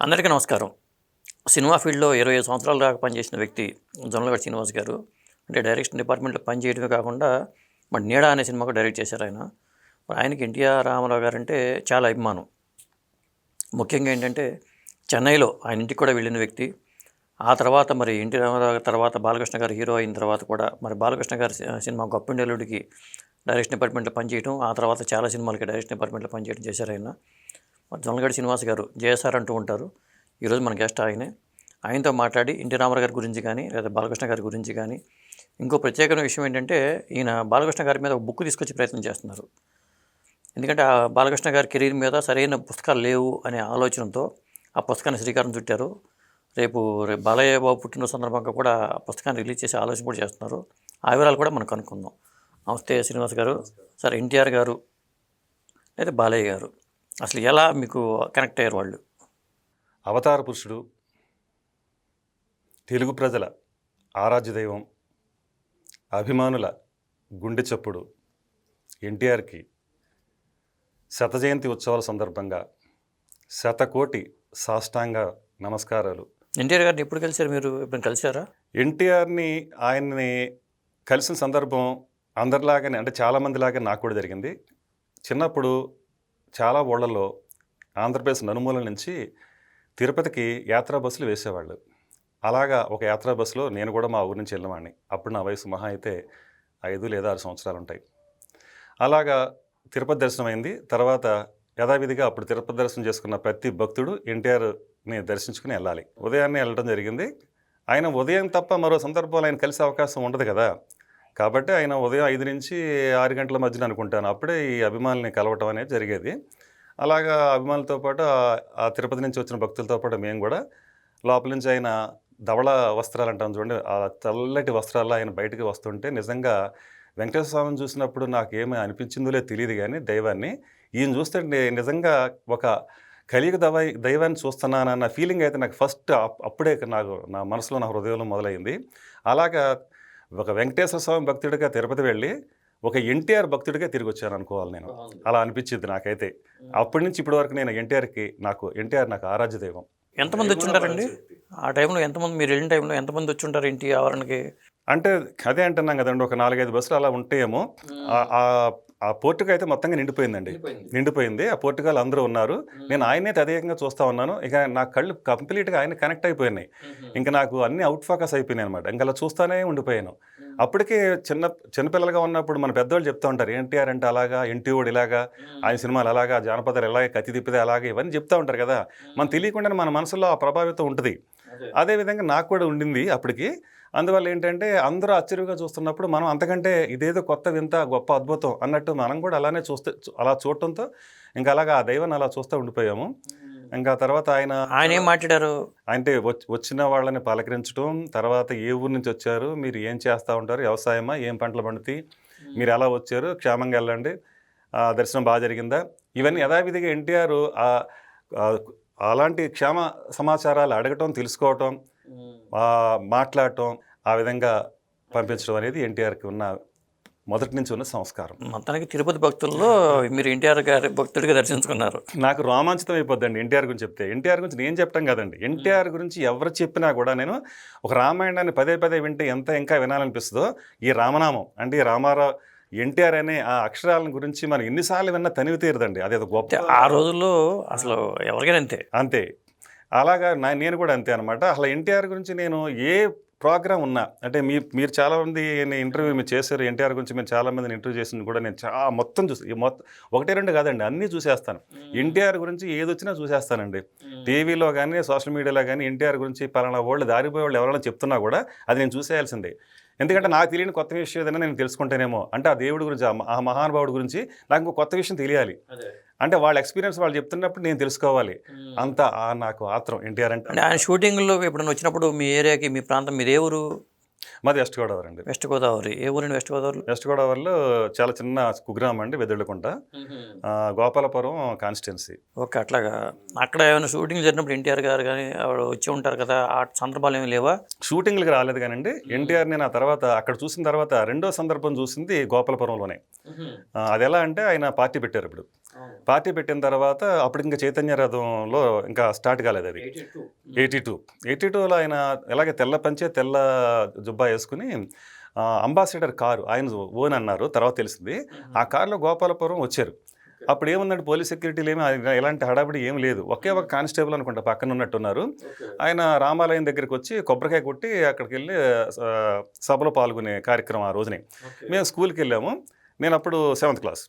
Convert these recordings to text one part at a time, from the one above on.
అందరికీ నమస్కారం. సినిమా ఫీల్డ్‌లో 25 సంవత్సరాల దాకా పనిచేసిన వ్యక్తి జొన్నలగడ్డ శ్రీనివాస్ గారు. అంటే డైరెక్షన్ డిపార్ట్మెంట్‌లో పనిచేయడమే కాకుండా మరి 'నీడ' అనే సినిమాకు డైరెక్ట్ చేశారాయన. ఆయనకి ఎన్టీఆర్ రామారావు గారంటే చాలా అభిమానం. ముఖ్యంగా ఏంటంటే చెన్నైలో ఆయన ఇంటికి కూడా వెళ్ళిన వ్యక్తి. ఆ తర్వాత మరి ఎన్టీ రామారావు గారి తర్వాత బాలకృష్ణ గారు హీరో అయిన తర్వాత కూడా మరి బాలకృష్ణ గారి సినిమా 'గొప్పింటి అల్లుడికి' డైరెక్షన్ డిపార్ట్మెంట్‌లో పనిచేయడం, ఆ తర్వాత చాలా సినిమాలకి డైరెక్షన్ డిపార్ట్మెంట్‌లో పనిచేయడం చేశారాయన. మరి జొన్నలగడ్డ శ్రీనివాస్ గారు జేఎస్ఆర్ అంటూ ఉంటారు. ఈరోజు మన గెస్ట్ ఆయనే. ఆయనతో మాట్లాడి ఎన్టీ రామారావు గారి గురించి కానీ లేదా బాలకృష్ణ గారి గురించి కానీ, ఇంకో ప్రత్యేకమైన విషయం ఏంటంటే ఈయన బాలకృష్ణ గారి మీద ఒక బుక్ తీసుకొచ్చే ప్రయత్నం చేస్తున్నారు. ఎందుకంటే ఆ బాలకృష్ణ గారి కెరీర్ మీద సరైన పుస్తకాలు లేవు అనే ఆలోచనతో ఆ పుస్తకాన్ని శ్రీకారం చుట్టారు. రేపు బాలయ్య బాబు పుట్టిన సందర్భంగా కూడా ఆ పుస్తకాన్ని రిలీజ్ చేసే ఆలోచన కూడా చేస్తున్నారు. ఆ వివరాలు కూడా మనం కనుక్కుందాం. నమస్తే శ్రీనివాస్ గారు. సార్, ఎన్టీఆర్ గారు లేదా బాలయ్య గారు అసలు ఎలా మీకు కనెక్ట్ అయ్యారు వాళ్ళు? అవతార పురుషుడు, తెలుగు ప్రజల ఆరాధ్య దైవం, అభిమానుల గుండె చప్పుడు ఎన్టీఆర్కి శత జయంతి ఉత్సవాల సందర్భంగా శతకోటి సాష్టాంగ నమస్కారాలు. ఎన్టీఆర్ గారిని ఎప్పుడు కలిశారు మీరు? ఎప్పుడైనా కలిశారా? ఆయన్ని కలిసిన సందర్భం అందరిలాగానే, అంటే చాలామందిలాగా నాకు కూడా జరిగింది. చిన్నప్పుడు చాలా ఊళ్ళల్లో ఆంధ్రప్రదేశ్ నలుమూలల నుంచి తిరుపతికి యాత్రా బస్సులు వేసేవాళ్ళు. అలాగా ఒక యాత్రా బస్సులో నేను కూడా మా ఊరి నుంచి వెళ్ళేవాడిని. అప్పుడు నా వయసు మహా అయితే 5 లేదా 6 సంవత్సరాలు ఉంటాయి. అలాగా తిరుపతి దర్శనం అయింది. తర్వాత యథావిధిగా అప్పుడు తిరుపతి దర్శనం చేసుకున్న ప్రతి భక్తుడు ఎన్టీఆర్ని దర్శించుకుని వెళ్ళాలి. ఉదయాన్నే వెళ్ళడం జరిగింది. ఆయన ఉదయం తప్ప మరో సందర్భంలో ఆయన కలిసే అవకాశం ఉండదు కదా. కాబట్టి ఆయన ఉదయం 5 నుంచి 6 గంటల మధ్యన అనుకుంటాను అప్పుడే ఈ అభిమానుల్ని కలవటం అనేది జరిగేది. అలాగా అభిమానులతో పాటు ఆ తిరుపతి నుంచి వచ్చిన భక్తులతో పాటు మేము కూడా లోపల నుంచి ఆయన ధవళ వస్త్రాలు అంటాం చూడండి, ఆ తెల్లటి వస్త్రాల్లో ఆయన బయటికి వస్తుంటే నిజంగా వెంకటేశ్వర స్వామిని చూసినప్పుడు నాకేమీ అనిపించిందో తెలియదు, కానీ దైవాన్ని ఈయన చూస్తుంటే నిజంగా ఒక కలియుగ దైవాన్ని చూస్తున్నానన్న ఫీలింగ్ అయితే నాకు ఫస్ట్ అప్పుడే నా మనసులో, నా హృదయంలో మొదలైంది. అలాగా ఒక వెంకటేశ్వర స్వామి భక్తుడిగా తిరుపతి వెళ్ళి ఒక ఎన్టీఆర్ భక్తుడిగా తిరిగి వచ్చాను అనుకోవాలి నేను. అలా అనిపించింది నాకైతే. అప్పటి నుంచి ఇప్పటి వరకు నేను ఎన్టీఆర్ నాకు ఆరాధ్య దైవం. ఎంతమంది వచ్చి ఉంటారండి ఆ టైంలో? ఎంతమంది మీరు వెళ్ళిన టైంలో ఎంతమంది వచ్చి ఉంటారు ఇంటి ఆవరణకి? అంటే అదే అంటున్నాం కదండి, ఒక 4-5 బస్సులు అలా ఉంటాయేమో. ఆ పోర్టుకు అయితే మొత్తంగా నిండిపోయింది. ఆ పోర్టుగాలు అందరూ ఉన్నారు. నేను ఆయనే తదేకంగా చూస్తూ ఉన్నాను. ఇక నా కళ్ళు కంప్లీట్గా ఆయన కనెక్ట్ అయిపోయినాయి. ఇంకా నాకు అన్ని అవుట్ ఫోకస్ అయిపోయినాయి అనమాట. ఇంకా అలా చూస్తూనే ఉండిపోయాను. అప్పటికే చిన్నపిల్లలుగా ఉన్నప్పుడు మన పెద్దవాళ్ళు చెప్తూ ఉంటారు, ఎన్టీఆర్ అంటే అలాగా, ఎన్టీఓడు ఇలాగా, ఆయన సినిమాలు అలాగా, జానపదాలు ఎలాగే, కత్తి తిప్పితే అలాగే, ఇవన్నీ చెప్తూ ఉంటారు కదా. మనం తెలియకుండానే మన మనసులో ఆ ప్రభావితం ఉంటుంది. అదేవిధంగా నాకు కూడా ఉండింది అప్పటికి. అందువల్ల ఏంటంటే అందరూ ఆశ్చర్యంగా చూస్తున్నప్పుడు మనం అంతకంటే ఇదేదో కొత్త వింత గొప్ప అద్భుతం అన్నట్టు మనం కూడా అలానే అలా చూడటంతో ఇంకా అలాగా ఆ దైవాన్ని అలా చూస్తూ ఉండిపోయాము. ఇంకా తర్వాత ఆయన ఏం మాట్లాడారు అంటే వచ్చిన వాళ్ళని పలకరించడం, తర్వాత ఏ ఊరు నుంచి వచ్చారు, మీరు ఏం చేస్తూ ఉంటారు, వ్యవసాయమా, ఏం పంటలు పండుతాయి, మీరు ఎలా వచ్చారు, క్షేమంగా వెళ్ళండి, దర్శనం బాగా జరిగిందా, ఇవన్నీ యథావిధిగా ఎన్టీఆర్ అలాంటి క్షేమ సమాచారాలు అడగటం, తెలుసుకోవటం, మాట్లాడటం, ఆ విధంగా పంపించడం అనేది ఎన్టీఆర్కి ఉన్న మొదటి నుంచి ఉన్న సంస్కారం. మొత్తానికి తిరుపతి భక్తుల్లో మీరు ఎన్టీఆర్ గారి భక్తుడిగా దర్శించుకున్నారు. నాకు రోమాంచితం అయిపోద్దండి ఎన్టీఆర్ గురించి చెప్తే. ఎన్టీఆర్ గురించి నేను చెప్పడం కదండి, ఎన్టీఆర్ గురించి ఎవరు చెప్పినా కూడా నేను ఒక రామాయణాన్ని పదే పదే వింటే ఎంత ఇంకా వినాలనిపిస్తుందో, ఈ రామనామం అంటే ఈ రామారావు ఎన్టీఆర్ అనే ఆ అక్షరాల గురించి మనం ఎన్నిసార్లు విన్నా తనివి తీరదండి. అదేదో గొప్ప. ఆ రోజుల్లో అసలు ఎవరికైనా అంతే. అలాగా నేను కూడా అంతే అనమాట. అసలు ఎన్టీఆర్ గురించి నేను ఏ ప్రోగ్రామ్ ఉన్నా, అంటే మీరు చాలామంది ఇంటర్వ్యూ మీరు చేశారు, ఎన్టీఆర్ గురించి మీరు చాలామందిని ఇంటర్వ్యూ చేసింది కూడా నేను మొత్తం చూసి మొత్తం 1-2 కాదండి, అన్నీ చూసేస్తాను. ఎన్టీఆర్ గురించి ఏది వచ్చినా చూసేస్తానండి. టీవీలో కానీ సోషల్ మీడియాలో కానీ ఎన్టీఆర్ గురించి పలానా వాళ్ళు దారిపోయే వాళ్ళు ఎవరైనా చెప్తున్నా కూడా అది నేను చూసేయాల్సిందే. ఎందుకంటే నాకు తెలియని కొత్త విషయం ఏదైనా నేను తెలుసుకుంటేనేమో, అంటే ఆ దేవుడి గురించి, ఆ మహానుభావుడి గురించి నాకు ఇంకో కొత్త విషయం తెలియాలి. అంటే వాళ్ళ ఎక్స్పీరియన్స్ వాళ్ళు చెప్తున్నప్పుడు నేను తెలుసుకోవాలి. అంత నాకు ఆత్రం ఎన్టీఆర్ అంటే. ఆయన షూటింగ్లో ఎప్పుడైనా వచ్చినప్పుడు మీ ఏరియాకి, మీ ప్రాంతం, మీదే ఊరు? మాది వెస్ట్ గోదావరి అండి. వెస్ట్ గోదావరి. ఏ ఊరండి వెస్ట్ గోదావరిలో? వెస్ట్ గోదావరిలో చాలా చిన్న కుగ్రామం అండి, వెదళ్ళకుంట, గోపాలపురం కాన్స్టిట్యున్సీ. ఓకే, అట్లాగా. అక్కడ ఏమైనా షూటింగ్ జరిగినప్పుడు ఎన్టీఆర్ గారు కానీ ఆవిడ వచ్చి ఉంటారు కదా, ఆ సందర్భాలు ఏమి లేవా? షూటింగ్లకు రాలేదు కానండి. ఎన్టీఆర్ నేను ఆ తర్వాత అక్కడ చూసిన తర్వాత రెండో సందర్భం చూసింది గోపాలపురంలోనే. అది ఎలా అంటే ఆయన పార్టీ పెట్టారు. ఇప్పుడు పార్టీ పెట్టిన తర్వాత అప్పుడు ఇంకా చైతన్య రథంలో ఇంకా స్టార్ట్ కాలేదు అది. 82లో ఆయన ఎలాగే తెల్ల పంచే తెల్ల జుబ్బా వేసుకుని అంబాసిడర్ కారు ఆయన ఓన్ అన్నారు, తర్వాత తెలిసింది. ఆ కారులో గోపాలపురం వచ్చారు. అప్పుడు ఏముందంటే పోలీస్ సెక్యూరిటీలు ఏమి ఎలాంటి హడావిడి ఏం లేదు. ఒకే ఒక కానిస్టేబుల్ అనుకుంటా పక్కన ఉన్నట్టున్నారు. ఆయన రామాలయం దగ్గరికి వచ్చి కొబ్బరికాయ కొట్టి అక్కడికి వెళ్ళి సభలో పాల్గొనే కార్యక్రమం ఆ రోజునే. మేము స్కూల్కి వెళ్ళాము. నేను అప్పుడు 7th క్లాస్.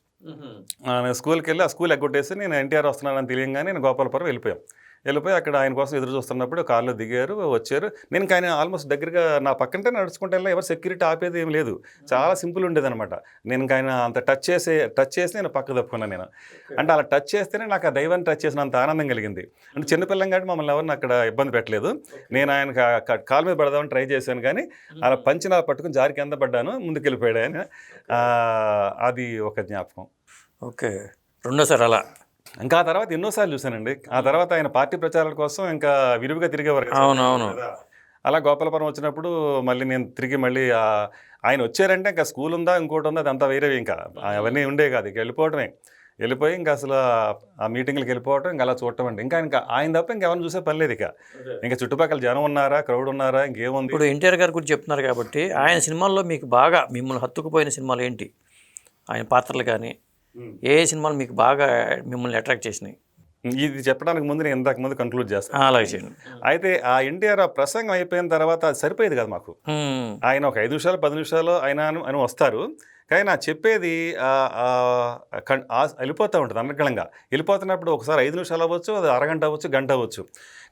నేను స్కూల్కి వెళ్ళి ఆ స్కూల్ ఎగ్గొట్టేసి నేను ఎన్టీఆర్ వస్తున్నానని తెలియగానే నేను గోపాలపురం వెళ్ళిపోయి అక్కడ ఆయన కోసం ఎదురు చూస్తున్నప్పుడు కారులో దిగారు, వచ్చారు. నేను ఆయన ఆల్మోస్ట్ దగ్గరగా నా పక్కంటే నడుచుకుంటే వెళ్ళినా ఎవరు సెక్యూరిటీ ఆపేది ఏం లేదు. చాలా సింపుల్ ఉండేదన్నమాట. నేను ఆయన అంత టచ్ చేసి నేను పక్క తప్పుకున్నాను. నేను అంటే అలా టచ్ చేస్తేనే నాకు ఆ దైవాన్ని టచ్ చేసినంత ఆనందం కలిగింది. అంటే చిన్నపిల్లం కాబట్టి మమ్మల్ని ఎవరిని అక్కడ ఇబ్బంది పెట్టలేదు. నేను ఆయన కాలు మీద పడదామని ట్రై చేశాను, కానీ అలా పంచి నా పట్టుకుని జారి కింద పడ్డాను, ముందుకు వెళ్ళిపోయాడు ఆయన. అది ఒక జ్ఞాపకం. ఓకే, రెండోసారి అలా. ఇంకా ఆ తర్వాత ఎన్నోసార్లు చూశానండి. ఆ తర్వాత ఆయన పార్టీ ప్రచారాల కోసం ఇంకా విరివిగా తిరిగేవారు. అవునవును. అలా గోపాలపురం వచ్చినప్పుడు మళ్ళీ నేను తిరిగి మళ్ళీ ఆయన వచ్చారంటే ఇంకా స్కూల్ ఉందా ఇంకోటి ఉందా అదంతా వేరే, ఇంకా అవన్నీ ఉండే కాదు. ఇక వెళ్ళిపోయి ఇంకా అసలు ఆ మీటింగ్లకు వెళ్ళిపోవటం, ఇంకా అలా చూడటం అండి. ఇంకా ఆయన తప్ప ఇంకెవరిని చూసే పని లేదు. ఇంకా చుట్టుపక్కల జనం ఉన్నారా, క్రౌడ్ ఉన్నారా, ఇంకేముంది. ఇప్పుడు ఎన్టీఆర్ గారి గురించి చెప్తున్నారు కాబట్టి ఆయన సినిమాల్లో మీకు బాగా మిమ్మల్ని హత్తుకుపోయిన సినిమాలు ఏంటి? ఆయన పాత్రలు కానీ ఏ సినిమాలు మీకు బాగా మిమ్మల్ని అట్రాక్ట్ చేసినాయి? ఇది చెప్పడానికి ముందు నేను ఇంతకు ముందు కంక్లూడ్ చేస్తాను. అలాగే చేయండి. అయితే ఆ ఎన్టీఆర్ ఆ ప్రసంగం అయిపోయిన తర్వాత అది సరిపోయేది కదా మాకు. ఆయన ఒక 5 నిమిషాలు 10 నిమిషాలు ఆయన వస్తారు, కానీ ఆ చెప్పేది వెళ్ళిపోతూ ఉంటుంది అనర్గళంగా. వెళ్ళిపోతున్నప్పుడు ఒకసారి 5 నిమిషాలు అవ్వచ్చు, అది అరగంట అవ్వచ్చు, గంట అవ్వచ్చు,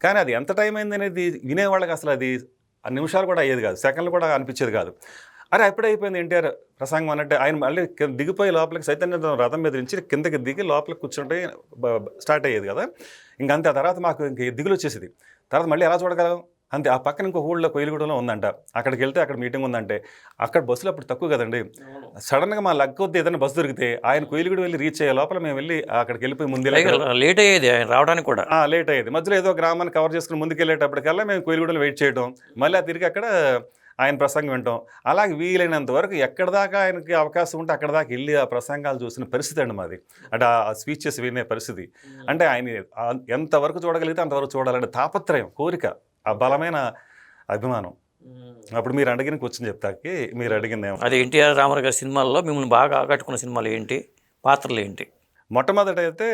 కానీ అది ఎంత టైం అయింది అనేది వినేవాళ్ళకి అసలు అది ఆ నిమిషాలు కూడా అయ్యేది కాదు, సెకండ్లు కూడా అనిపించేది కాదు. అరే ఎప్పుడే అయిపోయింది ఎన్టీఆర్ ప్రసంగం అన్నట్టు. ఆయన మళ్ళీ దిగిపోయి లోపలికి చైతన్య రథం మీద నుంచి కిందకి దిగి లోపలికి కూర్చుంటే స్టార్ట్ అయ్యేది కదా. ఇంకంతే. ఆ తర్వాత మాకు ఇంక దిగులు వచ్చేసింది. తర్వాత మళ్ళీ ఎలా చూడగలం అంతే. ఆ పక్కన ఇంకో ఊళ్ళో కొయిలగూడలో ఉందంట, అక్కడికి వెళ్తే అక్కడ మీటింగ్ ఉందంటే అక్కడ బస్సులు అప్పుడు తక్కువ కదండి. సడన్గా మా లక్ వద్ద ఏదైనా బస్సు దొరికితే ఆయన కొయిలగూడ వెళ్ళి రీచ్ అయ్యే లోపల మేము వెళ్ళి అక్కడికి వెళ్ళిపోయి ముందు లేట్ అయ్యేది ఆయన రావడానికి కూడా. లేట్ అయ్యేది. మధ్యలో ఏదో గ్రామాన్ని కవర్ చేసుకుని ముందుకు వెళ్ళేటప్పటికల్లా మేము కొయిలగూడలో వెయిట్ చేయడం, మళ్ళీ తిరిగి అక్కడ ఆయన ప్రసంగం వింటాం. అలాగే వీలైనంత వరకు ఎక్కడి దాకా ఆయనకి అవకాశం ఉంటే అక్కడ దాకా వెళ్ళి ఆ ప్రసంగాలు చూసిన పరిస్థితి అండి మాది. అంటే ఆ స్పీచెస్ వినే పరిస్థితి. అంటే ఆయన ఎంతవరకు చూడగలిగితే అంతవరకు చూడాలంటే తాపత్రయం, కోరిక, ఆ బలమైన అభిమానం. అప్పుడు మీరు అడిగిన క్వశ్చన్ చెప్తాకి మీరు అడిగింది ఏమో. అది ఎన్టీఆర్ రామారావు గారి సినిమాల్లో మిమ్మల్ని బాగా ఆకట్టుకున్న సినిమాలు ఏంటి, పాత్రలు ఏంటి? మొట్టమొదటైతే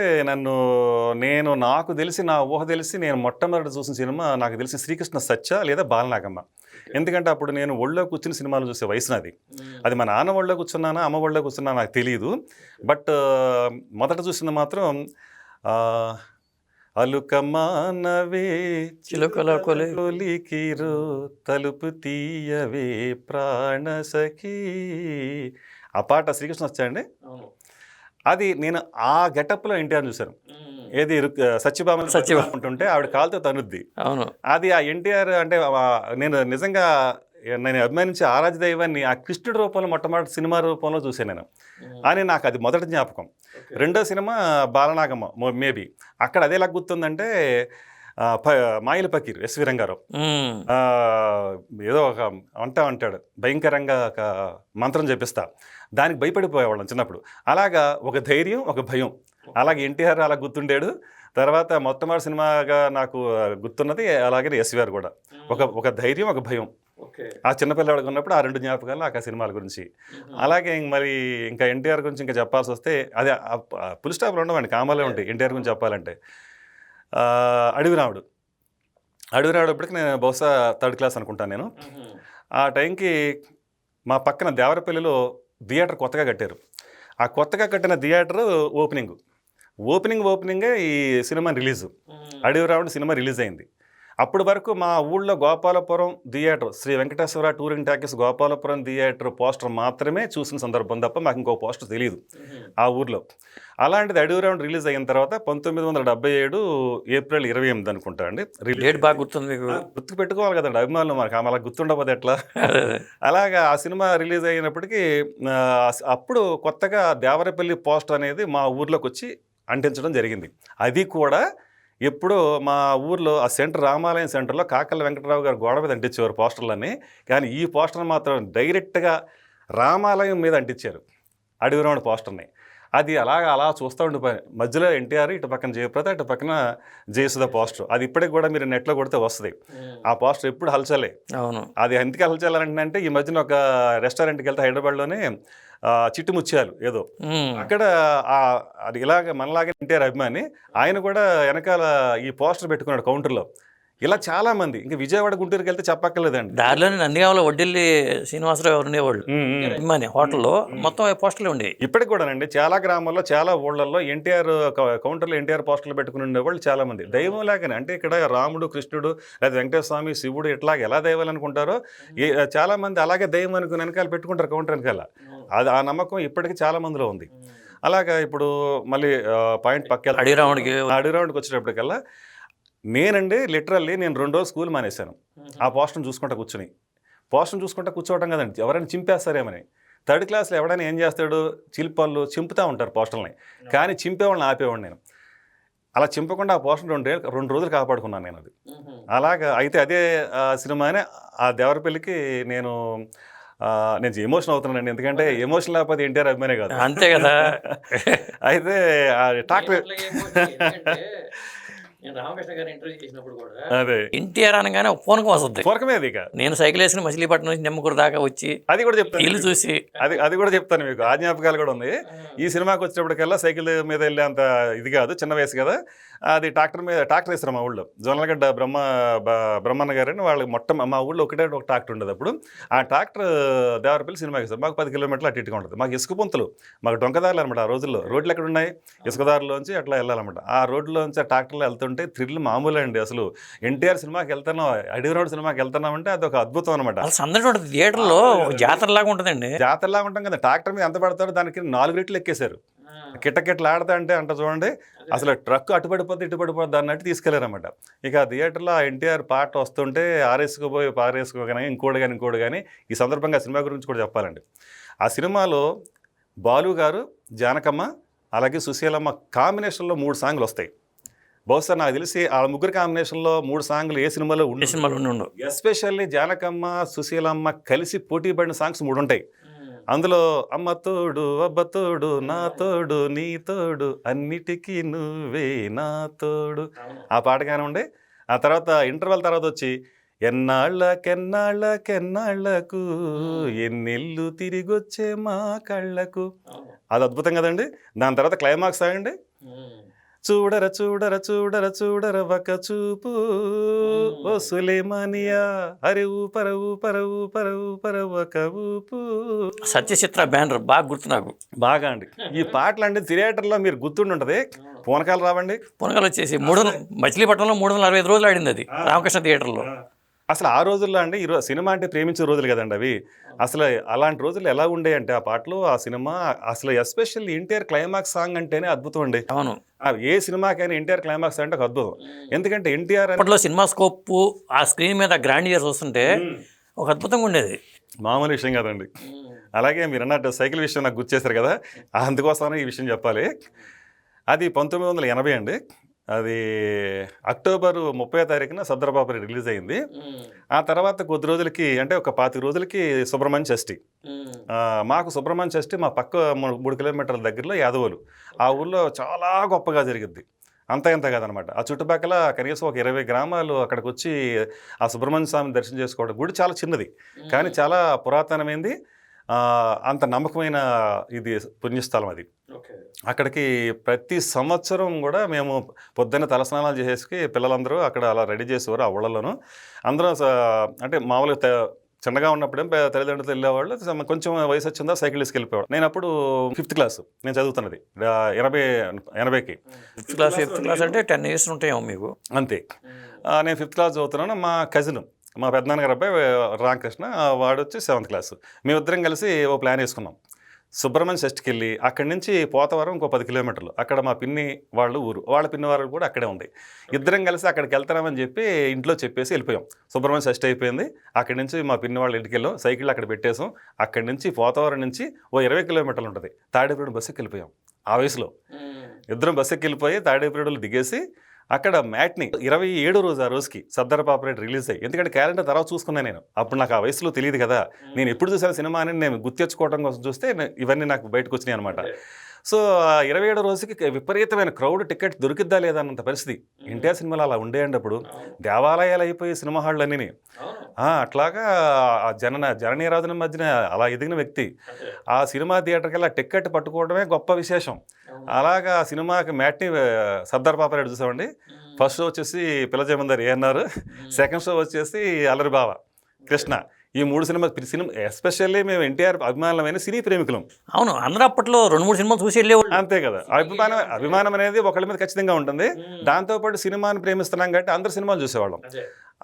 నాకు తెలిసి నా ఊహ తెలిసి నేను మొట్టమొదటి చూసిన సినిమా నాకు తెలిసి శ్రీకృష్ణ సత్య లేదా బాలనాగమ్మ. ఎందుకంటే అప్పుడు నేను ఒళ్ళో కూర్చుని సినిమాలు చూసే వయసు నాది. అది మా నాన్న ఒళ్ళో కూర్చున్నానా అమ్మ ఒళ్ళో కూర్చున్నా నాకు తెలియదు. బట్ మొదట చూసింది మాత్రం అలుకమానవే చిలుకలికిరు తలుపు తీయవే ప్రాణసఖి. ఆ పాట శ్రీకృష్ణ సత్య అండి. అది నేను ఆ గెటప్లో ఎన్టీఆర్ చూశాను. ఏది సత్యభామ ఉంటుంటే ఆవిడ కాలుతో తనుద్ది. అవును, అది ఆ ఎన్టీఆర్. అంటే నేను నిజంగా నేను అభిమానించే ఆరాధ్య దైవాన్ని ఆ కృష్ణుడి రూపంలో మొట్టమొదటి సినిమా రూపంలో చూశాను నేను అని నాకు అది మొదటి జ్ఞాపకం. రెండో సినిమా బాలనాగమ్మ మేబీ. అక్కడ అదే లాగా గుర్తుందంటే మాయిల పకీర్ ఎస్వి రంగారావు ఏదో ఒక అంటాడు భయంకరంగా ఒక మంత్రం చెప్పిస్తా, దానికి భయపడిపోయేవాళ్ళం చిన్నప్పుడు. అలాగా ఒక ధైర్యం ఒక భయం, అలాగే ఎన్టీఆర్ అలా గుర్తుండాడు. తర్వాత మొట్టమొదటి సినిమాగా నాకు గుర్తున్నది అలాగే ఎస్విఆర్ కూడా. ఒక ధైర్యం ఒక భయం. ఆ చిన్నపిల్లవాడికి ఉన్నప్పుడు ఆ రెండు జ్ఞాపకాలు నాకు ఆ సినిమాల గురించి. అలాగే మరి ఇంకా ఎన్టీఆర్ గురించి ఇంకా చెప్పాల్సి వస్తే అదే ఫుల్ స్టాప్లు ఉండవండి, కామాలే ఉంటాయి ఎన్టీఆర్ గురించి చెప్పాలంటే. అడవి రావడప్పటికి నేను బహుశా 3rd క్లాస్ అనుకుంటాను నేను. ఆ టైంకి మా పక్కన దేవరపల్లిలో థియేటర్ కొత్తగా కట్టారు. ఆ కొత్తగా కట్టిన థియేటర్ ఓపెనింగే ఈ సినిమా రిలీజు. అడవి రావడం సినిమా రిలీజ్ అయింది. అప్పటి వరకు మా ఊళ్ళో Gopalapuram theatre, Sri Venkateswara touring talkies Gopalapuram theatre poster మాత్రమే చూసిన సందర్భం తప్ప మాకు ఇంకో పోస్టర్ తెలియదు ఆ ఊర్లో. అలాంటిది అడవి రౌండ్ రిలీజ్ అయిన తర్వాత 1977 ఏప్రిల్ 28 అనుకుంటా అండి డేట్ బాగా గుర్తుంది మీకు? గుర్తు పెట్టుకోవాలి కదండి అభిమానులు, మనకు అలా గుర్తుండకపోతే ఎట్లా. అలాగా ఆ సినిమా రిలీజ్ అయినప్పటికీ అప్పుడు కొత్తగా దేవరపల్లి పోస్టర్ అనేది మా ఊర్లోకి వచ్చి అంటించడం జరిగింది. అది కూడా ఎప్పుడో మా ఊర్లో ఆ సెంటర్, రామాలయం సెంటర్లో కాకల వెంకటరావు గారు గోడ మీద అంటించేవారు పోస్టర్లన్నీ. కానీ ఈ పోస్టర్ మాత్రం డైరెక్ట్గా రామాలయం మీద అంటించారు, అడవి రౌండ్ పోస్టర్ని. అది అలా చూస్తూ ఉండిపోయాను. మధ్యలో ఎన్టీఆర్, ఇటు పక్కన జయప్రద, ఇటు పక్కన జయసుధ పోస్టర్. అది ఇప్పటికి కూడా మీరు నెట్లో కొడితే వస్తుంది. ఆ పోస్టర్ ఎప్పుడు హల్చలే. అవును. అది ఎందుకు హల్చలంటే ఈ మధ్యన ఒక రెస్టారెంట్కి వెళ్తే హైదరాబాద్లోనే చిట్టి ముత్యాలు ఏదో, అక్కడ అది ఇలాగ మనలాగే ఎన్టీఆర్ అభిమాని, ఆయన కూడా వెనకాల ఈ పోస్టర్ పెట్టుకున్నాడు కౌంటర్లో. ఇలా చాలా మంది, ఇంకా విజయవాడ గుంటూరుకి వెళ్తే చెప్పక్కర్లేదండి. దారిలోనే నందిగామలో వడ్డిల్లి శ్రీనివాసరావు ఎవరు ఉండేవాళ్ళు అభిమాని హోటల్లో, మొత్తం పోస్టర్లు ఉండేవి. ఇప్పటికి కూడానండి చాలా గ్రామాల్లో, చాలా ఊళ్ళల్లో ఎన్టీఆర్ కౌంటర్లో ఎన్టీఆర్ పోస్టర్లు పెట్టుకుని ఉండేవాళ్ళు చాలా మంది. దైవం లాగానే, అంటే ఇక్కడ రాముడు, కృష్ణుడు, లేదా వెంకటేశ్వర స్వామి, శివుడు ఇట్లా ఎలా దైవాలు అనుకుంటారో చాలా మంది అలాగే దైవం అనుకుని వెనకాల పెట్టుకుంటారు కౌంటర్ వెనకాల. అది ఆ నమ్మకం ఇప్పటికీ చాలా మందిలో ఉంది. అలాగా ఇప్పుడు మళ్ళీ పాయింట్ పక్క అడవి రౌండ్కి వచ్చేటప్పటికల్లా నేనండి లిటరల్లీ నేను 2 రోజులు స్కూల్ మానేశాను ఆ పోస్టర్ని చూసుకుంటా కూర్చోవటం కదండి, ఎవరైనా చింపేస్తారేమని. 3rd క్లాస్లో ఎవడైనా ఏం చేస్తాడు, చిల్పళ్ళు చింపుతూ ఉంటారు పోస్టర్ని, కానీ చింపేవాళ్ళని ఆపేవాడు నేను. అలా చింపకుండా ఆ పోస్టర్ 2 రోజులు కాపాడుకున్నాను నేను అది. అలాగా అయితే అదే సినిమానే ఆ దేవరపల్లికి నేను ఎమోషన్ అవుతున్నానండి, ఎందుకంటే ఎమోషన్ లేకపోతే ఎన్టీఆర్ అభిమానే కాదు, అంతే కదా. అయితే ట్రాక్టర్ నేను రామకృష్ణ గారిని ఇంటర్వ్యూ చేసినప్పుడు కూడా అదే ఎన్టీఆర్ అనగానే పూనకం వస్తుంది. పూనకమేది. ఇక నేను సైకిల్ వేసుకుని మచిలీపట్నం నుంచి నెమ్మకూరు దాకా వచ్చి అది కూడా చెప్తాను, ఇల్లు చూసి అది కూడా చెప్తాను మీకు. ఆ జ్ఞాపకాలు కూడా ఉంది. ఈ సినిమాకి వచ్చేటప్పటికల్లా సైకిల్ మీద వెళ్ళే అంత ఇది కాదు, చిన్న వయసు కదా. అది ట్రాక్టర్ వేస్తారు మా ఊళ్ళో. జొన్నలగడ్డ బ్రహ్మన్న గారని వాళ్ళు మా ఊళ్ళో ఒక ట్రాక్టర్ ఉండేది అప్పుడు. ఆ ట్రాక్టర్ దేవరపల్లి సినిమాకి ఇస్తారు. మాకు 10 కిలోమీటర్లు అటు ఇటుగా ఉంటుంది. మాకు ఇసుక పొంతులు, మాకు డొంకదారులు అనమాట. ఆ రోజుల్లో రోడ్లు ఎక్కడ ఉన్నాయి, ఇసుకదారులోంచి అట్లా వెళ్ళాలన్నమాట. ఆ రోడ్లోంచి ఆ ట్రాక్టర్లో వెళ్తుంటే థ్రిల్ మామూలు అండి. అసలు ఎన్టీఆర్ సినిమాకి వెళ్తున్నాం, అడవి రౌండ్ సినిమాకి వెళ్తున్నాం అంటే అది ఒక అద్భుతం అనమాట. థియేటర్లో జాతరలాగా ఉంటుందండి. జాతరలాగా ఉంటాం కదా. ట్రాక్టర్ మీద ఎంత పడతాడో దానికి 4 రెట్లు ఎక్కేశారు. కిట్టకిట్లు ఆడతా అంటే చూడండి, అసలు ట్రక్ అటు పడిపోద్ది అన్నట్టు తీసుకెళ్లారన్నమాట. ఇక థియేటర్లో ఆ ఎన్టీఆర్ పాట వస్తుంటే ఆరేసుకోబోయి పారేసుకోగానే ఇంకోటి కానీ ఈ సందర్భంగా సినిమా గురించి కూడా చెప్పాలండి. ఆ సినిమాలో బాలు గారు, జానకమ్మ, అలాగే సుశీలమ్మ కాంబినేషన్లో 3 సాంగ్లు వస్తాయి. బహుశా నాకు తెలిసి ఆ ముగ్గురు కాంబినేషన్లో 3 సాంగ్లు ఏ సినిమాలో ఉండవు. ఎస్పెషల్లీ జానకమ్మ, సుశీలమ్మ కలిసి పోటీ పడిన సాంగ్స్ 3 ఉంటాయి. అందులో అమ్మ తోడు, అబ్బ తోడు, నా తోడు, నీ తోడు, అన్నిటికీ నువ్వే నా తోడు, ఆ పాట కానివ్వండి. ఆ తర్వాత ఇంటర్వెల్ తర్వాత వచ్చి ఎన్నాళ్ళకు ఎన్నెళ్ళు తిరిగొచ్చే మా కళ్ళకు, అది అద్భుతం కదండి. దాని తర్వాత క్లైమాక్స్ ఆగండి, చూడర చూడర చూడర చూడర ఒక చూపు ఓ సులేమానియా, అరే ఊపర ఊపర ఊపర ఊపర ఒక ఊపు. సత్యచిత్ర బ్యానర్ బాగా గుర్తు నాకు బాగా అండి. ఈ పాటలు అంటే థియేటర్లో మీరు గుర్తుండి ఉంటుంది. పూనకాలు రావండి. పూనకాలు వచ్చేసి మచిలీపట్నంలో 365 రోజులు ఆడింది అది రామకృష్ణ థియేటర్లో. అసలు ఆ రోజుల్లో అండి, సినిమా అంటే ప్రేమించే రోజులు కదండి అవి. అసలు అలాంటి రోజులు ఎలా ఉండే అంటే ఆ పాటలు, ఆ సినిమా, అసలు ఎస్పెషల్లీ ఎన్టీఆర్ క్లైమాక్స్ సాంగ్ అంటేనే అద్భుతం అండి. అవును, ఏ సినిమాకైనా ఎన్టీఆర్ క్లైమాక్స్ అంటే ఒక అద్భుతం. ఎందుకంటే ఎన్టీఆర్ అప్పట్లో సినిమా స్కోప్ ఆ స్క్రీన్ మీద గ్రాండియర్స్ వస్తుంటే ఒక అద్భుతంగా ఉండేది, మామూలు విషయం కదండి. అలాగే మీరు అన్నట్టు సైకిల్ విషయం నాకు గుర్తు చేశారు కదా, అందుకోసమే ఈ విషయం చెప్పాలి. అది 1980 అండి. అది అక్టోబర్ 30వ తారీఖున సద్రబాబు రిలీజ్ అయింది. ఆ తర్వాత కొద్ది రోజులకి, అంటే ఒక 25 రోజులకి సుబ్రహ్మణ్య షష్ఠి. మాకు సుబ్రహ్మణ్య షష్ఠి మా పక్క 3 కిలోమీటర్ల దగ్గరలో యాదవులు. ఆ ఊళ్ళో చాలా గొప్పగా జరిగిద్ది. ఇంత కాదనమాట. ఆ చుట్టుపక్కల కనీసం ఒక 20 గ్రామాలు అక్కడికి వచ్చి ఆ సుబ్రహ్మణ్య స్వామిని దర్శనం చేసుకోవడం. గుడి చాలా చిన్నది కానీ చాలా పురాతనమైంది. అంత నమ్మకమైన ఇది పుణ్యస్థలం అది. అక్కడికి ప్రతి సంవత్సరం కూడా మేము పొద్దున్న తలస్నానాలు చేసేసి పిల్లలందరూ అక్కడ అలా రెడీ చేసేవారు. ఆ ఊళ్ళలోనూ అందరూ అంటే మామూలుగా చిన్నగా ఉన్నప్పుడేం తల్లిదండ్రులతో వెళ్ళేవాళ్ళు, కొంచెం వయసు వచ్చిందా సైకిల్ తీసుకెళ్ళిపోయాడు. నేను అప్పుడు 5th క్లాస్ నేను చదువుతున్నది 80కి. ఫిఫ్త్ క్లాస్ అంటే 10 years ఉంటాయేమో మీకు. అంతే. నేను 5th క్లాస్ చదువుతున్నాను. మా కజిన్, మా పెద్దనాన్నగారు అబ్బాయి రామకృష్ణ, వాడు వచ్చి 7th క్లాస్. మేమిద్దరం కలిసి ఓ ప్లాన్ వేసుకున్నాం. సుబ్రహ్మణ్య షష్ఠికి వెళ్ళి అక్కడి నుంచి పోతవరం ఇంకో 10 కిలోమీటర్లు, అక్కడ మా పిన్ని వాళ్ళు ఊరు, వాళ్ళ పిన్ని వాళ్ళు కూడా అక్కడే ఉంది. ఇద్దరం కలిసి అక్కడికి వెళ్తున్నామని చెప్పి ఇంట్లో చెప్పేసి వెళ్ళిపోయాం. సుబ్రహ్మణ్య షష్ఠి అయిపోయింది, అక్కడి నుంచి మా పిన్ని వాళ్ళ ఇంటికి వెళ్ళాం, సైకిల్ అక్కడ పెట్టేసాం. అక్కడి నుంచి పోతవరం నుంచి ఓ 20 కిలోమీటర్లు ఉంటుంది, తాడేపల్లి బస్సుకి వెళ్ళిపోయాం. ఆ వయసులో ఇద్దరం బస్సుకి వెళ్ళిపోయి తాడేపల్లిలో దిగేసి అక్కడ మ్యాట్ని 27 రోజు, ఆ రోజుకి సర్దార్ పాపరేట్ రిలీజ్ అయ్యి, ఎందుకంటే క్యాలెండర్ తర్వాత చూసుకున్నాను నేను, అప్పుడు నాకు ఆ వయసులో తెలియదు కదా, నేను ఎప్పుడు చూసాను సినిమా అని నేను గుర్తెచ్చుకోవడం కోసం చూస్తే ఇవన్నీ నాకు బయటకు వచ్చినాయి అనమాట. సో 27 రోజుకి విపరీతమైన క్రౌడ్, టికెట్ దొరికిద్దా లేదా అన్నంత పరిస్థితి. ఎన్టీఆర్ సినిమాలు అలా ఉండేయండి అప్పుడు, దేవాలయాలు అయిపోయి సినిమా హాళ్ళు అన్నీ. అట్లాగా జననీరాజుల మధ్యన అలా ఎదిగిన వ్యక్తి ఆ సినిమా థియేటర్కి వెళ్ళి ఆ టికెట్ పట్టుకోవడమే గొప్ప విశేషం. అలాగా ఆ సినిమాకి మ్యాట్ని సర్దార్ పాపరేట్ చూసామండి. ఫస్ట్ షో వచ్చేసి పిల్లజమందర్ ఏఎన్ఆర్, సెకండ్ షో వచ్చేసి అల్లరి బావ కృష్ణ. ఈ 3 సినిమా ఎస్పెషల్లీ మేము ఎన్టీఆర్ అభిమానులమైన సినీ ప్రేమికులం. అవును, అందరూ అప్పట్లో 2-3 సినిమాలు చూసి వెళ్ళేవాళ్ళు. అంతే కదా, అభిమానం అనేది ఒకళ్ళ మీద ఖచ్చితంగా ఉంటుంది. దాంతోపాటు సినిమాని ప్రేమిస్తున్నాం కాబట్టి అందరు సినిమాలు చూసేవాళ్ళం.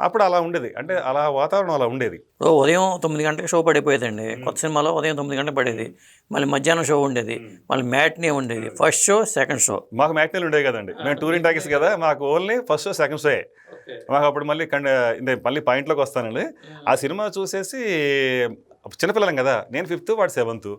అప్పుడు అలా ఉండేది, అంటే అలా వాతావరణం అలా ఉండేది. ఉదయం 9 గంటలకు షో పడిపోయేదండి. కొత్త సినిమాలో ఉదయం 9 గంటలకు పడేది, మళ్ళీ మధ్యాహ్నం షో ఉండేది, మళ్ళీ మ్యాట్నీ ఉండేది, ఫస్ట్ షో సెకండ్ షో. మాకు మ్యాట్నీలు ఉండేవి కదండి, మేము టూరింగ్ టాకీస్ కదా, మాకు ఓన్లీ ఫస్ట్ షో సెకండ్ షోయే. మాకు అప్పుడు మళ్ళీ పాయింట్లోకి వస్తానండి. ఆ సినిమా చూసేసి చిన్నపిల్లలం కదా, నేను 5th వాడు 7th,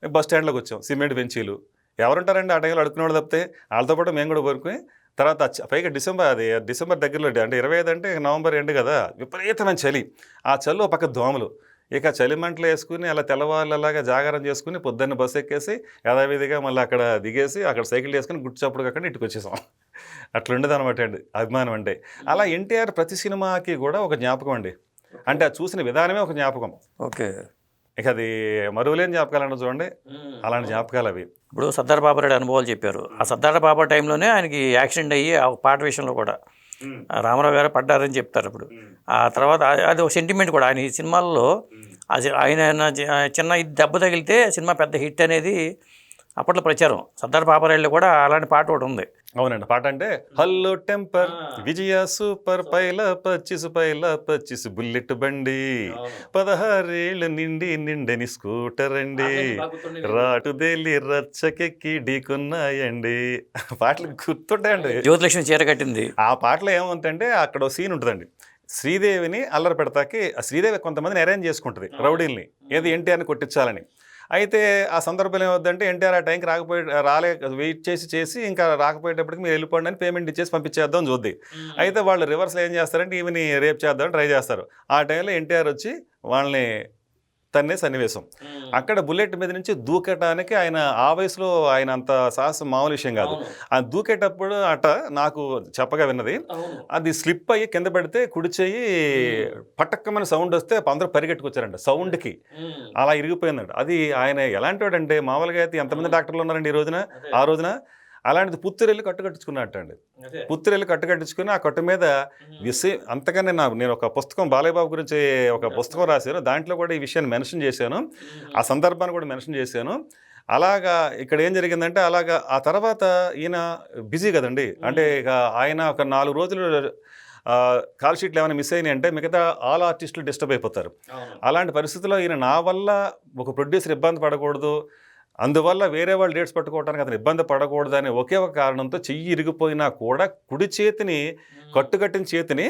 బస్ స్టాండ్లోకి వచ్చాం. సిమెంట్ బెంచీలు, ఎవరుంటారండి ఆ టైంలో అడుక్కునే వాళ్ళు తప్పితే, వాళ్ళతో పాటు మేము కూడా కోరుకుని తర్వాత పైగా డిసెంబర్ దగ్గరలో, అంటే 25 అంటే నవంబర్ ఎండ్ కదా, విపరీతమైన చలి. ఆ చలి ఒక పక్క దోమలు, ఇక చలిమంటలు వేసుకుని అలా తెల్లవాళ్ళలాగా జాగారం చేసుకుని పొద్దున్న బస్సు ఎక్కేసి యథావిధిగా మళ్ళీ అక్కడ దిగేసి అక్కడ సైకిల్ వేసుకుని గుర్తుచప్పుడు అక్కడ ఇంటికి వచ్చేసాం. అట్లుండేది అనమాట అండి అభిమానం అంటే. అలా ఎన్టీఆర్ ప్రతి సినిమాకి కూడా ఒక జ్ఞాపకం అండి, అంటే అది చూసిన విధానమే ఒక జ్ఞాపకం. ఓకే, ఇక అది మరువలేని జ్ఞాపకాలు అంటే చూడండి, అలాంటి జ్ఞాపకాలు అవి. ఇప్పుడు సర్దార్ పాపరెడ్డి అనుభవాలు చెప్పారు. ఆ సర్దార్ పాప టైంలోనే ఆయనకి యాక్సిడెంట్ అయ్యి ఆ పాట విషయంలో కూడా రామారావు గారు పడ్డారని చెప్తారు. ఇప్పుడు ఆ తర్వాత అది ఒక సెంటిమెంట్ కూడా ఆయన ఈ సినిమాల్లో. ఆయన చిన్న దెబ్బ తగిలితే సినిమా పెద్ద హిట్ అనేది అప్పట్లో ప్రచారం. సర్దార్ పాపరెడ్డిలో కూడా అలాంటి పాట ఒకటి ఉంది. అవునండి, పాట అంటే హల్లో టెంపర్ విజయ సూపర్ పైల 25 బుల్లెట్ బండి 16 ఏళ్ళు నిండని స్కూటర్ అండి రాటుదేలి రచ్చకెక్కి ఢీకున్నాయండి. పాటలు గుర్తుంటాయండి. జ్యోతిలక్ష్మి చీర కట్టింది. ఆ పాటలో ఏముందంటే అక్కడ సీన్ ఉంటుందండి, శ్రీదేవిని అల్లరి పెడతాకి శ్రీదేవి కొంతమందిని అరేంజ్ చేసుకుంటుంది రౌడీల్ని, ఏది ఎన్టీఆర్ని కొట్టించాలని. అయితే ఆ సందర్భంలో ఏమవుతుందంటే ఎన్టీఆర్ ఆ టైంకి వెయిట్ చేసి ఇంకా రాకపోయేటప్పటికి మీరు వెళ్ళిపోండి అని పేమెంట్ ఇచ్చేసి పంపించేద్దాం చూద్ది. అయితే వాళ్ళు రివర్స్లో ఏం చేస్తారంటే ఈమెని రేప్ చేద్దామని ట్రై చేస్తారు. ఆ టైంలో ఎన్టీఆర్ వచ్చి వాళ్ళని తన్నే సన్నివేశం. అక్కడ బుల్లెట్ మీద నుంచి దూకటానికి ఆయన ఆ వయసులో ఆయన అంత సాహసం మామూలు విషయం కాదు. ఆ దూకేటప్పుడు నాకు చెప్పగా విన్నది, అది స్లిప్ అయ్యి కింద పెడితే కుడి చెయ్యి పటక్కమైన సౌండ్ వస్తే అందరూ పరిగెట్టుకొచ్చారంట సౌండ్కి, అలా ఇరిగిపోయిందంట. అది ఆయన ఎలాంటి వాడంటే, మామూలుగా అయితే ఎంతమంది డాక్టర్లు ఉన్నారండి ఆ రోజున అలాంటిది పుత్తూరెళ్ళి కట్టుకట్టించుకున్నట్టండి. పుత్తూరెళ్ళి కట్టుకట్టించుకుని ఆ కట్టు మీద అంతగానే నేను ఒక పుస్తకం బాలయ్య బాబు గురించి ఒక పుస్తకం రాశాను, దాంట్లో కూడా ఈ విషయాన్ని మెన్షన్ చేశాను, ఆ సందర్భాన్ని కూడా మెన్షన్ చేశాను. అలాగా ఇక్కడ ఏం జరిగిందంటే, అలాగా ఆ తర్వాత ఈయన బిజీ కదండి, అంటే ఇక ఆయన ఒక 4 రోజులు కాల్ షీట్లు ఏమైనా మిస్ అయినాయి అంటే మిగతా ఆల్ ఆర్టిస్టులు డిస్టర్బ్ అయిపోతారు. అలాంటి పరిస్థితుల్లో ఈయన నా వల్ల ఒక ప్రొడ్యూసర్ ఇబ్బంది పడకూడదు, అందువల్ల వేరే వాళ్ళు డేట్స్ పట్టుకోవడానికి అతను ఇబ్బంది పడకూడదు అనే ఒకే ఒక కారణంతో చెయ్యి ఇరిగిపోయినా కూడా కుడి చేతిని కట్టుకట్టిన చేతిని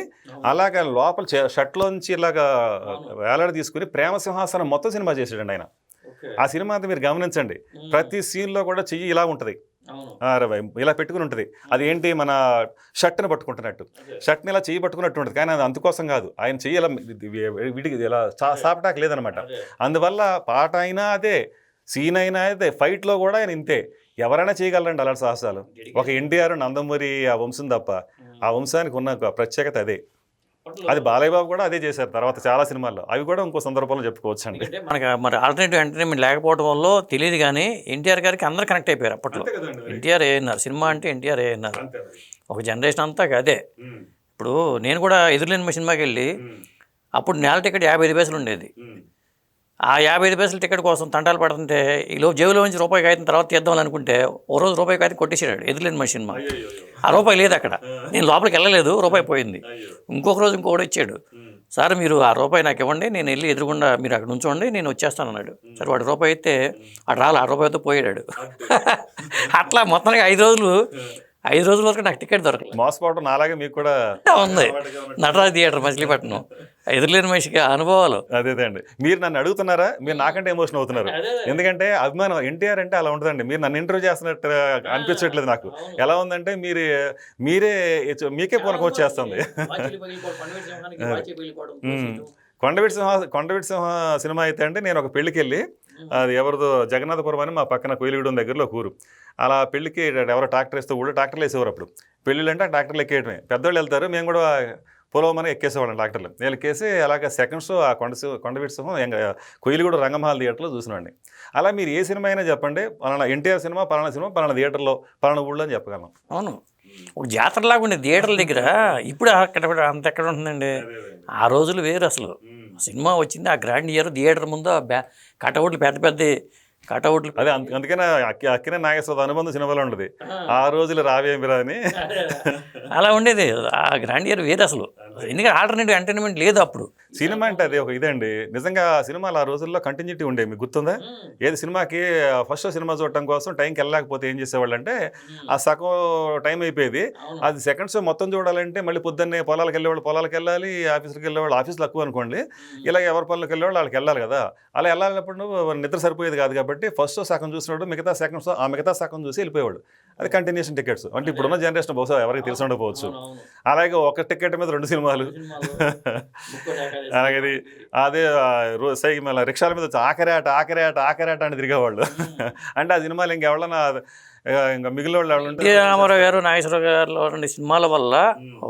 అలాగా లోపల షర్ట్లోంచి ఇలాగా వేలాడ తీసుకుని ప్రేమ సింహాసనం మొత్తం సినిమా చేసాడండి ఆయన. ఆ సినిమా అంతా మీరు గమనించండి, ప్రతి సీన్లో కూడా చెయ్యి ఇలా ఉంటుంది, ఇలా పెట్టుకుని ఉంటుంది. అది ఏంటి, మన షర్ట్ని పట్టుకుంటున్నట్టు, షర్ట్ని ఇలా చెయ్యి పట్టుకున్నట్టు ఉంటుంది. కానీ అది అందుకోసం కాదు, ఆయన చెయ్యి ఇలా విడికి ఇలా సాపటాక లేదనమాట. అందువల్ల పాట అయినా అదే, సీన్ అయినా అయితే, ఫైట్లో కూడా ఆయన ఇంతే. ఎవరైనా చేయగలరండి అలాంటి సాహసాలు. ఒక ఎన్టీఆర్ నందమూరి ఆ వంశం తప్ప, ఆ వంశానికి ఉన్న ప్రత్యేకత అదే. అది బాలయ్య బాబు కూడా అదే చేశారు తర్వాత చాలా సినిమాల్లో, అవి కూడా ఇంకో సందర్భంలో చెప్పుకోవచ్చు అండి. మనకి మరి ఆల్టర్నేటివ్ ఎంటర్టైన్మెంట్ లేకపోవడం వల్ల తెలియదు, కానీ ఎన్టీఆర్ గారికి అందరూ కనెక్ట్ అయిపోయారు అప్పట్లో. ఎన్టీఆర్ ఏఎన్ఆర్ సినిమా అంటే ఎన్టీఆర్ ఏఎన్ఆర్ ఒక జనరేషన్ అంతా అదే. ఇప్పుడు నేను కూడా ఎదురులేని సినిమాకి వెళ్ళి అప్పుడు నెల టికెట్ 55 పైసలు ఉండేది. ఆ 55 పైసల టికెట్ కోసం తంటాలు పడుతుంటే ఈలో జేబులో నుంచి రూపాయి కాగితం తర్వాత తీద్దాం అనుకుంటే ఓ రోజు రూపాయి కాగితం కొట్టేసాడు ఎదురులేని మనిషి సినిమా. ఆ రూపాయి లేదు అక్కడ, నేను లోపలికి వెళ్ళలేదు, రూపాయి పోయింది. ఇంకొక రోజు ఇంకొకటి ఇచ్చాడు, సార్ మీరు ఆ రూపాయి నాకు ఇవ్వండి, నేను వెళ్ళి ఎదురుగుండా మీరు అక్కడ ఉంచోండి, నేను వచ్చేస్తాను అన్నాడు. సరే వాడు రూపాయి అయితే అటు రాలి, ఆ రూపాయితో పోయాడు. అట్లా మొత్తానికి 5 రోజుల వరకు నాకు టికెట్ దొరకలేదు. మోసపోవడం నాలాగే మీకు కూడా ఉంది. నటరాజ్ థియేటర్ మచిలీపట్నం, ఎదురులేని మనిషికి అనుభవాలు. అదే అండి. మీరు నన్ను అడుగుతున్నారా, మీరు నాకంటే ఎమోషన్ అవుతున్నారు. ఎందుకంటే అభిమానం ఎన్టీఆర్ అంటే అలా ఉంటుందండి. మీరు నన్ను ఇంటర్వ్యూ చేస్తున్నట్టు అనిపించట్లేదు నాకు. ఎలా ఉందంటే మీకే పూనకం వచ్చేస్తుంది. కొండవీటి సింహ సినిమా అయితే అండి, నేను ఒక పెళ్ళికి వెళ్ళి, అది ఎవరిదో జగన్నాథపురం అని మా పక్కన కోయిలగూడెం దగ్గరలో ఊరు. అలా పెళ్ళికి ఎవరో ట్రాక్టర్ వేస్తే ఊళ్ళో ట్రాక్టర్లు వేసేవారు. అప్పుడు పెళ్ళిళ్ళు అంటే ట్రాక్టర్లు ఎక్కేయటమే, పెద్దవాళ్ళు వెళ్తారు, మేము కూడా పొలవమని ఎక్కేసేవాళ్ళం ట్రాక్టర్లు. నేను ఎక్కేసి అలాగే సెకండ్ షో ఆ కొండవీటి సింహం కోయిలగూడెం రంగమహల్ థియేటర్లో చూసినండి. అలా మీరు ఏ సినిమా అయినా చెప్పండి, పలానా ఎన్టీఆర్ సినిమా, పలానా థియేటర్లో, పలానా ఊళ్ళో అని చెప్పగలం. అవును, ఒక జాతరలాగా ఉండే థియేటర్ల దగ్గర. ఇప్పుడు అక్కడ అంత ఎక్కడ ఉంటుందండి, ఆ రోజులు వేరు అసలు. సినిమా వచ్చింది, ఆ గ్రాండ్ ఇయర్ థియేటర్ ముందు కటౌట్లు పెద్ద కటౌట్లు. అదే అందుకనే అక్కినే నాగేశ్వర అనుబంధం సినిమాలో ఉండదు, ఆ రోజులు రావేమిరా అని. అలా ఉండేది. ఆ గ్రాండ్ ఇయర్ వేరు అసలు. ఎందుకంటే ఆల్టర్నేటివ్ ఎంటర్టైన్మెంట్ లేదు అప్పుడు. సినిమా అంటే అది ఒక ఇదండి. నిజంగా సినిమాలు ఆ రోజుల్లో కంటిన్యూటీ ఉండేవి, మీకు గుర్తుందా? ఏది సినిమాకి ఫస్ట్ షో సినిమా చూడటం కోసం టైంకి వెళ్ళలేకపోతే ఏం చేసేవాళ్ళు అంటే, ఆ సగం టైం అయిపోయేది, అది సెకండ్ షో మొత్తం చూడాలంటే మళ్ళీ పొద్దున్నే పొలాలకు వెళ్ళాలి, ఆఫీస్కి వెళ్ళేవాళ్ళు ఆఫీసులు తక్కువ అనుకోండి, ఇలా ఎవరి పనులకు వెళ్ళేవాళ్ళు వాళ్ళకి వెళ్ళాలి కదా. అలా వెళ్ళాలన్నప్పుడు నిద్ర సరిపోయేది కాదు కాబట్టి ఫస్ట్ షో సగం చూసినప్పుడు మిగతా సగం చూసి వెళ్ళిపోయేవాళ్ళు. అది కంటిన్యూషన్ టికెట్స్. అంటే ఇప్పుడున్న జనరేషన్ బహుశా ఎవరికి తెలిసి ఉండకపోవచ్చు. అలాగే ఒక టికెట్ మీద 2 సినిమాలు. అలాగే అదే మళ్ళీ రిక్షాల మీద ఆకరాట అని తిరిగేవాళ్ళు. అంటే ఆ సినిమాలు ఇంకెవరన్నా ఇంకా మిగిలిన వాళ్ళు రామారావు గారు, నాగేశ్వరరావు గారు రెండు సినిమాల వల్ల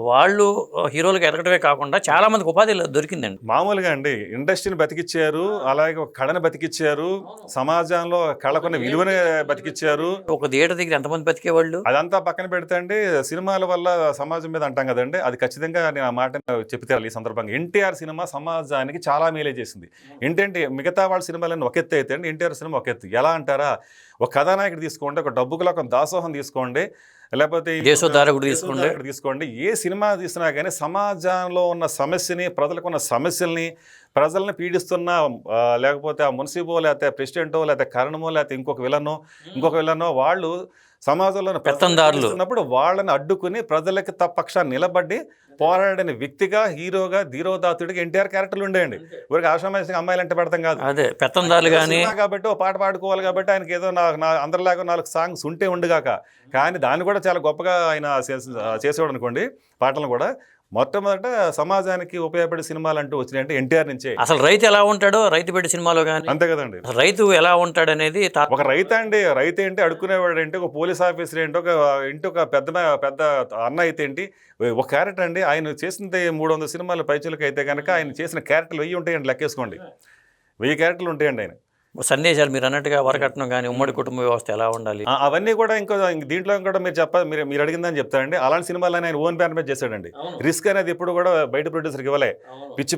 వాళ్ళు హీరోలకు ఎదగటమే కాకుండా చాలా మందికి ఉపాధి దొరికిందండి. మామూలుగా అండి, ఇండస్ట్రీని బతికిచ్చారు, అలాగే ఒక కళను బతికిచ్చారు, సమాజంలో కళకున్న విలువని బతికిచ్చారు. ఒక థియేటర్ దగ్గర ఎంతమంది బతికేవాళ్ళు. అదంతా పక్కన పెడితే అండి, సినిమాల వల్ల సమాజం మీద అంటాం కదండి, అది ఖచ్చితంగా నేను ఆ మాట చెప్తే ఈ సందర్భంగా ఎన్టీఆర్ సినిమా సమాజానికి చాలా మేలే చేసింది. ఏంటంటే మిగతా వాళ్ళ సినిమాలను ఒక ఎత్తు అయితే అండి, ఎన్టీఆర్ సినిమా ఒక ఎత్తు. ఎలా అంటారా, ఒక కథానాయకుడు తీసుకోండి, ఒక డబ్బుకు ఒక దాసోహం తీసుకోండి, లేకపోతే తీసుకోండి, ఏ సినిమా తీసినా కానీ సమాజంలో ఉన్న సమస్యని, ప్రజలకు ఉన్న సమస్యల్ని, ప్రజల్ని పీడిస్తున్న లేకపోతే ఆ మున్సిపో, లేకపోతే ప్రెసిడెంటో, లేకపోతే కరణమో, లేకపోతే ఇంకొక విలనో వాళ్ళు సమాజంలో పెత్తందారులు వాళ్ళని అడ్డుకుని ప్రజలకి పక్షాన్ని నిలబడి పోరాడిన వ్యక్తిగా, హీరోగా, ధీరోదాతుడిగా ఎన్టీఆర్ క్యారెక్టర్లు ఉండేయండి. ఊరికి ఆశ్రమానికి అమ్మాయిలు అంటే పెడతాం కాదు, అదే పెత్తందారులు కానీ కాబట్టి ఓ పాట పాడుకోవాలి కాబట్టి ఆయనకి ఏదో అందరిలాగా 4 సాంగ్స్ ఉంటే ఉండుగాక, కానీ దాన్ని కూడా చాలా గొప్పగా ఆయన చేసేవాడు అనుకోండి. పాటలను కూడా మొట్టమొదట సమాజానికి ఉపయోగపడే సినిమాలు అంటూ వచ్చినాయంటే ఎన్టీఆర్ నుంచే. అసలు రైతు ఎలా ఉంటాడో రైతు పెట్టి సినిమాలో కానీ అంతే కదండి. రైతు ఎలా ఉంటాడు అనేది ఒక రైతు ఏంటి, అడుక్కునేవాడు ఏంటి, ఒక పోలీస్ ఆఫీసర్ ఏంటి, ఒక పెద్ద అన్న అయితే ఏంటి, ఒక క్యారెక్టర్ అండి. ఆయన చేసింది 300 సినిమాల పైచులకు అయితే కనుక ఆయన చేసిన క్యారెక్టర్లు 1000 ఉంటాయండి, లెక్కేసుకోండి. 1000 క్యారెక్టర్లు ఉంటాయండి ఆయన. సందేశాలు మీరు అన్నట్టుగా వరకట్నం కానీ ఉమ్మడి కుటుంబ వ్యవస్థ ఎలా ఉండాలి అవన్నీ కూడా దీంట్లో కూడా మీరు అడిగిందని చెప్తారండి. అలాంటి సినిమాలని ఆయన ఓన్ బ్యాన్ మీద చేశాడండి. రిస్క్ అనేది ఎప్పుడు కూడా బయట ప్రొడ్యూసర్కి ఇవ్వలే. పిచ్చి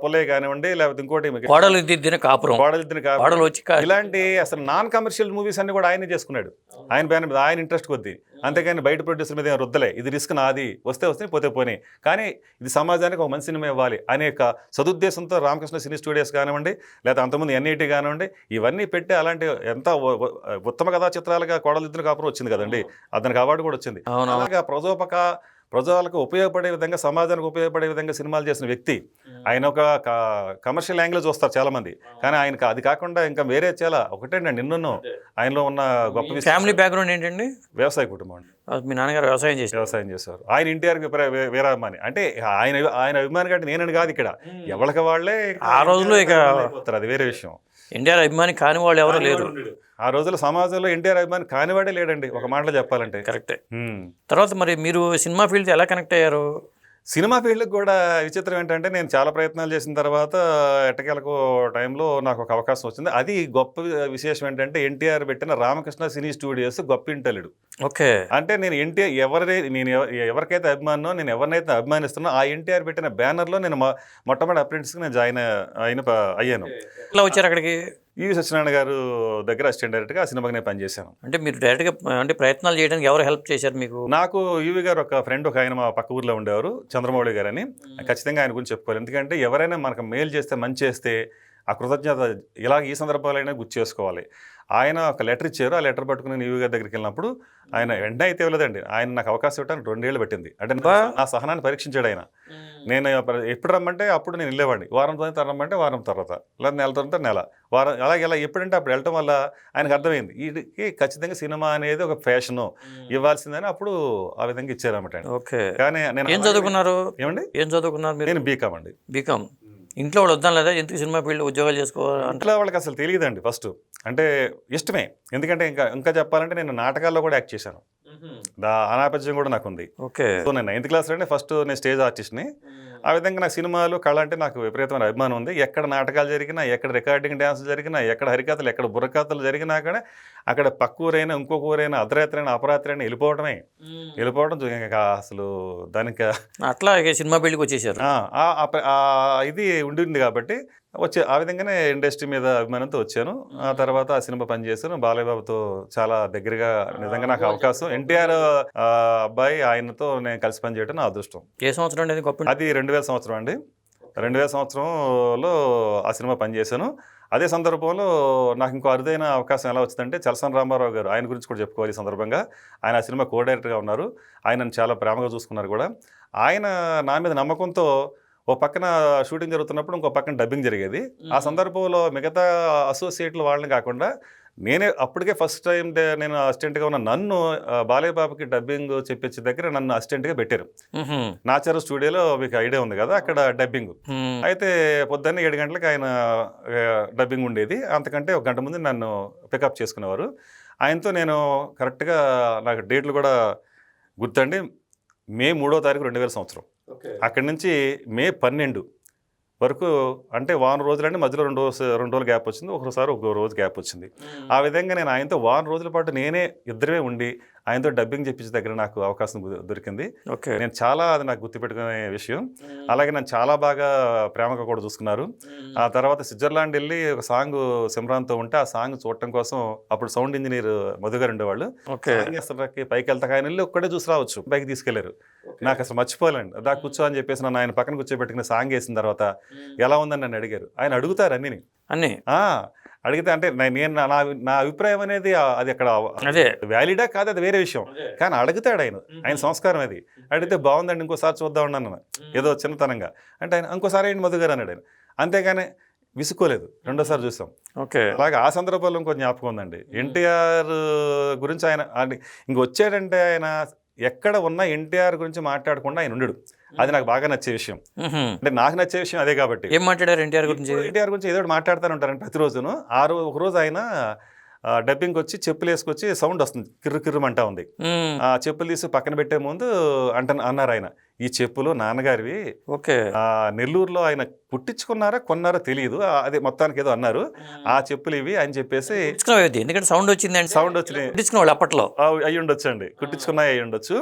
పొల్లే కానివ్వండి, లేకపోతే ఇంకోటి కోడలు వచ్చి ఇలాంటి అసలు నాన్ కమర్షియల్ మూవీస్ అన్ని కూడా ఆయనే చేసుకున్నాడు, ఆయన బ్యాన్ మీద, ఆయన ఇంట్రెస్ట్ కొద్దీ. అంతేకాని బయట ప్రొడ్యూసర్ మీద రుద్దలే. ఇది రిస్క్ నాది, వస్తే పోతే కానీ ఇది సమాజానికి ఒక మంచి సినిమా ఇవ్వాలి అనే సదుద్దేశంతో రామకృష్ణ సినీ స్టూడియోస్ కానివ్వండి, లేదా అంతకుముందు ఎన్ఐటీ కానివ్వండి, ఇవన్నీ పెట్టి అలాంటి ఎంత ఉత్తమ కథా చిత్రాలుగా కోడలిద్దరు కాపురం వచ్చింది కదండి, అతనికి అవార్డు కూడా వచ్చింది. అలాగా ప్రజలకు ఉపయోగపడే విధంగా, సమాజానికి ఉపయోగపడే విధంగా సినిమాలు చేసిన వ్యక్తి ఆయన. ఒక కమర్షియల్ యాంగిల్ చూస్తారు చాలా మంది, కానీ ఆయనకు అది కాకుండా ఇంకా వేరే చాలా ఒకటండి. నిన్ను ఆయనలో ఉన్న గొప్ప ఫ్యామిలీ బ్యాక్గ్రౌండ్ ఏంటండి, వ్యవసాయ కుటుంబం అండి. మీ నాన్నగారు వ్యవసాయం చేశారు. ఆయన ఎన్టీఆర్ వీరాభిమాని. అంటే ఆయన అభిమాని కంటే నేనని కాదు, ఇక్కడ ఎవరికి వాళ్ళే ఆ రోజుల్లో ఇక అది వేరే విషయం. ఎన్టీఆర్ అభిమాని కాని వాళ్ళు ఎవరు లేరు ఆ రోజుల్లో. సమాజంలో ఎన్టీఆర్ అభిమాని కానివాడే లేడండి, ఒక మాటలో చెప్పాలంటే. కరెక్టే. తర్వాత మరి మీరు సినిమా ఫీల్డ్ ఎలా కనెక్ట్ అయ్యారు? సినిమా ఫీల్డ్కి కూడా విచిత్రం ఏంటంటే నేను చాలా ప్రయత్నాలు చేసిన తర్వాత ఎట్టకేలకు టైంలో నాకు ఒక అవకాశం వచ్చింది. అది గొప్ప విశేషం ఏంటంటే ఎన్టీఆర్ పెట్టిన రామకృష్ణ సినీ స్టూడియోస్ గొప్ప ఇంటలుడు. ఓకే. అంటే నేను ఎవరికైతే అభిమానో, నేను ఎవరినైతే అభిమానిస్తున్నా ఆ ఎన్టీఆర్ పెట్టిన బ్యానర్లో నేను మొట్టమొదటి అప్రెంటిస్గా నేను జాయిన్ అయ్యాను. ఎట్లా వచ్చారు అక్కడికి? ఈవి సత్యనారాయణ గారు దగ్గర అసిస్టెంట్ డైరెక్టర్గా ఆ సినిమాకి నేను పనిచేశాను. అంటే మీరు డైరెక్ట్గా అంటే ప్రయత్నాలు చేయడానికి ఎవరు హెల్ప్ చేశారు మీకు? నాకు ఈవి గారు ఒక ఫ్రెండ్, ఒక ఆయన మా పక్క ఊర్లో ఉండేవారు, చంద్రమౌళి గారు అని. ఖచ్చితంగా ఆయన గురించి చెప్పుకోవాలి. ఎందుకంటే ఎవరైనా మనకు మేలు చేస్తే, మంచి చేస్తే ఆ కృతజ్ఞత ఇలా ఈ సందర్భాలైనా గుర్తు చేసుకోవాలి. ఆయన ఒక లెటర్ ఇచ్చారు. ఆ లెటర్ పట్టుకుని నేను ఈవి గారి దగ్గరికి వెళ్ళినప్పుడు ఆయన వెంటనే అయితే ఇవ్వలేదండి. ఆయన నాకు అవకాశం ఇవ్వడానికి 2 ఏళ్ళు పట్టింది. అంటే నా సహనాన్ని పరీక్షించాడు ఆయన. నేను ఎప్పుడు రమ్మంటే అప్పుడు నేను వెళ్ళేవాడిని. వారం తర్వాత రమ్మంటే వారం తర్వాత, లేదా నెల తర్వాత నెల, వారం, అలాగే ఇలా ఎప్పుడంటే అప్పుడు వెళ్ళటం వల్ల ఆయనకు అర్థమైంది వీడికి ఖచ్చితంగా సినిమా అనేది ఒక ఫ్యాషను ఇవ్వాల్సిందని. అప్పుడు ఆ విధంగా ఇచ్చారన్నమాట. ఓకే. కానీ నేను ఏం చదువుకున్నారు? ఏమండి? ఏం చదువుకున్నారు మీరు? నేను బీకామ్ అండి. బీకామ్. ఇంట్లో వాళ్ళు వద్దాం లేదా ఎందుకు సినిమా ఫీల్డ్ ఉద్యోగాలు చేసుకోవాలి? ఇంట్లో వాళ్ళకి అసలు తెలియదండి. ఫస్ట్ అంటే ఇష్టమే. ఎందుకంటే ఇంకా చెప్పాలంటే నేను నాటకాల్లో కూడా యాక్ట్ చేశాను. అనాపత్యం కూడా నాకు ఉంది. ఓకే. సో నేను 9th క్లాస్లోనే ఫస్ట్ నేను స్టేజ్ ఆర్టిస్ట్ని. ఆ విధంగా నాకు సినిమాలు, కళ అంటే నాకు విపరీతమైన అభిమానం ఉంది. ఎక్కడ నాటకాలు జరిగినా, ఎక్కడ రికార్డింగ్ డ్యాన్సులు జరిగినా, ఎక్కడ హరికథలు, ఎక్కడ బుర్రకథలు జరిగినా కూడా అక్కడ పక్క ఊరైనా, ఇంకొక ఊరైనా, అర్ధరాత్రైనా, అపరాత్రైనా వెళ్ళిపోవడం ఇంకా అసలు దానికి అట్లా సినిమా ఫీల్డ్కి వచ్చేసారు. ఇది ఉండింది కాబట్టి ఆ విధంగానే ఇండస్ట్రీ మీద అభిమానంతో వచ్చాను. ఆ తర్వాత ఆ సినిమా పనిచేశాను. బాలయ్య బాబుతో చాలా దగ్గరగా నిజంగా నాకు అవకాశం, ఎన్టీఆర్ అబ్బాయి ఆయనతో నేను కలిసి పనిచేయడం నా అదృష్టం. ఏ సంవత్సరం అండి అది? 2000 సంవత్సరం అండి. 2000 సంవత్సరంలో ఆ సినిమా పనిచేశాను. అదే సందర్భంలో నాకు ఇంకో అరుదైన అవకాశం ఎలా వచ్చిందంటే చలసాని రామారావు గారు, ఆయన గురించి కూడా చెప్పుకోవాలి ఈ సందర్భంగా. ఆయన ఆ సినిమా కో డైరెక్టర్గా ఉన్నారు. ఆయనను చాలా ప్రేమగా చూసుకున్నారు కూడా. ఆయన నా మీద నమ్మకంతో ఓ పక్కన షూటింగ్ జరుగుతున్నప్పుడు ఇంకో పక్కన డబ్బింగ్ జరిగేది. ఆ సందర్భంలో మిగతా అసోసియేట్లు వాళ్ళని కాకుండా నేనే అప్పటికే ఫస్ట్ టైం నేను అసిస్టెంట్గా ఉన్న నన్ను బాలయ్య బాబుకి డబ్బింగ్ చెప్పించే దగ్గర నన్ను అసిస్టెంట్గా పెట్టారు. నాచారు స్టూడియోలో మీకు ఐడియా ఉంది కదా, అక్కడ డబ్బింగ్. అయితే పొద్దున్నే 7 గంటలకు ఆయన డబ్బింగ్ ఉండేది. అంతకంటే 1 గంట ముందు నన్ను పికప్ చేసుకునేవారు. ఆయనతో నేను కరెక్ట్గా నాకు డేట్లు కూడా గుర్తండి. మే 3వ తారీఖు 2000 సంవత్సరం. అక్కడి నుంచి మే 12 వరకు, అంటే వారం రోజులంటే మధ్యలో 2 రోజులు గ్యాప్ వచ్చింది, ఒకసారి ఒక రోజు గ్యాప్ వచ్చింది. ఆ విధంగా నేను ఆయనతో వారం రోజుల పాటు నేనే ఇద్దరమే ఉండి ఆయనతో డబ్బింగ్ చెప్పించే దగ్గర నాకు అవకాశం దొరికింది. నేను చాలా, అది నాకు గుర్తుపెట్టుకునే విషయం. అలాగే నన్ను చాలా బాగా ప్రేమగా కూడా చూసుకున్నారు. ఆ తర్వాత స్విట్జర్లాండ్ వెళ్ళి ఒక సాంగ్ సిమ్రాన్తో ఉంటే ఆ సాంగ్ చూడటం కోసం అప్పుడు సౌండ్ ఇంజనీర్ మధు గారు ఉండేవాళ్ళు. పైకి వెళ్తాక ఆయన వెళ్ళి ఒక్కడే చూసి రావచ్చు, పైకి తీసుకెళ్లారు. నాకు అసలు మర్చిపోలేండి. దా కూర్చో అని చెప్పేసి నన్ను ఆయన పక్కన కూర్చోబెట్టుకుని సాంగ్ వేసిన తర్వాత ఎలా ఉందని నన్ను అడిగారు. ఆయన అడుగుతారు అన్నీ అడిగితే, అంటే నేను నా అభిప్రాయం అనేది అది అక్కడ వ్యాలిడా కాదు, అది వేరే విషయం. కానీ అడుగుతాడు ఆయన సంస్కారం అది. అడిగితే బాగుందండి, ఇంకోసారి చూద్దాం అన్నాను ఏదో చిన్నతనంగా. అంటే ఆయన ఇంకోసారి ఏంటి మధు గారు అన్నాడు ఆయన. అంతేగాని విసుకోలేదు. రెండోసారి చూసాం. అలాగే ఆ సందర్భంలో ఇంకో జ్ఞాపకం ఉందండి. ఎన్టీఆర్ గురించి ఆయన ఇంకొచ్చాడంటే ఆయన ఎక్కడ ఉన్నా ఎన్టీఆర్ గురించి మాట్లాడకుండా ఆయన ఉండడు. అది నాకు బాగా నచ్చే విషయం. అంటే నాకు నచ్చే విషయం అదే కాబట్టి. ఏం మాట్లాడారు ఎన్టీఆర్ గురించి? ఎన్టీఆర్ గురించి ఏదో మాట్లాడుతూ ఉంటారండి ప్రతిరోజును. ఒకరోజు ఆయన డబ్బింగ్ వచ్చి చెప్పులు వేసుకొచ్చి సౌండ్ వస్తుంది, కిర్రు కిర్రుమంటా ఉంది. ఆ చెప్పులు తీసి పక్కన పెట్టే ముందు అన్నారు ఆయన, ఈ చెప్పులు నాన్నగారివి, నెల్లూరులో ఆయన పుట్టించుకున్నారా కొన్నారో తెలియదు, అదే మొత్తానికి ఏదో అన్నారు, ఆ చెప్పులు ఇవి అని చెప్పేసి. ఎందుకంటే సౌండ్ వచ్చింది, సౌండ్ వచ్చినాయి అప్పట్లో, అయ్యి ఉండొచ్చండి, కుట్టించుకున్నాయి అయ్యి ఉండొచ్చు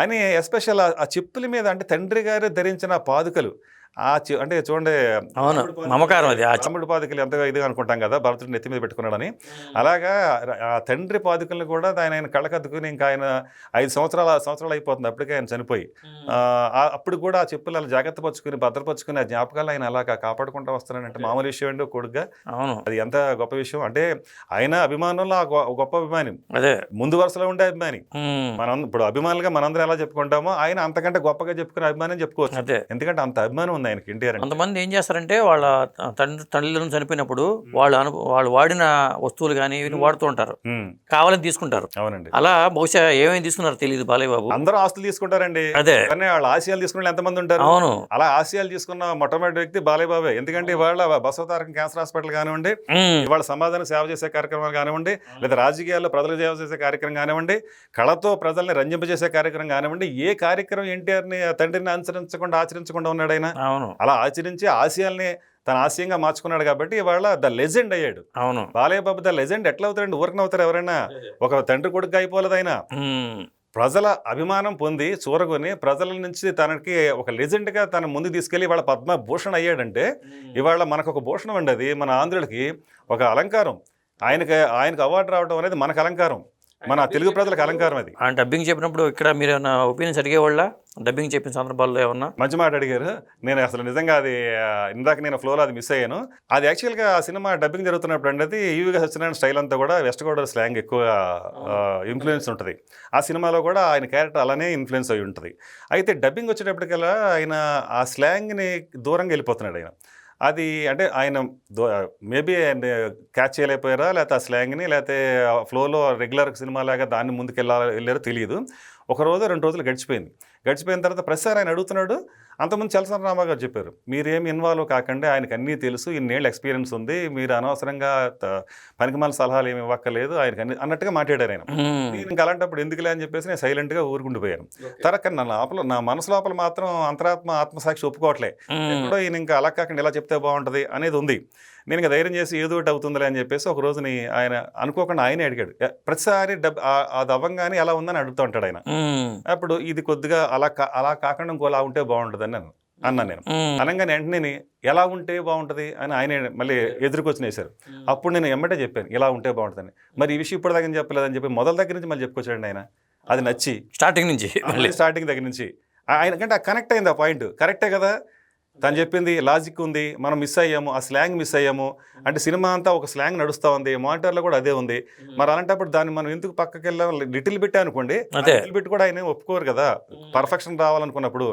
అని. ఎస్పెషల్ ఆ చెప్పుల మీద అంటే తండ్రి గారు ధరించిన పాదుకలు, అంటే చూడండి మమకారం, అది తమ్ముడు పాదుకలు ఎంతగా ఇదిగా అనుకుంటాం కదా, భరతుడు నెత్తి మీద పెట్టుకున్నాడని. అలాగా ఆ తండ్రి పాదుకలను కూడా ఆయన కళ్ళకద్దుకుని ఇంకా ఆయన 5 సంవత్సరాలు అయిపోతుంది అప్పటికే ఆయన చనిపోయి. అప్పుడు కూడా ఆ చెప్పులు అలా జాగ్రత్త పరుచుకుని భద్రపరుచుకుని ఆ జ్ఞాపకాలు ఆయన అలాగా కాపాడుకుంటూ వస్తారంటే మామూలు విషయం అండి కొడుకుగా. అది ఎంత గొప్ప విషయం అంటే ఆయన అభిమానంలో గొప్ప అభిమాని, అదే ముందు వరుసలో ఉండే అభిమాని. ఇప్పుడు అభిమానులుగా మనందరం ఎలా చెప్పుకుంటామో ఆయన అంతకంటే గొప్పగా చెప్పుకునే అభిమానం చెప్పుకోవచ్చు. ఎందుకంటే అంత అభిమానం ఉంది ఆయనకి ఎన్టీఆర్ అంటే. కొంతమంది ఏం చేస్తారంటే వాళ్ళ తల్లిదండ్రులు చనిపోయినప్పుడు వాళ్ళు వాడిన వస్తువులు కానీ ఇవి వాడుతూ ఉంటారు, కావాలని తీసుకుంటారు. అవునండి, అలా బహుశా ఏమేమి తీసుకున్నారో తెలియదు బాలయ్య బాబు. అందరూ ఆస్తులు తీసుకుంటారండి, అదే కానీ వాళ్ళ ఆశయాలు తీసుకునే ఎంతమంది ఉంటారు? అవును, అలా ఆశయాలు తీసుకున్న మొట్టమొదటి వ్యక్తి బాలయ్య బాబే. ఎందుకంటే ఇవాళ బసవతారకం క్యాన్సర్ హాస్పిటల్ కానివ్వండి, ఇవాళ సమాధానం సేవ చేసే కార్యక్రమాలు కానివ్వండి, లేదా రాజకీయాల్లో ప్రజలకు సేవ చేసే కార్యక్రమం కానివ్వండి, కళతో ప్రజల్ని రంజింపజేసే కార్యక్రమం కానివ్వండి, ఏ కార్యక్రమం ఎన్టీఆర్ని తండ్రిని ఆచరించకుండా ఉన్నాడు ఆయన. అవును, అలా ఆచరించి ఆశయాల్ని తన ఆశయంగా మార్చుకున్నాడు కాబట్టి ఇవాళ ద లెజెండ్ అయ్యాడు. అవును, బాలయ్య బాబు ద లెజెండ్ ఎట్లా అవుతారండి? ఊరికన అవుతారు ఎవరైనా? ఒక తండ్రి కొడుకు అయిపోలేదు ఆయన. ప్రజల అభిమానం పొంది చూరగొని ప్రజల నుంచి తనకి ఒక లెజెండ్గా తన ముందు తీసుకెళ్ళి ఇవాళ పద్మభూషణ్ అయ్యాడంటే ఇవాళ మనకు ఒక భూషణం అండి, అది మన ఆంధ్రుడికి ఒక అలంకారం. ఆయనకు అవార్డు రావడం అనేది మనకు అలంకారం, మన తెలుగు ప్రజలకు అలంకారం. అది ఆయన డబ్బింగ్ చెప్పినప్పుడు ఇక్కడ మీరు ఏమన్నా ఒపీనియన్స్ అడిగేవాళ్ళ? డబ్బింగ్ చెప్పిన సందర్భాల్లో ఏమన్నా? మంచి మాట అడిగారు. నేను అసలు నిజంగా అది ఇందాక నేను ఫ్లోలో అది మిస్ అయ్యాను. అది యాక్చువల్గా ఆ సినిమా డబ్బింగ్ జరుగుతున్నప్పుడు అండి, అది యువిగా సత్యనారాయణ స్టైల్ అంతా కూడా వెస్ట్ గోదావరి స్లాంగ్ ఎక్కువ ఇన్ఫ్లుయెన్స్ ఉంటుంది. ఆ సినిమాలో కూడా ఆయన క్యారెక్టర్ అలానే ఇన్ఫ్లుయెన్స్ అయి ఉంటుంది. అయితే డబ్బింగ్ వచ్చేటప్పటికల్లా ఆయన ఆ స్లాంగ్ని దూరంగా వెళ్ళిపోతున్నాడు ఆయన. అది అంటే ఆయన మేబీ క్యాచ్ చేయలేకపోయారా, లేకపోతే ఆ స్లాంగ్ని, లేకపోతే ఫ్లోలో రెగ్యులర్ సినిమా లాగా దాన్ని ముందుకు వెళ్ళారో తెలియదు. ఒక రోజు 2 రోజులు గడిచిపోయిన తర్వాత ప్రతిసారి ఆయన అడుగుతున్నాడు. అంతకుముందు చలసాని రామా గారు చెప్పారు, మీరేమి ఇన్వాల్వ్ కాకండి, ఆయనకు అన్నీ తెలుసు, ఇన్నేళ్ళు ఎక్స్పీరియన్స్ ఉంది, మీరు అనవసరంగా పనికిమాల సలహాలు ఏమి ఇవ్వక్కలేదు ఆయనకు అన్ని అన్నట్టుగా మాట్లాడారు ఆయన. నేను ఇంకా అలాంటప్పుడు ఎందుకులే అని చెప్పేసి నేను సైలెంట్గా ఊరుకుండిపోయాను. తర్వాత నా మనసు లోపల మాత్రం ఆత్మసాక్షి ఒప్పుకోవట్లే, ఎప్పుడో ఈయన ఇంకా అలా కాకుండా ఇలా చెప్తే బాగుంటుంది అనేది ఉంది. నేను ఇంకా ధైర్యం చేసి ఏదో ఒకటి అవుతుందిలే అని చెప్పేసి ఒక రోజుని ఆయన అనుకోకుండా ఆయనే అడిగాడు. ప్రతిసారి అది అవ్వంగానే ఎలా ఉందని అడుగుతూ ఉంటాడు ఆయన. అప్పుడు ఇది కొద్దిగా అలా కాకుండా ఇంకోలా ఉంటే బాగుంటుంది అని అన్నాను నేను. అనగానే వెంటనే ఎలా ఉంటే బాగుంటుంది అని ఆయన మళ్ళీ ఎదురుకొచ్చినేసారు. అప్పుడు నేను ఎమ్మటే చెప్పాను ఇలా ఉంటే బాగుంటుందని. మరి ఈ విషయం ఇప్పుడు దగ్గర చెప్పలేదని చెప్పి మొదల దగ్గర నుంచి మళ్ళీ చెప్పుకొచ్చాడు ఆయన. అది నచ్చి స్టార్టింగ్ దగ్గర నుంచి ఆయనకంటే కనెక్ట్ అయింది. ఆ పాయింట్ కరెక్టే కదా, తను చెప్పింది లాజిక్ ఉంది, మనం మిస్ అయ్యాము, ఆ స్లాంగ్ మిస్ అయ్యాము. అంటే సినిమా అంతా ఒక స్లాంగ్ నడుస్తూ ఉంది, మానిటర్లో కూడా అదే ఉంది. మరి అలాంటప్పుడు దాన్ని మనం ఎందుకు పక్కకి వెళ్ళాం? లిటిల్ బిట్ అనుకోండి, లిటిల్ బిట్ కూడా ఆయన ఒప్పుకోరు కదా పర్ఫెక్షన్ రావాలనుకున్నప్పుడు.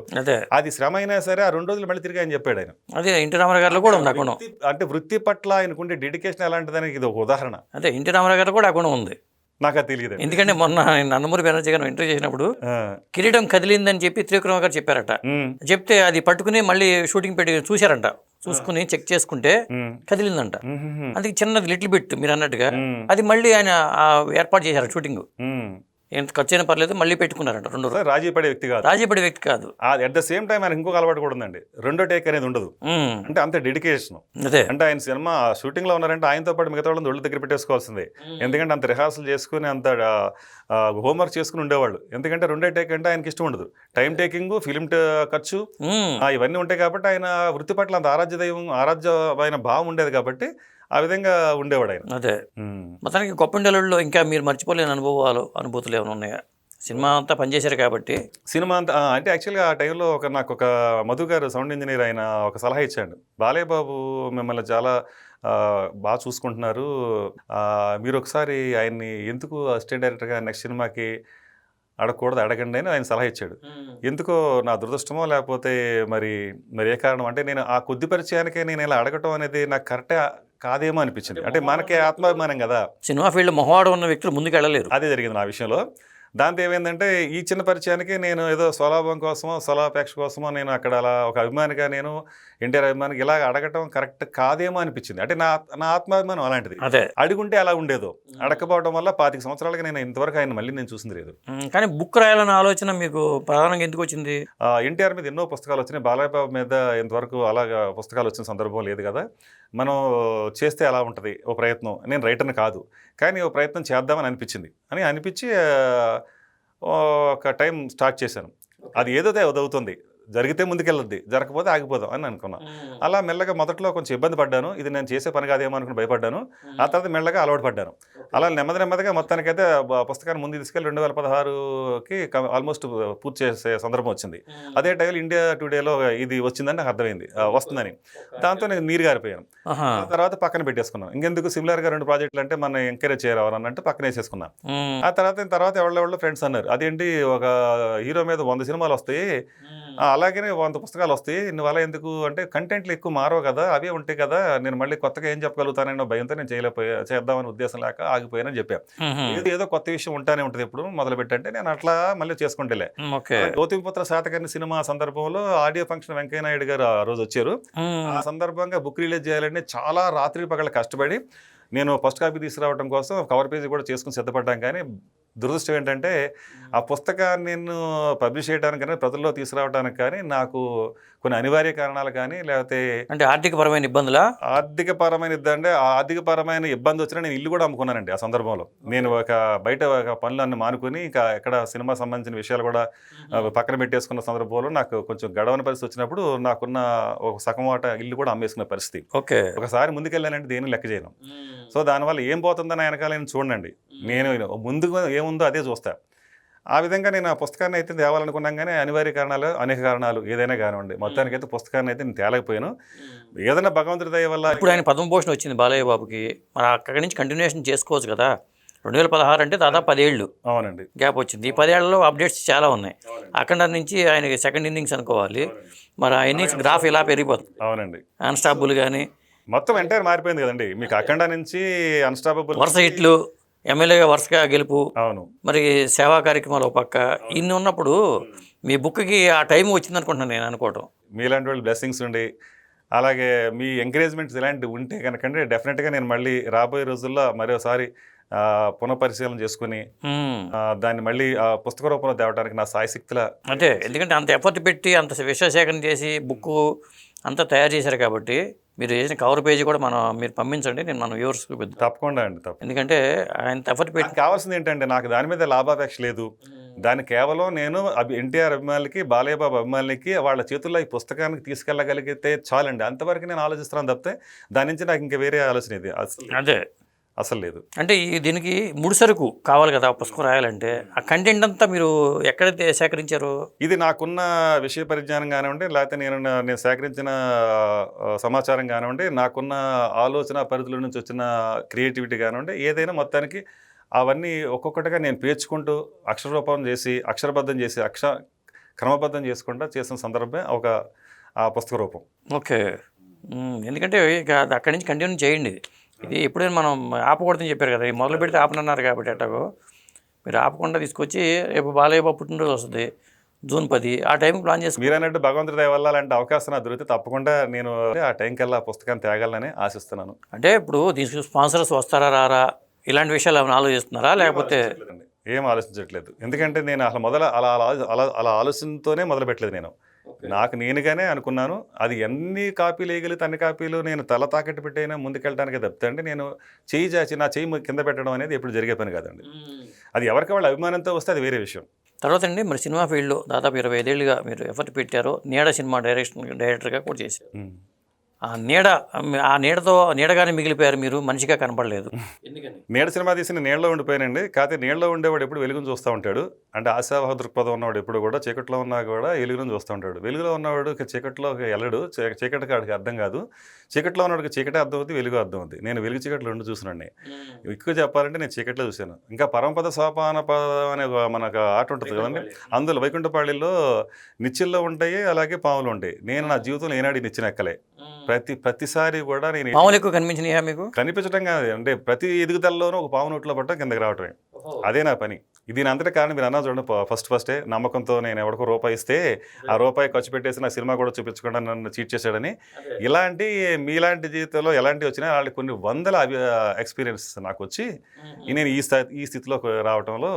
అది శ్రమ అయినా సరే ఆ 2 రోజులు మళ్ళీ తిరిగి ఆయన చెప్పాడు ఆయన. అదే ఎన్టీ రామారావు గారు కూడా ఉంది. అంటే వృత్తి పట్ల ఆయనకుండే డెడికేషన్ ఎలాంటిదానికి ఇది ఒక ఉదాహరణ. అదే ఎన్టీ రామారావు గారు కూడా ఆ గుణం ఉంది. నాకు అది తెలియదు. ఎందుకంటే మొన్న నందమూరి బెనర్జీ గారు ఇంటర్వ్యూ చేసినప్పుడు కిరీటం కదిలిందని చెప్పి త్రివిక్రమ గారు చెప్పారట. చెప్తే అది పట్టుకుని మళ్ళీ షూటింగ్ పెట్టి చూశారంట. చూసుకుని చెక్ చేసుకుంటే కదిలిందంట. అది చిన్నది లిటిల్ బిట్ మీరు అన్నట్టుగా అది మళ్ళీ ఆయన ఏర్పాటు చేశారు షూటింగ్. ఎంత ఖర్చు అయినా పర్లేదు మళ్ళీ పెట్టుకున్నారంట. 2 రోజులు రాజీ పడే వ్యక్తి కాదు. అట్ ద సేమ్ టైం ఆయన ఇంకొక అలవాటు కూడా ఉందండి, రెండో టేక్ అనేది ఉండదు. అంటే అంత డెడికేషన్. అంటే ఆయన సినిమా షూటింగ్ లో ఉన్నారంటే ఆయనతో పాటు మిగతా వాళ్ళని ఒళ్ళు దగ్గర పెట్టేసుకోవాల్సిందే. ఎందుకంటే అంత రిహార్సల్ చేసుకుని అంత హోంవర్క్ చేసుకుని ఉండేవాళ్ళు. ఎందుకంటే రెండో టేక్ అంటే ఆయనకి ఇష్టం ఉండదు. టైం టేకింగ్, ఫిలిం ఖర్చు ఇవన్నీ ఉంటాయి కాబట్టి ఆయన వృత్తి పట్ల అంత ఆరాధ్యమైన భావం ఉండేది కాబట్టి ఆ విధంగా ఉండేవాడు ఆయన. అదే మొత్తానికి గొప్పండెలలో ఇంకా మీరు మర్చిపోలేని అనుభూతులు ఏమైనా ఉన్నాయా? సినిమా అంతా పనిచేశారు కాబట్టి. సినిమా అంతా అంటే యాక్చువల్గా ఆ టైంలో నాకు ఒక మధు గారు సౌండ్ ఇంజనీర్, ఆయన ఒక సలహా ఇచ్చాడు. బాలయ్య బాబు మిమ్మల్ని చాలా బాగా చూసుకుంటున్నారు, మీరు ఒకసారి ఆయన్ని ఎందుకు అసిస్టెంట్ డైరెక్టర్గా నెక్స్ట్ సినిమాకి అడగకూడదు, అడగండి అని ఆయన సలహా ఇచ్చాడు. ఎందుకో నా దురదృష్టమో లేకపోతే మరి ఏ కారణం అంటే నేను ఆ కొద్ది పరిచయానికే నేను ఇలా అడగటం అనేది నాకు కరెక్టే కాదేమో అనిపించింది. అంటే మనకే ఆత్మాభిమానం కదా, సినిమా ఫీల్డ్ మొహవాడ ఉన్న వ్యక్తులు ముందుకు వెళ్ళలేరు. అదే జరిగింది నా విషయంలో. దాంతో ఏమైందంటే ఈ చిన్న పరిచయానికి నేను ఏదో స్వలాభం కోసమో స్వలాపేక్ష కోసమో నేను అక్కడ అలా ఒక అభిమానిగా నేను ఎన్టీఆర్ అభిమానికి ఇలా అడగటం కరెక్ట్ కాదేమో అనిపించింది. అంటే నా ఆత్మాభిమానం అలాంటిది. అడుగుంటే అలా ఉండేదో, అడగకపోవడం వల్ల 25 సంవత్సరాలకి నేను ఇంతవరకు ఆయన మళ్ళీ నేను చూసింది లేదు. కానీ బుక్ రాయాలన్న ఆలోచన మీకు ప్రధానంగా ఎందుకు వచ్చింది? ఎన్టీఆర్ మీద ఎన్నో పుస్తకాలు వచ్చినాయి, బాలయ్య బాబు మీద ఇంతవరకు అలాగా పుస్తకాలు వచ్చిన సందర్భం లేదు కదా. మనం చేస్తే అలా ఉంటుంది ఓ ప్రయత్నం. నేను రైటర్ని కాదు కానీ ఓ ప్రయత్నం చేద్దామని అనిపించి ఒక టైం స్టార్ట్ చేశాను. అది ఏదో అవుతుంది, జరిగితే ముందుకెళ్ళద్ది, జరగకపోతే ఆగిపోదాం అని అనుకున్నాను. అలా మెల్లగా మొదట్లో కొంచెం ఇబ్బంది పడ్డాను, ఇది నేను చేసే పని కాదేమో అనుకుని భయపడ్డాను. ఆ తర్వాత మెల్లగా అలవాటు పడ్డాను. అలా నెమ్మదిగా మొత్తానికైతే పుస్తకాన్ని ముందు తీసుకెళ్ళి 2016కి ఆల్మోస్ట్ పూర్తి చేసే సందర్భం వచ్చింది. అదే టైంలో ఇండియా టుడేలో ఇది వచ్చిందని నాకు అర్థమైంది, వస్తుందని. దాంతో నేను నీరు గారిపోయాను. ఆ తర్వాత పక్కన పెట్టేసుకున్నాను. ఇంకెందుకు సిమిలర్గా 2 ప్రాజెక్టులు అంటే మనం ఎంకరేజ్ చేయాలన్నట్టు పక్కన వేసేసుకున్నాను. ఆ తర్వాత ఎవరెవరో ఫ్రెండ్స్ అన్నారు, అదేంటి ఒక హీరో మీద 100 సినిమాలు వస్తాయి, అలాగనే 100 పుస్తకాలు వస్తాయి, నువ్వు అలా ఎందుకు అంటే కంటెంట్లు ఎక్కువ మారవు కదా, అవే ఉంటాయి కదా, నేను మళ్ళీ కొత్తగా ఏం చెప్పగలుగుతానన్న భయంతో నేను చేద్దామని ఉద్దేశం లేక ఆగిపోయానని చెప్పాను. ఏదో కొత్త విషయం ఉంటానే ఉంటుంది ఎప్పుడు మొదలుపెట్టంటే నేను అట్లా మళ్ళీ చేసుకుంటేలే. గౌతమిపుత్ర శాతకర్ణి సినిమా సందర్భంలో ఆడియో ఫంక్షన్ వెంకయ్య నాయుడు గారు ఆ రోజు వచ్చారు. ఆ సందర్భంగా బుక్ రిలీజ్ చేయాలని చాలా రాత్రి పగల కష్టపడి నేను ఫస్ట్ కాపీ తీసుకురావడం కోసం కవర్ పేజీ కూడా చేసుకుని సిద్ధపడ్డాం. కానీ దురదృష్టం ఏంటంటే ఆ పుస్తకాన్ని నేను పబ్లిష్ చేయడానికి కానీ ప్రజల్లో తీసుకురావడానికి కానీ నాకు కొన్ని అనివార్య కారణాలు కానీ లేకపోతే అంటే ఆర్థికపరమైన ఇబ్బందులా? ఆర్థికపరమైన ఇబ్బంది, ఆ ఆర్థికపరమైన ఇబ్బంది వచ్చినా నేను ఇల్లు కూడా అమ్ముకున్నానండి ఆ సందర్భంలో. నేను బయట పనులన్నీ మానుకుని ఇంకా ఎక్కడ సినిమా సంబంధించిన విషయాలు కూడా పక్కన పెట్టేసుకున్న సందర్భంలో నాకు కొంచెం గడవని పరిస్థితి వచ్చినప్పుడు నాకున్న ఒక సగం వాట ఇల్లు కూడా అమ్మేసుకున్న పరిస్థితి. ఒకసారి ముందుకెళ్ళానంటే దేని లెక్క చేయను. సో దానివల్ల ఏం పోతుందని వెనకాల నేను చూడండి, నేను ముందుకు ఏముందో అదే చూస్తా. ఆ విధంగా నేను ఆ పుస్తకాన్ని అయితే తేవాలనుకున్నాం, కానీ అనివార్య కారణాలు అనేక కారణాలు ఏదైనా కానివ్వండి, మొత్తానికి అయితే పుస్తకాన్ని అయితే నేను తేలేకపోయాను. ఏదైనా భగవంతుడి దయ వల్ల. ఇప్పుడు ఆయన పద్మభూషణ్ వచ్చింది బాలయ్య బాబుకి, మరి అక్కడి నుంచి కంటిన్యూషన్ చేసుకోవచ్చు కదా. 2016 అంటే దాదాపు 10 ఏళ్ళు అవునండి గ్యాప్ వచ్చింది. ఈ 10 ఏళ్లలో అప్డేట్స్ చాలా ఉన్నాయి. అక్కడ నుంచి ఆయనకి సెకండ్ ఇన్నింగ్స్ అనుకోవాలి. మరి ఆ ఇన్నింగ్స్ గ్రాఫ్ ఇలా పెరిగిపోతుంది. అవునండి, అన్స్టాపుల్ కానీ మొత్తం ఎంటైర్ మారిపోయింది కదండి. మీకు అఖండ నుంచి అన్స్టాపబుల్, వరుస హిట్లు, ఎమ్మెల్యేగా వరుసగా గెలుపు, అవును, మరి సేవా కార్యక్రమాలు ఒక పక్క, ఇన్ని ఉన్నప్పుడు మీ బుక్కి ఆ టైం వచ్చింది అనుకుంటున్నాను నేను అనుకోవటం. మీలాంటి వాళ్ళు బ్లెస్సింగ్స్ ఉండి అలాగే మీ ఎంకరేజ్మెంట్స్ ఇలాంటివి ఉంటే కనుకంటే డెఫినెట్గా నేను మళ్ళీ రాబోయే రోజుల్లో మరోసారి పునఃపరిశీలన చేసుకుని దాన్ని మళ్ళీ పుస్తక రూపంలో తేవడానికి నా సాయశక్తుల. అంటే ఎందుకంటే అంత ఎఫర్ట్ పెట్టి అంత విషయ సేకరణ చేసి బుక్ అంతా తయారు చేశారు కాబట్టి మీరు చేసిన కవర్ పేజీ కూడా మీరు పంపించండి, నేను మన వ్యూవర్స్ చూపిద్దాం. తప్పకుండా అండి, ఎందుకంటే ఆయన ఎఫర్ట్ పెట్టి. కావాల్సింది ఏంటంటే నాకు దాని మీద లాభాపేక్ష లేదు. దాన్ని కేవలం నేను ఎన్టీఆర్ అభిమానులకి, బాలయ్య బాబు అభిమానులకి వాళ్ళ చేతుల్లో ఈ పుస్తకానికి తీసుకెళ్ళగలిగితే చాలండి, అంతవరకు నేను ఆలోచిస్తున్నాను తప్పితే దాని నుంచి నాకు ఇంకా వేరే ఆలోచన ఇది అదే అసలు లేదు. అంటే దీనికి ముడిసరుకు కావాలి కదా పుస్తకం రాయాలంటే, ఆ కంటెంట్ అంతా మీరు ఎక్కడైతే సేకరించారు? ఇది నాకున్న విషయ పరిజ్ఞానం కానివ్వండి, లేకపోతే నేను సేకరించిన సమాచారం కానివ్వండి, నాకున్న ఆలోచన పరిధుల నుంచి వచ్చిన క్రియేటివిటీ కానివ్వండి, ఏదైనా మొత్తానికి అవన్నీ ఒక్కొక్కటిగా నేను పేర్చుకుంటూ అక్షరరూపం చేసి అక్షరబద్ధం చేసి క్రమబద్ధం చేసుకుంటూ చేసిన సందర్భమే ఆ పుస్తక రూపం. ఓకే, ఎందుకంటే ఇక అక్కడి నుంచి కంటిన్యూ చేయండి. ఇది ఎప్పుడైనా మనం ఆపకూడదని చెప్పారు కదా, మొదలు పెడితే ఆపనన్నారు కాబట్టి ఎట్టాగో మీరు ఆపకుండా తీసుకొచ్చి రేపు బాలయ్య బాబు పుట్టినరోజు వస్తుంది జూన్ 10, ఆ టైంకి ప్లాన్ చేసి. మీరు అన్నట్టు భగవంతుడి దయ వల్ల అలాంటి అవకాశం నాకు దొరికితే తప్పకుండా నేను ఆ టైంకి వెళ్ళి ఆ పుస్తకాన్ని తేగాలని ఆశిస్తున్నాను. అంటే ఇప్పుడు దీనికి స్పాన్సర్స్ వస్తారా రారా ఇలాంటి విషయాలు ఏమైనా ఆలోచిస్తున్నారా, లేకపోతే? ఏం ఆలోచించట్లేదు, ఎందుకంటే నేను అసలు అలా ఆలోచనతోనే మొదలు పెట్టలేదు. నేను నాకు నేనుగానే అనుకున్నాను, అది ఎన్ని కాపీలు వేయగలిగితే అన్ని కాపీలు నేను తల తాకట్టు పెట్టైనా ముందుకెళ్ళడానికి తప్పితే అండి నేను చేయి చాచి నా చేయి కింద పెట్టడం అనేది ఎప్పుడు జరిగే పని కాదండి. అది ఎవరికి వాళ్ళ అభిమానంతో వస్తే అది వేరే విషయం. తర్వాత అండి మరి సినిమా ఫీల్డ్లో దాదాపు 25 ఏళ్ళుగా మీరు ఎఫర్ట్ పెట్టారు, నీడ సినిమా డైరెక్టర్గా కూడా చేశారు. ఆ నీడగానే మిగిలిపోయారు, మీరు మనిషిగా కనపడలేదు. నీడ సినిమా తీసిన నీడలో ఉండిపోయానండి. కాకపోతే నీడలో ఉండేవాడు ఎప్పుడు వెలుగును చూస్తూ ఉంటాడు. అంటే ఆశావాహ దృక్పథం ఉన్నవాడు ఎప్పుడు కూడా చీకట్లో ఉన్నా కూడా వెలుగును చూస్తూ ఉంటాడు. వెలుగులో ఉన్నవాడు చీకట్లో వెళ్ళడు, చీకటికి వాడికి అర్థం కాదు. చీకట్లో ఉన్నవాడికి చీకటే అర్థం అవుతుంది, వెలుగు అర్థం అవుతుంది. నేను వెలుగు చీకట్లో రెండు చూసినండి. ఎక్కువ చెప్పాలంటే నేను చీకట్లో చూశాను. ఇంకా పరమపద సోపాన పదం అనే మనకు ఆట ఉంటుంది కదండి, అందులో వైకుంఠపాళిలో నిచ్చిల్లో ఉంటాయి, అలాగే పాములు ఉంటాయి. నేను నా జీవితంలో ఏనాడు నిచ్చిన ఎక్కలే. ప్రతిసారి కూడా నేను పాములు ఎక్కువ కనిపించినాయా మీకు? కనిపించడం కాదు అంటే ప్రతి ఎదుగుదలలోనూ ఒక పాము నోట్లో పట్టడం కిందకి రావటమే, అదే నా పని. దీని అంతటి కారణం మీరు అన్నా చూడండి, ఫస్టే నమ్మకంతో నేను ఎవరికో రూపాయి ఇస్తే ఆ రూపాయి ఖర్చు పెట్టేసి నా సినిమా కూడా చూపించకుండా నన్ను చీట్ చేశాడని. ఇలాంటి మీలాంటి జీవితంలో ఎలాంటివి వచ్చినా వాళ్ళకి కొన్ని వందల ఎక్స్పీరియన్స్ నాకు వచ్చి నేను ఈ స్థితిలోకి రావడంలో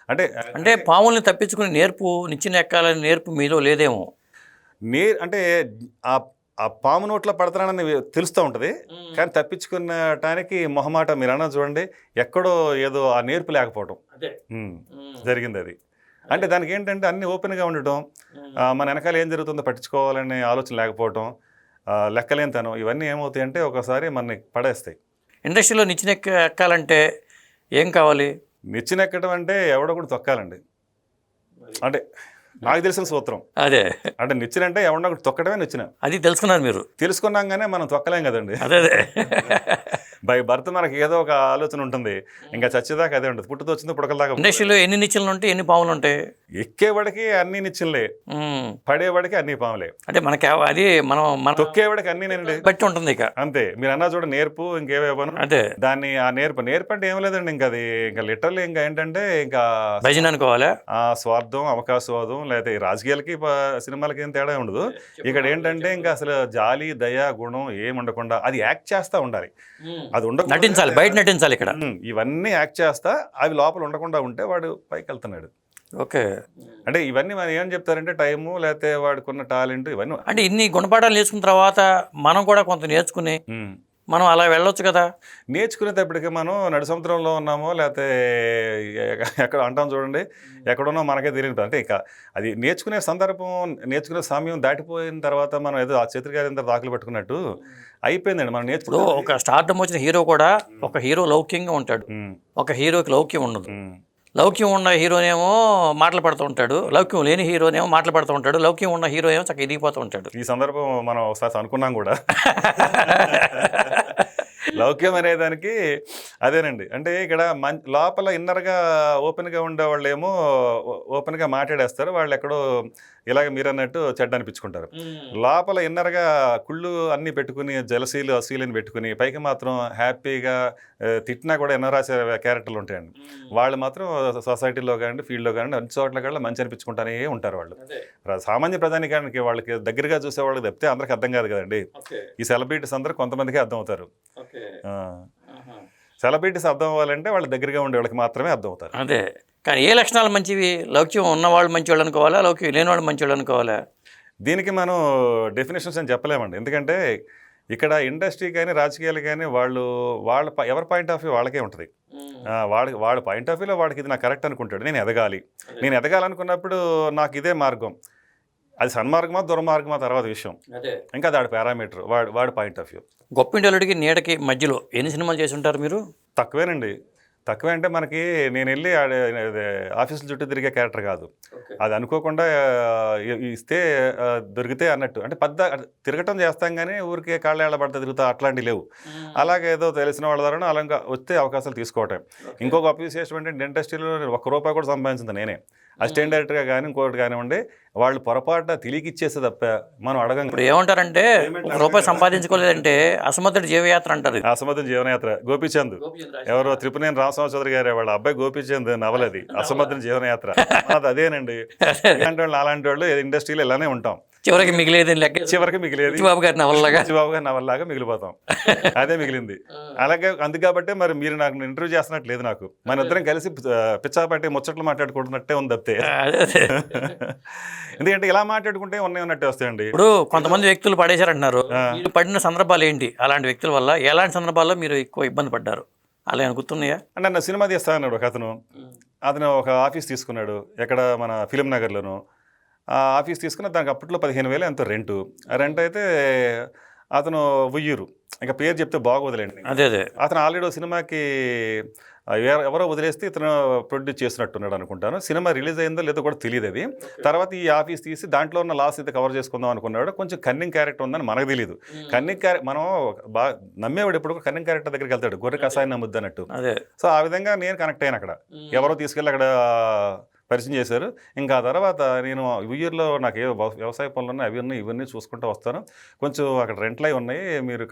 అంటే పాముల్ని తప్పించుకుని నేర్పు నిచ్చెన ఎక్కాలని నేర్పు మీలో లేదేమో. అంటే ఆ పాము నోట్లో పడతానని తెలుస్తూ ఉంటుంది, కానీ తప్పించుకునటానికి మొహమాట. మీరు అన్నా చూడండి, ఎక్కడో ఏదో ఆ నేర్పు లేకపోవటం జరిగింది. అది అంటే దానికి ఏంటంటే అన్ని ఓపెన్గా ఉండటం, మన వెనకాల ఏం జరుగుతుందో పట్టించుకోవాలనే ఆలోచన లేకపోవటం, లెక్కలేనితనం, ఇవన్నీ ఏమవుతాయి అంటే ఒకసారి మనని పడేస్తాయి. ఇండస్ట్రీలో నిచ్చెన ఎక్కాలంటే ఏం కావాలి? నిచ్చెన ఎక్కడం అంటే ఎవడో కూడా తొక్కాలండి. అంటే నాకు తెలిసిన సూత్రం అదే, అంటే నిచ్చెన అంటే ఎవడన్నా తొక్కడమే నిచ్చెన. అది తెలుసుకున్నారు మీరు? తెలుసుకున్నాగానే మనం తొక్కలేం కదండి. అదే బై బర్త్ మనకి ఏదో ఒక ఆలోచన ఉంటుంది, ఇంకా చచ్చేదాకా అదే ఉంటుంది, పుట్టుతో వచ్చింది పుడకలదాకా. ఇండస్ట్రీలో ఎన్ని నిచ్చెనలు ఉంటాయి, ఎన్ని పాములు ఉంటాయి? ఎక్కేవాడికి అన్ని నిచ్చెనలే, పడేవాడికి అన్ని పాములే. అంటే మనకి అది మనం తొక్కేవాడికి అన్ని నేను బట్టి ఉంటుంది ఇక. అంతే. మీరు అన్నా చూడ నేర్పు ఇంకేవేమో అదే దాన్ని ఆ నేర్పు అంటే ఏం లేదండి, ఇంకా అది ఇంకా లిటరల్లీ ఇంకా ఏంటంటే ఇంకా భజన అనుకోవాలా, ఆ స్వార్థం, అవకాశవాదం, లేకపోతే రాజకీయాలకి సినిమాలకి ఏం తేడా ఉండదు. ఇక్కడ ఏంటంటే ఇంకా అసలు జాలి, దయ, గుణం ఏం ఉండకుండా అది యాక్ట్ చేస్తా ఉండాలి, అది నటించాలి, బయట నటించాలి. ఇక్కడ ఇవన్నీ యాక్ట్ చేస్తా అవి లోపల ఉండకుండా ఉంటే వాడు పైకి వెళ్తున్నాడు. ఓకే. అంటే ఇవన్నీ మనం ఏం చెప్తారంటే టైము, లేకపోతే వాడుకున్న టాలెంట్, ఇవన్నీ. అంటే ఇన్ని గుణపాఠాలు నేర్చుకున్న తర్వాత మనం కూడా కొంత నేర్చుకుని మనం అలా వెళ్ళొచ్చు కదా. నేర్చుకునేటప్పటికి మనం నడి సముద్రంలో ఉన్నామో లేకపోతే ఎక్కడ అంటాం చూడండి, ఎక్కడున్నా మనకే తెలియదు. అంటే ఇక అది నేర్చుకునే సందర్భం, నేర్చుకునే సమయం దాటిపోయిన తర్వాత మనం ఏదో ఆ చేతిగారి దాఖలు పెట్టుకున్నట్టు అయిపోయిందండి. మనం నేర్చుకో ఒక స్టార్డమ్ వచ్చిన హీరో కూడా ఒక హీరో లౌక్యంగా ఉంటాడు, ఒక హీరోకి లౌక్యం ఉండదు. లౌక్యం ఉన్న హీరోనేమో మాటలు పడుతూ ఉంటాడు, లౌక్యం లేని హీరోనేమో మాటలు పడుతూ ఉంటాడు, లౌక్యం ఉన్న హీరో ఏమో చక్కగా ఎదిగిపోతూ ఉంటాడు. ఈ సందర్భం మనం ఒకసారి అనుకున్నాం కూడా. లౌక్యం అనేదానికి అదేనండి. అంటే ఇక్కడ లోపల ఇన్నర్గా ఓపెన్గా ఉండే వాళ్ళు ఏమో ఓపెన్గా మాట్లాడేస్తారు, వాళ్ళు ఎక్కడో ఇలాగ మీరు అన్నట్టు చెడ్డ అనిపించుకుంటారు. లోపల ఇన్నర్గా కుళ్ళు అన్నీ పెట్టుకుని జలసీలు అసీలని పెట్టుకుని పైకి మాత్రం హ్యాపీగా తిట్టినా కూడా ఎన్నో రాసే క్యారెక్టర్లు ఉంటాయండి. వాళ్ళు మాత్రం సొసైటీలో కానీ ఫీల్డ్లో కానీ అన్ని చోట్ల కూడా మంచి అనిపించుకుంటానే ఉంటారు వాళ్ళు. సామాన్య ప్రజానికానికి వాళ్ళకి దగ్గరగా చూసే వాళ్ళకి తప్పితే అందరికి అర్థం కాదు కదండి. ఈ సెలబ్రిటీస్ అందరూ కొంతమందికి అర్థం అవుతారు. సెలబ్రిటీస్ అర్థం అవ్వాలంటే వాళ్ళ దగ్గరగా ఉండే వాళ్ళకి మాత్రమే అర్థం అవుతారు. అదే. కానీ ఏ లక్షణాలు మంచివి? లౌక్యం ఉన్నవాళ్ళు మంచివాళ్ళు అనుకోవాలా, లౌక్యం లేని వాళ్ళు మంచివాళ్ళు అనుకోవాలా? దీనికి మనం డెఫినేషన్స్ అని చెప్పలేమండి. ఎందుకంటే ఇక్కడ ఇండస్ట్రీ కానీ రాజకీయాలు కానీ వాళ్ళ ఎవరి పాయింట్ ఆఫ్ వ్యూ వాళ్ళకే ఉంటుంది. వాళ్ళ పాయింట్ ఆఫ్ వ్యూలో వాడికి ఇది నాకు కరెక్ట్ అనుకుంటాడు. నేను ఎదగాలనుకున్నప్పుడు నాకు ఇదే మార్గం, అది సన్మార్గమా దుర్మార్గమా తర్వాత విషయం, ఇంకా అది పారామీటర్ వాడి పాయింట్ ఆఫ్ వ్యూ. గొప్పింటలుడికి నీడకి మధ్యలో ఎన్ని సినిమాలు చేసి ఉంటారు మీరు? తక్కువేనండి. తక్కువే అంటే మనకి నేను వెళ్ళి ఆఫీసుల చుట్టూ తిరిగే క్యారెక్టర్ కాదు, అది అనుకోకుండా ఇస్తే దొరికితే అన్నట్టు. అంటే తిరగటం చేస్తాం కానీ ఊరికే కాళ్ళ ఏళ్ళబడితే తిరుగుతా అట్లాంటివి లేవు. అలాగే ఏదో తెలిసిన వాళ్ళ ద్వారా అలా వస్తే అవకాశాలు తీసుకోవటం. ఇంకొక అప్రిసియేషన్ ఏంటంటే ఇండస్ట్రీలో ₹1 కూడా సంపాదించింది నేనే. అసిస్టెంట్ డైరెక్టర్గా కానీ ఇంకోటి కానివ్వండి, వాళ్ళు పొరపాటున తెలియకిచ్చేస్తే తప్ప మనం అడగం. ఇప్పుడు ఏమంటారంటే ₹1 సంపాదించుకోలేదంటే అసమర్థుడి జీవయాత్ర అంటారు. అసమర్థుడి జీవనయాత్ర గోపీచంద్, ఎవరో త్రిపునేని రామస్వామి చౌదరి గారు వాళ్ళ అబ్బాయి గోపీచంద్ నవలది అసమర్థుడి జీవనయాత్ర. అది అదేనండి. ఇలాంటి వాళ్ళు అలాంటి వాళ్ళు ఇండస్ట్రీలో ఇలానే ఉంటాం. చివరికి మిగిలేదు చిబాబు గారి నవల్లాగా మిగిలిపోతాం. అదే మిగిలింది. అలాగే అందుకాబట్టే మరి మీరు నాకు ఇంటర్వ్యూ చేస్తున్నట్లేదు, నాకు మన ఇద్దరం కలిసి పిచ్చాపట్టి ముచ్చట్లు మాట్లాడుకుంటున్నట్టే ఉంది తప్పితే. ఎందుకంటే ఇలా మాట్లాడుకుంటే ఉన్నట్టే వస్తాయండి. ఇప్పుడు కొంతమంది వ్యక్తులు పడేశారంటున్నారు, మీరు పడిన సందర్భాలు ఏంటి? అలాంటి వ్యక్తుల వల్ల ఎలాంటి సందర్భాల్లో మీరు ఎక్కువ ఇబ్బంది పడ్డారు? అలా గుర్తున్నాయా? అంటే నా సినిమా తీస్తా అన్నాడు ఒక అతను ఒక ఆఫీస్ తీసుకున్నాడు ఎక్కడ మన ఫిలిం నగర్లోను. ఆ ఆఫీస్ తీసుకున్న దానికి అప్పట్లో 15,000 ఎంతో రెంట్ అయితే అతను ఉయ్యూరు, ఇంకా పేరు చెప్తే బాగోదులేండి. అదే అతను ఆల్రెడీ సినిమాకి ఎవరో వదిలేస్తే ఇతను ప్రొడ్యూస్ చేసినట్టున్నాడు అనుకుంటాను. సినిమా రిలీజ్ అయిందో లేదో కూడా తెలియదు. అది తర్వాత ఈ ఆఫీస్ తీసి దాంట్లో ఉన్న లాస్ అయితే కవర్ చేసుకుందాం అనుకున్నాడు. కొంచెం కన్నింగ్ క్యారెక్టర్ ఉందని మనకు తెలియదు. కన్నింగ్ మనం బాగా నమ్మేవాడు ఎప్పుడు కన్నింగ్ క్యారెక్టర్ దగ్గరికి వెళ్తాడు, గొర్రె కషాయం నమ్ముద్ది అన్నట్టు. సో ఆ విధంగా నేను కనెక్ట్ అయ్యాను. అక్కడ ఎవరో తీసుకెళ్ళి అక్కడ పరిచయం చేశారు. ఇంకా ఆ తర్వాత నేను ఉయ్యూరులో నాకు ఏ వ్యవసాయ పనులు ఉన్నాయి అవి ఇవన్నీ చూసుకుంటూ వస్తాను, కొంచెం అక్కడ రెంట్లు అవి ఉన్నాయి, మీరు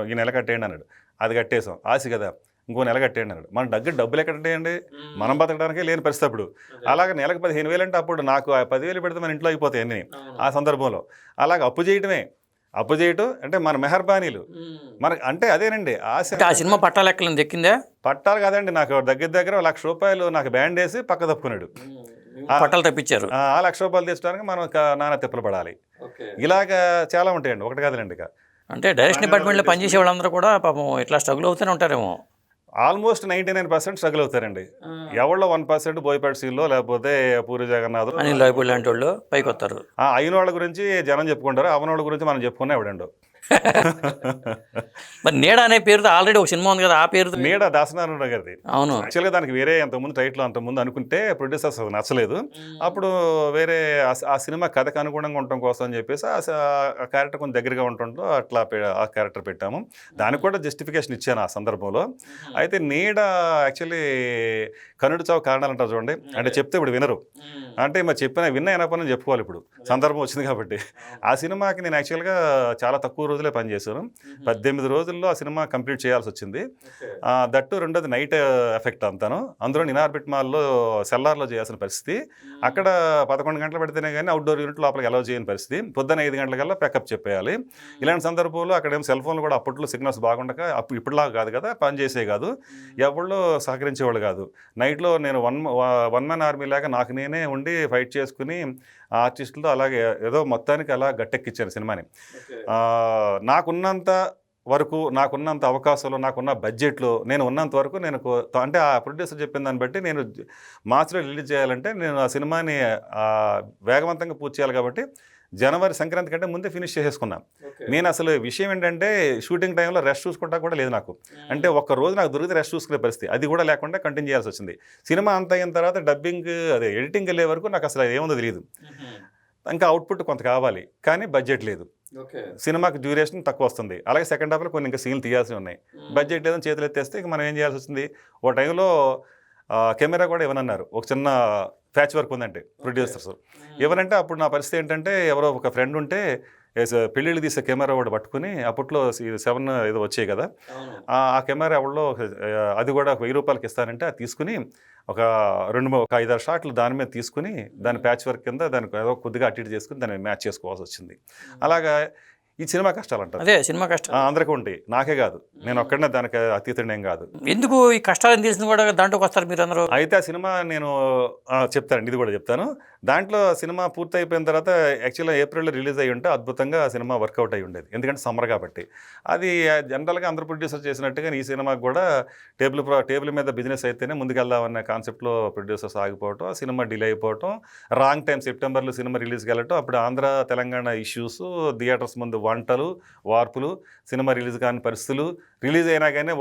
ఈ నెల కట్టేయండి అన్నాడు. అది కట్టేసాం. ఆశ కదా, ఇంకో నెల కట్టేయండి అన్నాడు. మన డబ్బులు ఎక్కడండి, మనం బతకడానికే లేని పరిస్థితి అప్పుడు. అలాగే నెలకు 15,000 అంటే అప్పుడు నాకు 10,000 పెడితే మన ఇంట్లో అయిపోతాయి అన్నీ. ఆ సందర్భంలో అలాగే అప్పు చేయటం అంటే మన మెహర్బానీలు మనకు అంటే అదేనండి ఆశ. ఆ సినిమా పట్టాలెక్కలను దక్కిందా? పట్టాలు కాదండి, నాకు దగ్గర ₹1,00,000 నాకు బ్యాండ్ వేసి పక్క తప్పుకున్నాడు. పట్టాలు తప్పించారు. ఆ ₹1,00,000 తెచ్చడానికి మనం నానా తిప్పలు పడాలి. ఇలాగా చాలా ఉంటాయండి, ఒకటి కాదులేండి. ఇక అంటే డైరెక్షన్ డిపార్ట్మెంట్లో పనిచేసే వాళ్ళందరూ కూడా పాపం ఇట్లా స్ట్రగుల్ అవుతూనే ఉంటారేమో. ఆల్మోస్ట్ 99% స్ట్రగుల్ అవుతారండి. ఎవరిలో 1% బోయపాటి సీన్లో లేకపోతే పూరి జగన్నాథ్ అనిల్ రావిపూడి లాంటి వాళ్ళు పైకి వస్తారు. అయిన వాళ్ళ గురించి జనం చెప్పుకుంటారు, అవన వాళ్ళ గురించి మనం చెప్పుకున్నా ఎవడండు. మరి నీడ అనే పేరుతో ఆల్రెడీ ఒక సినిమా ఉంది కదా, ఆ పేరుతో. నీడ దాసనారాయణ గారిది. అవును. యాక్చువల్గా దానికి వేరే అంతకుముందు టైటిల్ అంతకుముందు అనుకుంటే ప్రొడ్యూసర్స్ నచ్చలేదు. అప్పుడు వేరే ఆ సినిమా కథకు అనుగుణంగా ఉండటం కోసం అని చెప్పేసి ఆ క్యారెక్టర్ కొంచెం దగ్గరగా ఉంటుందో అట్లా ఆ క్యారెక్టర్ పెట్టాము. దానికి కూడా జస్టిఫికేషన్ ఇచ్చాను ఆ సందర్భంలో. అయితే నీడ యాక్చువల్లీ కనుడు చావు కారణాలు అంటారు చూడండి, అంటే చెప్తే ఇప్పుడు వినరు. అంటే మరి చెప్పినా విన్నా వినపని చెప్పుకోవాలి, ఇప్పుడు సందర్భం వచ్చింది కాబట్టి. ఆ సినిమాకి నేను యాక్చువల్గా చాలా తక్కువ రోజులే పనిచేశాను. 18 రోజుల్లో ఆ సినిమా కంప్లీట్ చేయాల్సి వచ్చింది. దట్టు రెండోది నైట్ ఎఫెక్ట్ అంతాను. అందులో ఇనార్బిట్ మాల్లో సెల్లార్లో చేయాల్సిన పరిస్థితి. అక్కడ 11 గంటలు పెడితేనే కానీ అవుట్డోర్ యూనిట్ లోపలికి అలౌ చేయని పరిస్థితి. పొద్దున్న 5 గంటలకల్లా ప్యాకప్ చెప్పేయాలి. ఇలాంటి సందర్భంలో అక్కడేమో సెల్ ఫోన్లు కూడా అప్పట్లో సిగ్నల్స్ బాగుండక, అప్పుడు ఇప్పుడులాగా కాదు కదా, పని చేసే కాదు, ఎవళ్ళు సహకరించేవాళ్ళు కాదు. నైట్లో నేను వన్ మ్యాన్ ఆర్మీ లాగా నాకు నేనే ఉండి ఫైట్ చేసుకుని ఆ ఆర్టిస్టులతో అలాగే ఏదో మొత్తానికి అలా గట్టెక్కిచ్చాను సినిమాని. నాకున్నంత వరకు, నాకున్నంత అవకాశాలు, నాకున్న బడ్జెట్లో నేను ఉన్నంత వరకు నేను అంటే ఆ ప్రొడ్యూసర్ చెప్పిన దాన్ని బట్టి నేను మార్చిలో రిలీజ్ చేయాలంటే నేను ఆ సినిమాని వేగవంతంగా పూర్తి చేయాలి కాబట్టి జనవరి సంక్రాంతి కంటే ముందే ఫినిష్ చేసేసుకున్నాను. నేను అసలు విషయం ఏంటంటే షూటింగ్ టైంలో రెస్ట్ చూసుకుంటా కూడా లేదు నాకు. అంటే ఒక్క రోజు నాకు దొరికితే రెస్ట్ చూసుకునే పరిస్థితి, అది కూడా లేకుండా కంటిన్యూ చేయాల్సి వచ్చింది. సినిమా అంత అయిన తర్వాత డబ్బింగ్ అదే ఎడిటింగ్ వెళ్ళే వరకు నాకు అసలు ఏముందో తెలియదు. ఇంకా అవుట్పుట్ కొంత కావాలి కానీ బడ్జెట్ లేదు. సినిమాకి డ్యూరేషన్ తక్కువ వస్తుంది. అలాగే సెకండ్ హాఫ్లో కొన్ని ఇంకా సీన్లు తీయాల్సి ఉన్నాయి. బడ్జెట్ లేదని చేతులు ఎత్తేస్తే ఇక మనం ఏం చేయాల్సి వస్తుంది. ఓ టైంలో కెమెరా కూడా ఇవ్వనన్నారు. ఒక చిన్న ప్యాచ్ వర్క్ ఉందంటే ప్రొడ్యూసర్స్ ఇవ్వనంటే అప్పుడు నా పరిస్థితి ఏంటంటే, ఎవరో ఒక ఫ్రెండ్ ఉంటే పెళ్ళిళ్ళు తీసే కెమెరా వాడు పట్టుకుని, అప్పట్లో 7 ఏదో వచ్చాయి కదా, ఆ కెమెరా ఎవరిలో అది కూడా 1000 రూపాయలకి ఇస్తానంటే అది తీసుకుని ఒక 5-6 షాట్లు దాని మీద తీసుకుని దాని ప్యాచ్ వర్క్ కింద దానికి ఏదో కొద్దిగా అటు ఇటు చేసుకుని దాన్ని మ్యాచ్ చేసుకోవాల్సి వచ్చింది. అలాగా ఈ సినిమా కష్టాలు అంటారు. అదే సినిమా కష్టం అందరికీ ఉంటాయి, నాకే కాదు, నేను ఒక్కడనే దానికి అతీతుడేం కాదు. ఎందుకు ఈ కష్టాలను తెలిసిన కూడా దాంట్లోకి వస్తారు మీరు అందరూ? అయితే ఆ సినిమా నేను చెప్తానండి, ఇది కూడా చెప్తాను. దాంట్లో సినిమా పూర్తి అయిపోయిన తర్వాత యాక్చువల్గా ఏప్రిల్లో రిలీజ్ అయ్యి ఉంటే అద్భుతంగా సినిమా వర్కౌట్ అయ్యి ఉండేది. ఎందుకంటే సమ్మర్ కాబట్టి. అది జనరల్గా అందరు ప్రొడ్యూసర్ చేసినట్టుగా ఈ సినిమాకి కూడా టేబుల్ మీద బిజినెస్ అయితేనే ముందుకెళ్దామన్న కాన్సెప్ట్లో ప్రొడ్యూసర్స్ ఆగిపోవటం, ఆ సినిమా డిలే అయిపోవటం, రాంగ్ టైం సెప్టెంబర్లో సినిమా రిలీజ్కి వెళ్ళటం, అప్పుడు ఆంధ్ర తెలంగాణ ఇష్యూస్, థియేటర్స్ ముందు వంటలు వార్పులు, సినిమా రిలీజ్ కాని పరిస్థితులు, రిలీజ్ అయినా కానీ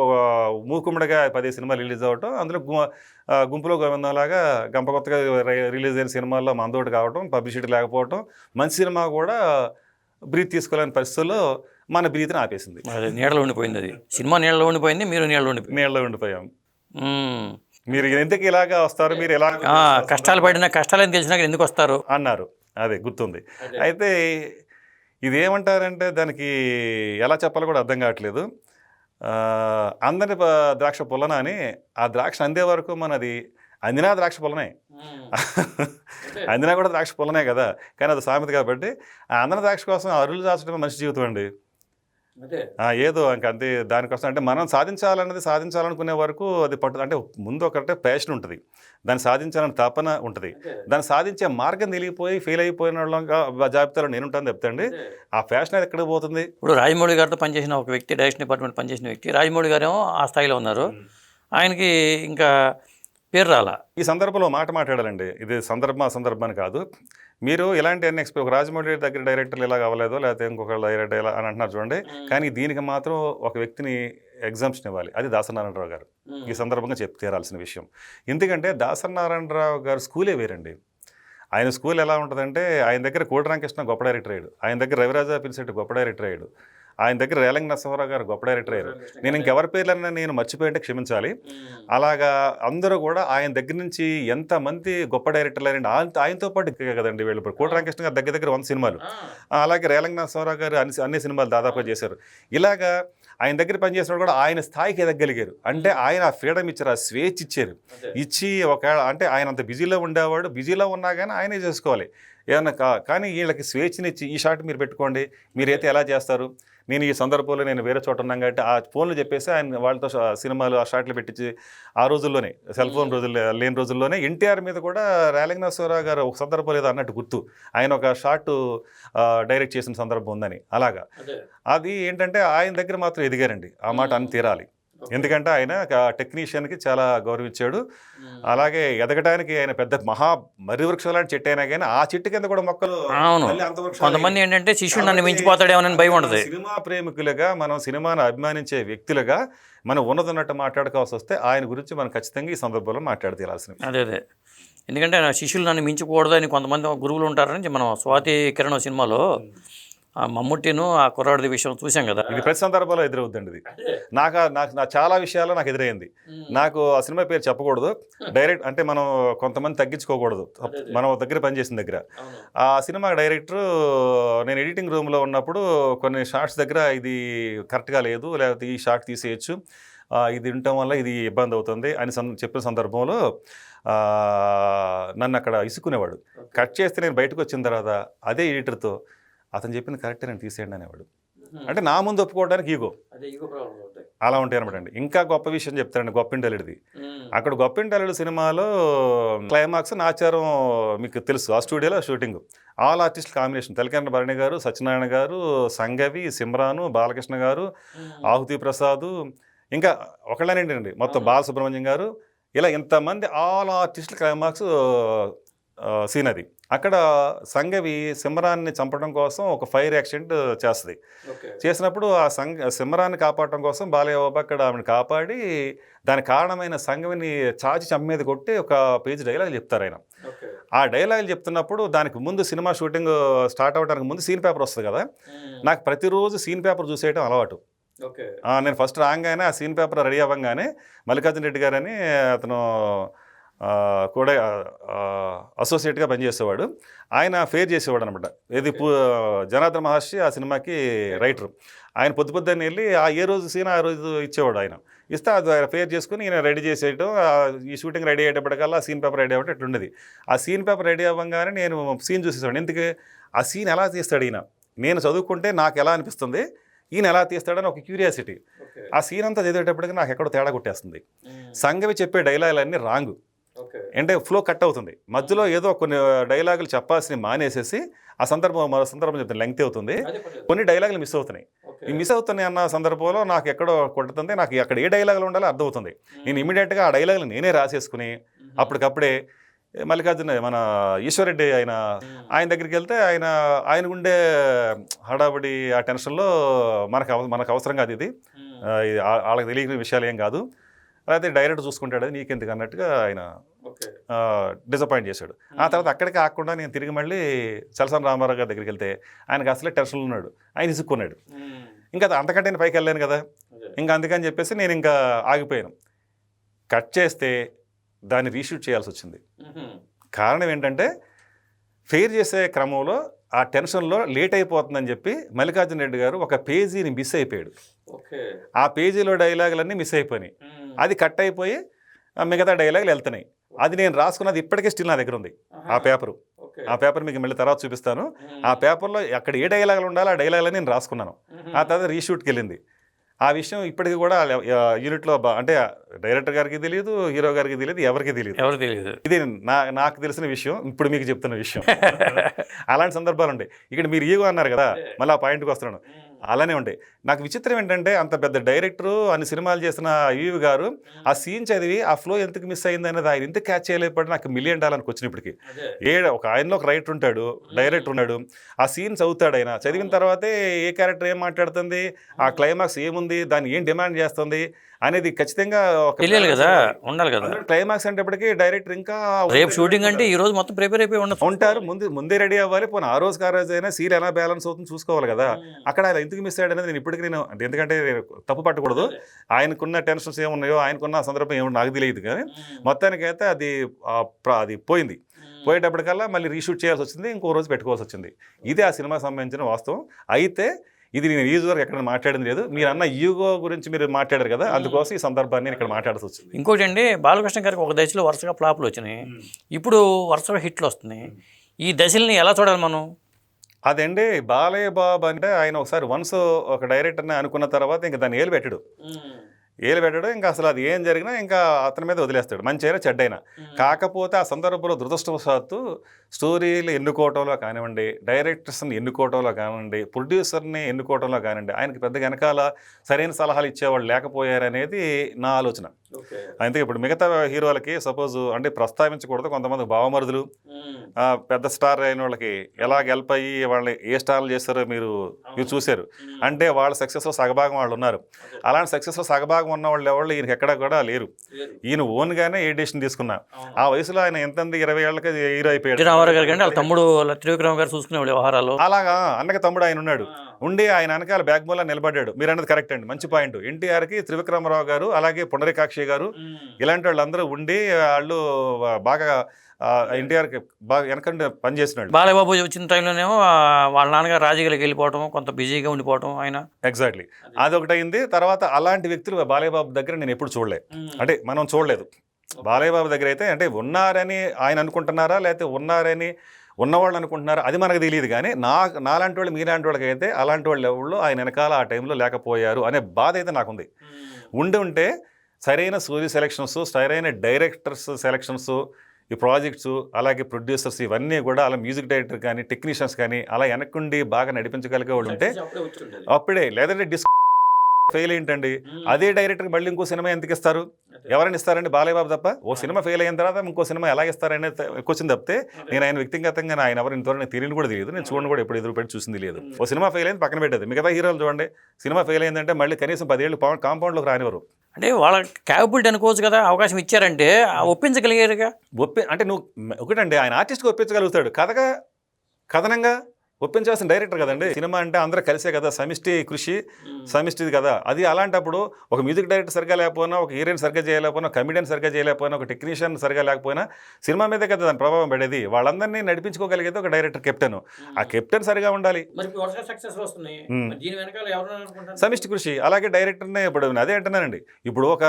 మూకుమ్మడిగా 10 సినిమాలు రిలీజ్ అవ్వటం, అందులో గుంపులో గోవిందంలాగా గంపకొత్తగా రిలీజ్ అయిన సినిమాల్లో మందోటి కావటం, పబ్లిసిటీ లేకపోవటం, మంచి సినిమా కూడా బ్రీత్ తీసుకోలేని పరిస్థితుల్లో మన బ్రీత్ని ఆపేసింది. నీడలో ఉండిపోయింది, అది సినిమా నీడలో ఉండిపోయింది, మీరు నీడలో ఉండిపోయాం. మీరు ఎందుకు ఇలాగా వస్తారు, మీరు ఎలా కష్టాలు పడినా కష్టాలని తెలిసినాక ఎందుకు వస్తారు అన్నారు. అదే గుర్తుంది. అయితే ఇదేమంటారంటే దానికి ఎలా చెప్పాలో కూడా అర్థం కావట్లేదు. అందరి ద్రాక్ష పొలన అని, ఆ ద్రాక్ష అందే వరకు మనది అందినా ద్రాక్ష పొలనే, అందినా కూడా ద్రాక్ష పొలనే కదా. కానీ అది సామెత కాబట్టి ఆ అందిన ద్రాక్ష కోసం అరులు దాచడమే మనిషి జీవితం అండి. ఏదో అంతే దానికోసం అంటే మనం సాధించాలనుకునే వరకు అది అంటే ముందు ఒకటే ప్యాషన్ ఉంటుంది, దాన్ని సాధించాలని తపన ఉంటుంది, దాన్ని సాధించే మార్గం తెలియపోయి ఫెయిల్ అయిపోయిన వాళ్ళ జాబితాలో నేను ఉంటాను చెప్తాండి. ఆ ప్యాషన్ అది ఎక్కడికి పోతుంది. ఇప్పుడు రాజమౌళి గారితో పనిచేసిన ఒక వ్యక్తి, డైరెక్షన్ డిపార్ట్మెంట్ పనిచేసిన వ్యక్తి, రాజమౌళి గారేమో ఆ స్థాయిలో ఉన్నారు, ఆయనకి ఇంకా పేరు రాలా. ఈ సందర్భంలో మాట్లాడాలండి, ఇది సందర్భాన్ని కాదు. మీరు ఇలాంటి అన్ని ఒక రాజమౌళి దగ్గర డైరెక్టర్లు ఇలా అవ్వలేదో, లేకపోతే ఇంకొక డైరెక్టర్ ఇలా అని అంటున్నారు చూడండి. కానీ దీనికి మాత్రం ఒక వ్యక్తిని ఎగ్జామ్షన్ ఇవ్వాలి, అది దాసనారాయణరావు గారు. ఈ సందర్భంగా తీరాల్సిన విషయం. ఎందుకంటే దాసనారాయణరావు గారు స్కూలే వేరండి. ఆయన స్కూల్ ఎలా ఉంటుందంటే, ఆయన దగ్గర కోటరామకృష్ణ గొప్ప డైరెక్టర్ అయ్యాడు, ఆయన దగ్గర రవిరాజా పిలిశెట్టి గొప్ప డైరెక్టర్ అయ్యాడు, ఆయన దగ్గర రేలంగి నరసింహారావు గారు గొప్ప డైరెక్టర్ అయ్యారు. నేను ఇంకెవరి పేర్లన్నా నేను మర్చిపోయింటే క్షమించాలి. అలాగా అందరూ కూడా ఆయన దగ్గర నుంచి ఎంతమంది గొప్ప డైరెక్టర్లు అయ్యారండి. ఆయనతో పాటు కదండి వీళ్ళు. ఇప్పుడు కోటరామకృష్ణ గారు దగ్గర 100 సినిమాలు, అలాగే రేలంగి నరసింహారావు గారు అన్ని సినిమాలు దాదాపుగా చేశారు. ఇలాగా ఆయన దగ్గర పనిచేసిన కూడా ఆయన స్థాయికి ఎదగలిగారు. అంటే ఆయన ఫ్రీడమ్ ఇచ్చారు, ఆ స్వేచ్ఛ ఇచ్చారు. ఇచ్చి అంటే ఆయన అంత బిజీలో ఉండేవాడు, బిజీలో ఉన్నా కానీ ఆయనే చేసుకోవాలి ఏమన్నా. కానీ వీళ్ళకి స్వేచ్ఛనిచ్చి ఈ షాట్ మీరు పెట్టుకోండి, మీరైతే ఎలా చేస్తారు, నేను ఈ సందర్భంలో నేను వేరే చోట ఉన్నాను కాబట్టి ఆ ఫోన్లు చెప్పేసి ఆయన వాళ్ళతో సినిమాలు ఆ షాట్లు పెట్టించి, ఆ రోజుల్లోనే సెల్ ఫోన్ లేని రోజుల్లోనే ఎన్టీఆర్ మీద కూడా రేలంగి నరసింహారావు గారు ఒక సందర్భం లేదా అన్నట్టు గుర్తు, ఆయన ఒక షాట్ డైరెక్ట్ చేసిన సందర్భం ఉందని. అలాగా అది ఏంటంటే ఆయన దగ్గర మాత్రం ఎదిగారండి, ఆ మాట అని తీరాలి. ఎందుకంటే ఆయన టెక్నీషియన్కి చాలా గౌరవించాడు. అలాగే ఎదగడానికి ఆయన పెద్ద మర్రి వృక్షం లాంటి చెట్టు అయినా కానీ ఆ చెట్టు కింద కూడా మొక్కలు అవును. మళ్ళీ అంత వృక్షాలు కొంతమంది ఏంటంటే శిష్యుడు నన్ను మించిపోతాడేమోనని భయం ఉంటుంది. సినిమా ప్రేమికులుగా మనం సినిమాను అభిమానించే వ్యక్తులుగా మనం ఉన్నదన్నట్టు మాట్లాడుకోవాల్సి వస్తే ఆయన గురించి మనం ఖచ్చితంగా ఈ సందర్భంలో మాట్లాడి తీరాల్సింది. అదే ఎందుకంటే నా శిష్యులు నన్ను మించకూడదు అని కొంతమంది గురువులు ఉంటారని మనం స్వాతి కిరణ్ సినిమాలో ఆ మమ్ముట్టిను ఆ కుర్రాడిది విషయం చూసాం కదా. ఇది ప్రతి సందర్భంలో ఎదురవుద్దండి. ఇది నాకు చాలా విషయాల్లో నాకు ఎదురైంది. నాకు ఆ సినిమా పేరు చెప్పకూడదు, డైరెక్ట్ అంటే మనం కొంతమంది తగ్గించుకోకూడదు మనం దగ్గర పనిచేసిన దగ్గర. ఆ సినిమా డైరెక్టర్ నేను ఎడిటింగ్ రూమ్లో ఉన్నప్పుడు కొన్ని షార్ట్స్ దగ్గర ఇది కరెక్ట్గా లేదు, లేకపోతే ఈ షార్ట్ తీసేయచ్చు, ఇది ఉండటం వల్ల ఇది ఇబ్బంది అవుతుంది అని చెప్పిన సందర్భంలో నన్ను అక్కడ ఇసుకునేవాడు. కట్ చేస్తే నేను బయటకు వచ్చిన తర్వాత అదే ఎడిటర్తో అతను చెప్పింది కరెక్టే నేను తీసేయండి అనేవాడు. అంటే నా ముందు ఒప్పుకోవడానికి ఈగో అలా ఉంటాయి అనమాట అండి. ఇంకా గొప్ప విషయం చెప్తానండి గొప్పింటల్లుడిది. అక్కడ గొప్పింటల్లుడు సినిమాలో క్లైమాక్స్ నాచారం మీకు తెలుసు, ఆ స్టూడియోలో షూటింగ్ ఆల్ ఆర్టిస్ట్ కాంబినేషన్ తెలకన్న భరణి గారు, సత్యనారాయణ గారు, సంగవి, సిమ్రాను, బాలకృష్ణ గారు, ఆహుతి ప్రసాద్, ఇంకా ఒకళ్ళనేంటండి మొత్తం బాలసుబ్రహ్మణ్యం గారు, ఇలా ఇంతమంది ఆల్ ఆర్టిస్టుల క్లైమాక్స్ సీన్ అది. అక్కడ సంగవి సిమ్రాన్ని చంపడం కోసం ఒక ఫైర్ యాక్సిడెంట్ చేస్తుంది. చేసినప్పుడు ఆ సిమ్రాన్ని కాపాడటం కోసం బాలయ్య బాబు అక్కడ ఆమెను కాపాడి దానికి కారణమైన సంగవిని చాచి చంప మీద కొట్టి ఒక పేజ్ డైలాగ్ చెప్తారు ఆయన. ఆ డైలాగులు చెప్తున్నప్పుడు దానికి ముందు సినిమా షూటింగ్ స్టార్ట్ అవ్వడానికి ముందు సీన్ పేపర్ వస్తుంది కదా, నాకు ప్రతిరోజు సీన్ పేపర్ చూసేయటం అలవాటు. నేను ఫస్ట్ రాగానే ఆ సీన్ పేపర్ రెడీ అవ్వగానే మల్లికార్జున రెడ్డి గారని అతను కూడా అసోసియేట్గా పనిచేసేవాడు, ఆయన ఫేర్ చేసేవాడు అనమాట. ఇది జనార్దన్ మహర్షి ఆ సినిమాకి రైటర్. ఆయన పొద్దున్నే వెళ్ళి ఏ రోజు సీన్ ఆ రోజు ఇచ్చేవాడు. ఆయన ఇస్తే అది ఫేర్ చేసుకుని ఈయన రెడీ చేసేయటం, ఈ షూటింగ్ రెడీ అయ్యేటప్పటికల్లా ఆ సీన్ పేపర్ రెడీ అవ్వటం ఇట్లుండేది. ఆ సీన్ పేపర్ రెడీ అవ్వగానే నేను సీన్ చూసేవాడు. ఎందుకు ఆ సీన్ ఎలా తీస్తాడు ఈయన, నేను చదువుకుంటే నాకు ఎలా అనిపిస్తుంది, ఈయన ఎలా తీస్తాడని ఒక క్యూరియాసిటీ. ఆ సీన్ అంతా చదివేటప్పటికి నాకు ఎక్కడో తేడా కొట్టేస్తుంది. సంగవి చెప్పే డైలాగులన్నీ రాంగ్, అంటే ఫ్లో కట్ అవుతుంది. మధ్యలో ఏదో కొన్ని డైలాగులు చెప్పాల్సిన మానేసేసి ఆ మరో సందర్భం చెప్తాను, లెంగ్త్ అవుతుంది, కొన్ని డైలాగులు మిస్ అవుతున్నాయి. ఈ మిస్ అవుతున్నాయి అన్న సందర్భంలో నాకు ఎక్కడో కొట్టుతుంది, నాకు అక్కడ ఏ డైలాగులు ఉండాలో అర్థమవుతుంది. నేను ఇమీడియట్గా ఆ డైలాగులు నేనే రాసేసుకుని అప్పటికప్పుడే మల్లికార్జున మన ఈశ్వరెడ్డి ఆయన దగ్గరికి వెళ్తే ఆయన ఉండే హడాబడి ఆ టెన్షన్లో మనకు అవసరం కాదు, ఇది వాళ్ళకి తెలియని విషయాలు ఏం కాదు, అయితే డైరెక్ట్ చూసుకుంటాడు, అది నీకెందుకు అన్నట్టుగా ఆయన డిసప్పాయింట్ చేశాడు. ఆ తర్వాత అక్కడికి ఆకుండా నేను తిరిగి మళ్ళీ చలసాని రామారావు గారి దగ్గరికి వెళ్తే ఆయనకు అసలే టెన్షన్లో ఉన్నాడు, ఆయన ఇసుక్కున్నాడు. ఇంకా అంతకంటే నేను పైకి వెళ్ళాను కదా, ఇంకా అందుకని చెప్పేసి నేను ఇంకా ఆగిపోయాను. కట్ చేస్తే దాన్ని రీషూట్ చేయాల్సి వచ్చింది. కారణం ఏంటంటే ఫెయిర్ చేసే క్రమంలో ఆ టెన్షన్లో లేట్ అయిపోతుందని చెప్పి మల్లికార్జున రెడ్డి గారు ఒక పేజీని మిస్ అయిపోయాడు. ఆ పేజీలో డైలాగులన్నీ మిస్ అయిపోయినాయి, అది కట్ అయిపోయి మిగతా డైలాగులు వెళ్తున్నాయి. అది నేను రాసుకున్నది ఇప్పటికే స్టిల్ నా దగ్గర ఉంది ఆ పేపరు. ఆ పేపర్ మీకు మళ్ళీ తర్వాత చూపిస్తాను. ఆ పేపర్లో అక్కడ ఏ డైలాగులు ఉండాలో ఆ డైలాగులని నేను రాసుకున్నాను. ఆ తర్వాత రీషూట్కి వెళ్ళింది. ఆ విషయం ఇప్పటికీ కూడా యూనిట్లో అంటే డైరెక్టర్ గారికి తెలియదు, హీరో గారికి తెలియదు, ఎవరికి తెలియదు. ఇది నాకు తెలిసిన విషయం, ఇప్పుడు మీకు చెప్తున్న విషయం. అలాంటి సందర్భాలు ఉంటాయి. ఇక్కడ మీరు ఈగో అన్నారు కదా, మళ్ళీ ఆ పాయింట్కి వస్తున్నాను. అలానే ఉంటాయి. నాకు విచిత్రం ఏంటంటే అంత పెద్ద డైరెక్టరు అన్ని సినిమాలు చేసిన ఈవి గారు ఆ సీన్ చదివి ఆ ఫ్లో ఎందుకు మిస్ అయింది అనేది ఆయన ఎందుకు క్యాచ్ చేయలేకపోతే నాకు $1 million వచ్చినప్పటికి. ఆయనలో ఒక రైటర్ ఉంటాడు, డైరెక్టర్ ఉన్నాడు, ఆ సీన్ చదువుతాడు. ఆయన చదివిన తర్వాతే ఏ క్యారెక్టర్ ఏం మాట్లాడుతుంది, ఆ క్లైమాక్స్ ఏముంది, దాన్ని ఏం డిమాండ్ చేస్తుంది అనేది ఖచ్చితంగా తెలియాలి కదా, ఉండాలి కదా. క్లైమాక్స్ అంటే డైరెక్టర్ ఇంకా రేపు షూటింగ్ అంటే ఈ రోజు మొత్తం ప్రిపేర్ అయిపోయి ఉంటారు, ముందే రెడీ అవ్వాలి. పోనీ ఆ రోజు అయినా సీన్ ఎలా బ్యాలెన్స్ అవుతుంది చూసుకోవాలి కదా. అక్కడ ఆయన ఎందుకు మిస్ అయ్యాడు అనేది నేను ఇప్పటికీ ఎందుకంటే తప్పు పట్టకూడదు, ఆయనకున్న టెన్షన్స్ ఏమున్నాయో ఆయనకున్న సందర్భం ఏమో నాకు తెలియదు, కానీ మొత్తానికైతే అది పోయింది. పోయేటప్పటికల్లా మళ్ళీ రీషూట్ చేయాల్సి వచ్చింది, ఇంకో రోజు పెట్టుకోవాల్సి వచ్చింది. ఇది ఆ సినిమాకి సంబంధించిన వాస్తవం. అయితే ఇది నేను ఈ వరకు ఎక్కడ మాట్లాడింది లేదు. మీరు అన్న ఈగో గురించి మీరు మాట్లాడారు కదా, అందుకోసం ఈ సందర్భాన్ని నేను ఇక్కడ మాట్లాడాల్సి వచ్చింది. ఇంకోటి అండి, బాలకృష్ణ గారికి ఒక దశలో వరుసగా ఫ్లాప్లు వచ్చినాయి, ఇప్పుడు వరుసగా హిట్లు వస్తున్నాయి. ఈ దశల్ని ఎలా చూడాలి మనం? అదండి, బాలయ్య బాబు అంటే ఆయన ఒకసారి వన్స్ ఒక డైరెక్టర్ని అనుకున్న తర్వాత ఇంకా దాన్ని ఏలు పెట్టడు, ఇంకా అసలు అది ఏం జరిగినా ఇంకా అతని మీద వదిలేస్తాడు, మంచి అయినా చెడ్డైనా. కాకపోతే ఆ సందర్భంలో దురదృష్టవశాత్తు స్టోరీలు ఎన్నుకోవటంలో కానివ్వండి, డైరెక్టర్స్ని ఎన్నుకోవటంలో కానివ్వండి, ప్రొడ్యూసర్ని ఎన్నుకోవటంలో కానివ్వండి, ఆయనకి పెద్దగా వెనకాల సరైన సలహాలు ఇచ్చేవాళ్ళు లేకపోయారనేది నా ఆలోచన. అంతే ఇప్పుడు మిగతా హీరోలకి సపోజ్ అంటే ప్రస్తావించకూడదు, కొంతమంది భావమరుదులు పెద్ద స్టార్ అయిన వాళ్ళకి ఎలా హెల్ప్ అయ్యి వాళ్ళని ఏ స్టార్లు చేస్తారో మీరు చూశారు. అంటే వాళ్ళ సక్సెస్లో సగభాగం వాళ్ళు ఉన్నారు. అలాంటి సక్సెస్లో సగభాగం ఉన్న వాళ్ళు ఎవరు ఈయనకి ఎక్కడా కూడా లేరు. ఈయన ఓన్గానే ఏ డిసిషన్ తీసుకున్నా. ఆ వయసులో ఆయన ఎంతంది 20 ఏళ్ళకి హీరో అయిపోయాడు. వాళ్ళ తమ్ముడు త్రివిక్రమ్ గారు చూసుకునేవాళ్ళు వ్యవహారాలు. అలాగా అన్నకి తమ్ముడు ఆయన ఉన్నాడు, ఉండి ఆయన వెనకాల బ్యాక్ బోన్లో నిలబడ్డాడు. మీరు అన్నది కరెక్ట్ అండి, మంచి పాయింట్. ఎన్టీఆర్కి త్రివిక్రమరావు గారు అలాగే పుండరీకాక్షి గారు ఇలాంటి వాళ్ళందరూ ఉండి వాళ్ళు బాగా ఎన్టీఆర్కి బాగా వెనకండి పనిచేసినాడు. బాలయ్యబాబు వచ్చిన టైంలోనేమో వాళ్ళ నాన్నగారు రాజకీయాలకు వెళ్ళిపోవటం, కొంత బిజీగా ఉండిపోవటం ఆయన. ఎగ్జాక్ట్లీ అదొకటి అయింది. తర్వాత అలాంటి వ్యక్తులు బాలయ్యబాబు దగ్గర నేను ఎప్పుడు చూడలేదు, అంటే మనం చూడలేదు. బాలయ్యబాబు దగ్గర అయితే అంటే ఉన్నారని ఆయన అనుకుంటున్నారా లేకపోతే ఉన్నారని ఉన్నవాళ్ళు అనుకుంటున్నారా అది మనకు తెలియదు. కానీ నాలాంటి వాళ్ళు మీలాంటి వాళ్ళకి అయితే అలాంటి వాళ్ళు ఎవరు ఆయన వెనకాల ఆ టైంలో లేకపోయారు అనే బాధ అయితే నాకుంది. ఉంటే సరైన స్టోరీ సెలెక్షన్స్, సరైన డైరెక్టర్స్ సెలెక్షన్స్, ఈ ప్రాజెక్ట్స్ అలాగే ప్రొడ్యూసర్స్ ఇవన్నీ కూడా అలా మ్యూజిక్ డైరెక్టర్ కానీ టెక్నీషియన్స్ కానీ అలా వెనక్కుండి బాగా నడిపించగలిగే వాళ్ళు ఉంటే అప్పుడే. లేదంటే ఫెయిల్ ఏంటండి, అదే డైరెక్టర్ మళ్ళీ ఇంకో సినిమా ఎందుకు ఇస్తారు? ఎవరైనా ఇస్తారండి? బాలయ్యబాబు తప్ప. ఓ సినిమా ఫెయిల్ అయిన తర్వాత ఇంకో సినిమా ఎలా ఇస్తారనే క్వశ్చన్ తప్పితే నేను ఆయన వ్యక్తిగతంగా ఆయన ఎవరు ఇంతవరకు తెలియని కూడా తెలియదు, నేను చూడండి కూడా ఎప్పుడు ఎదురు పెట్టి చూసింది లేదు. ఓ సినిమా ఫెయిల్ అయింది పక్కన పెట్టేది. మిగతా హీరోలు చూడండి, సినిమా ఫెయిల్ అయిందంటే మళ్ళీ కనీసం 10 ఏళ్ళు కాంపౌండ్లోకి రానివారు. అంటే వాళ్ళ క్యాపబిలిటీ అనుకోవచ్చు కదా, అవకాశం ఇచ్చారంటే ఒప్పించగలిగారుగా. అంటే నువ్వు ఒకటండి, ఆయన ఆర్టిస్ట్గా ఒప్పించగలుగుతాడు, కథనంగా ఒప్పించాల్సిన డైరెక్టర్ కదండి. సినిమా అంటే అందరూ కలిసే కదా, సమిష్టి కృషి సమిష్టిది కదా. అది అలాంటప్పుడు ఒక మ్యూజిక్ డైరెక్టర్ సరిగా లేకపోయినా, ఒక హీరోయిన్ సరిగ్గా చేయలేకపోయినా, కమెడియన్ సరిగ్గా చేయలేకపోయినా, ఒక టెక్నీషియన్ సరిగా లేకపోయినా సినిమా మీదే కదా దాని ప్రభావం పడేది. వాళ్ళందరినీ నడిపించుకోగలిగేది ఒక డైరెక్టర్, కెప్టెన్. ఆ కెప్టెన్ సరిగా ఉండాలి, సమిష్టి కృషి. అలాగే డైరెక్టర్నే ఇప్పుడు అదే అంటున్నానండి. ఇప్పుడు ఒక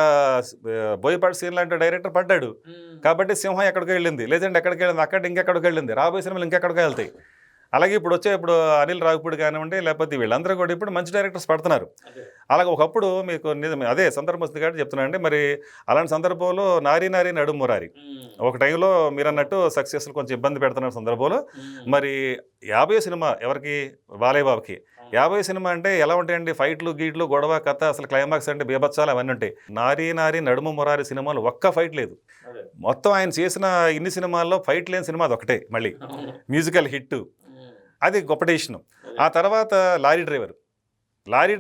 బోయపాటి సీన్ లాంటి డైరెక్టర్ పడ్డాడు కాబట్టి సింహం ఎక్కడికి వెళ్ళింది, లేదంటే ఎక్కడికి వెళ్ళింది, అక్కడ ఇంకెక్కడికి వెళ్ళింది, రాబోయే సినిమాలు ఇంకెక్కడికి వెళ్తాయి. అలాగే ఇప్పుడు అనిల్ రావిపూడి కానివ్వండి, లేకపోతే వీళ్ళందరూ కూడా ఇప్పుడు మంచి డైరెక్టర్స్ పడుతున్నారు. అలాగే ఒకప్పుడు మీకు అదే సందర్భం వస్తుంది కాబట్టి చెప్తున్నాను అండి. మరి అలాంటి సందర్భంలో నారీ నడుము మురారి ఒక టైంలో మీరు అన్నట్టు సక్సెస్లు కొంచెం ఇబ్బంది పెడుతున్న సందర్భంలో మరి 50 సినిమా ఎవరికి? బాలయ్యబాబుకి 50 సినిమా అంటే ఎలా ఉంటాయండి? ఫైట్లు గీట్లు గొడవ కథ అసలు క్లైమాక్స్ అంటే బీభత్సాలు అవన్నీ ఉంటాయి. నారీ నడుము మురారి సినిమాలు ఒక్క ఫైట్ లేదు. మొత్తం ఆయన చేసిన ఇన్ని సినిమాల్లో ఫైట్ లేని సినిమా అది ఒకటే, మళ్ళీ మ్యూజికల్ హిట్, అది గొప్ప డెసిషన్. ఆ తర్వాత లారీ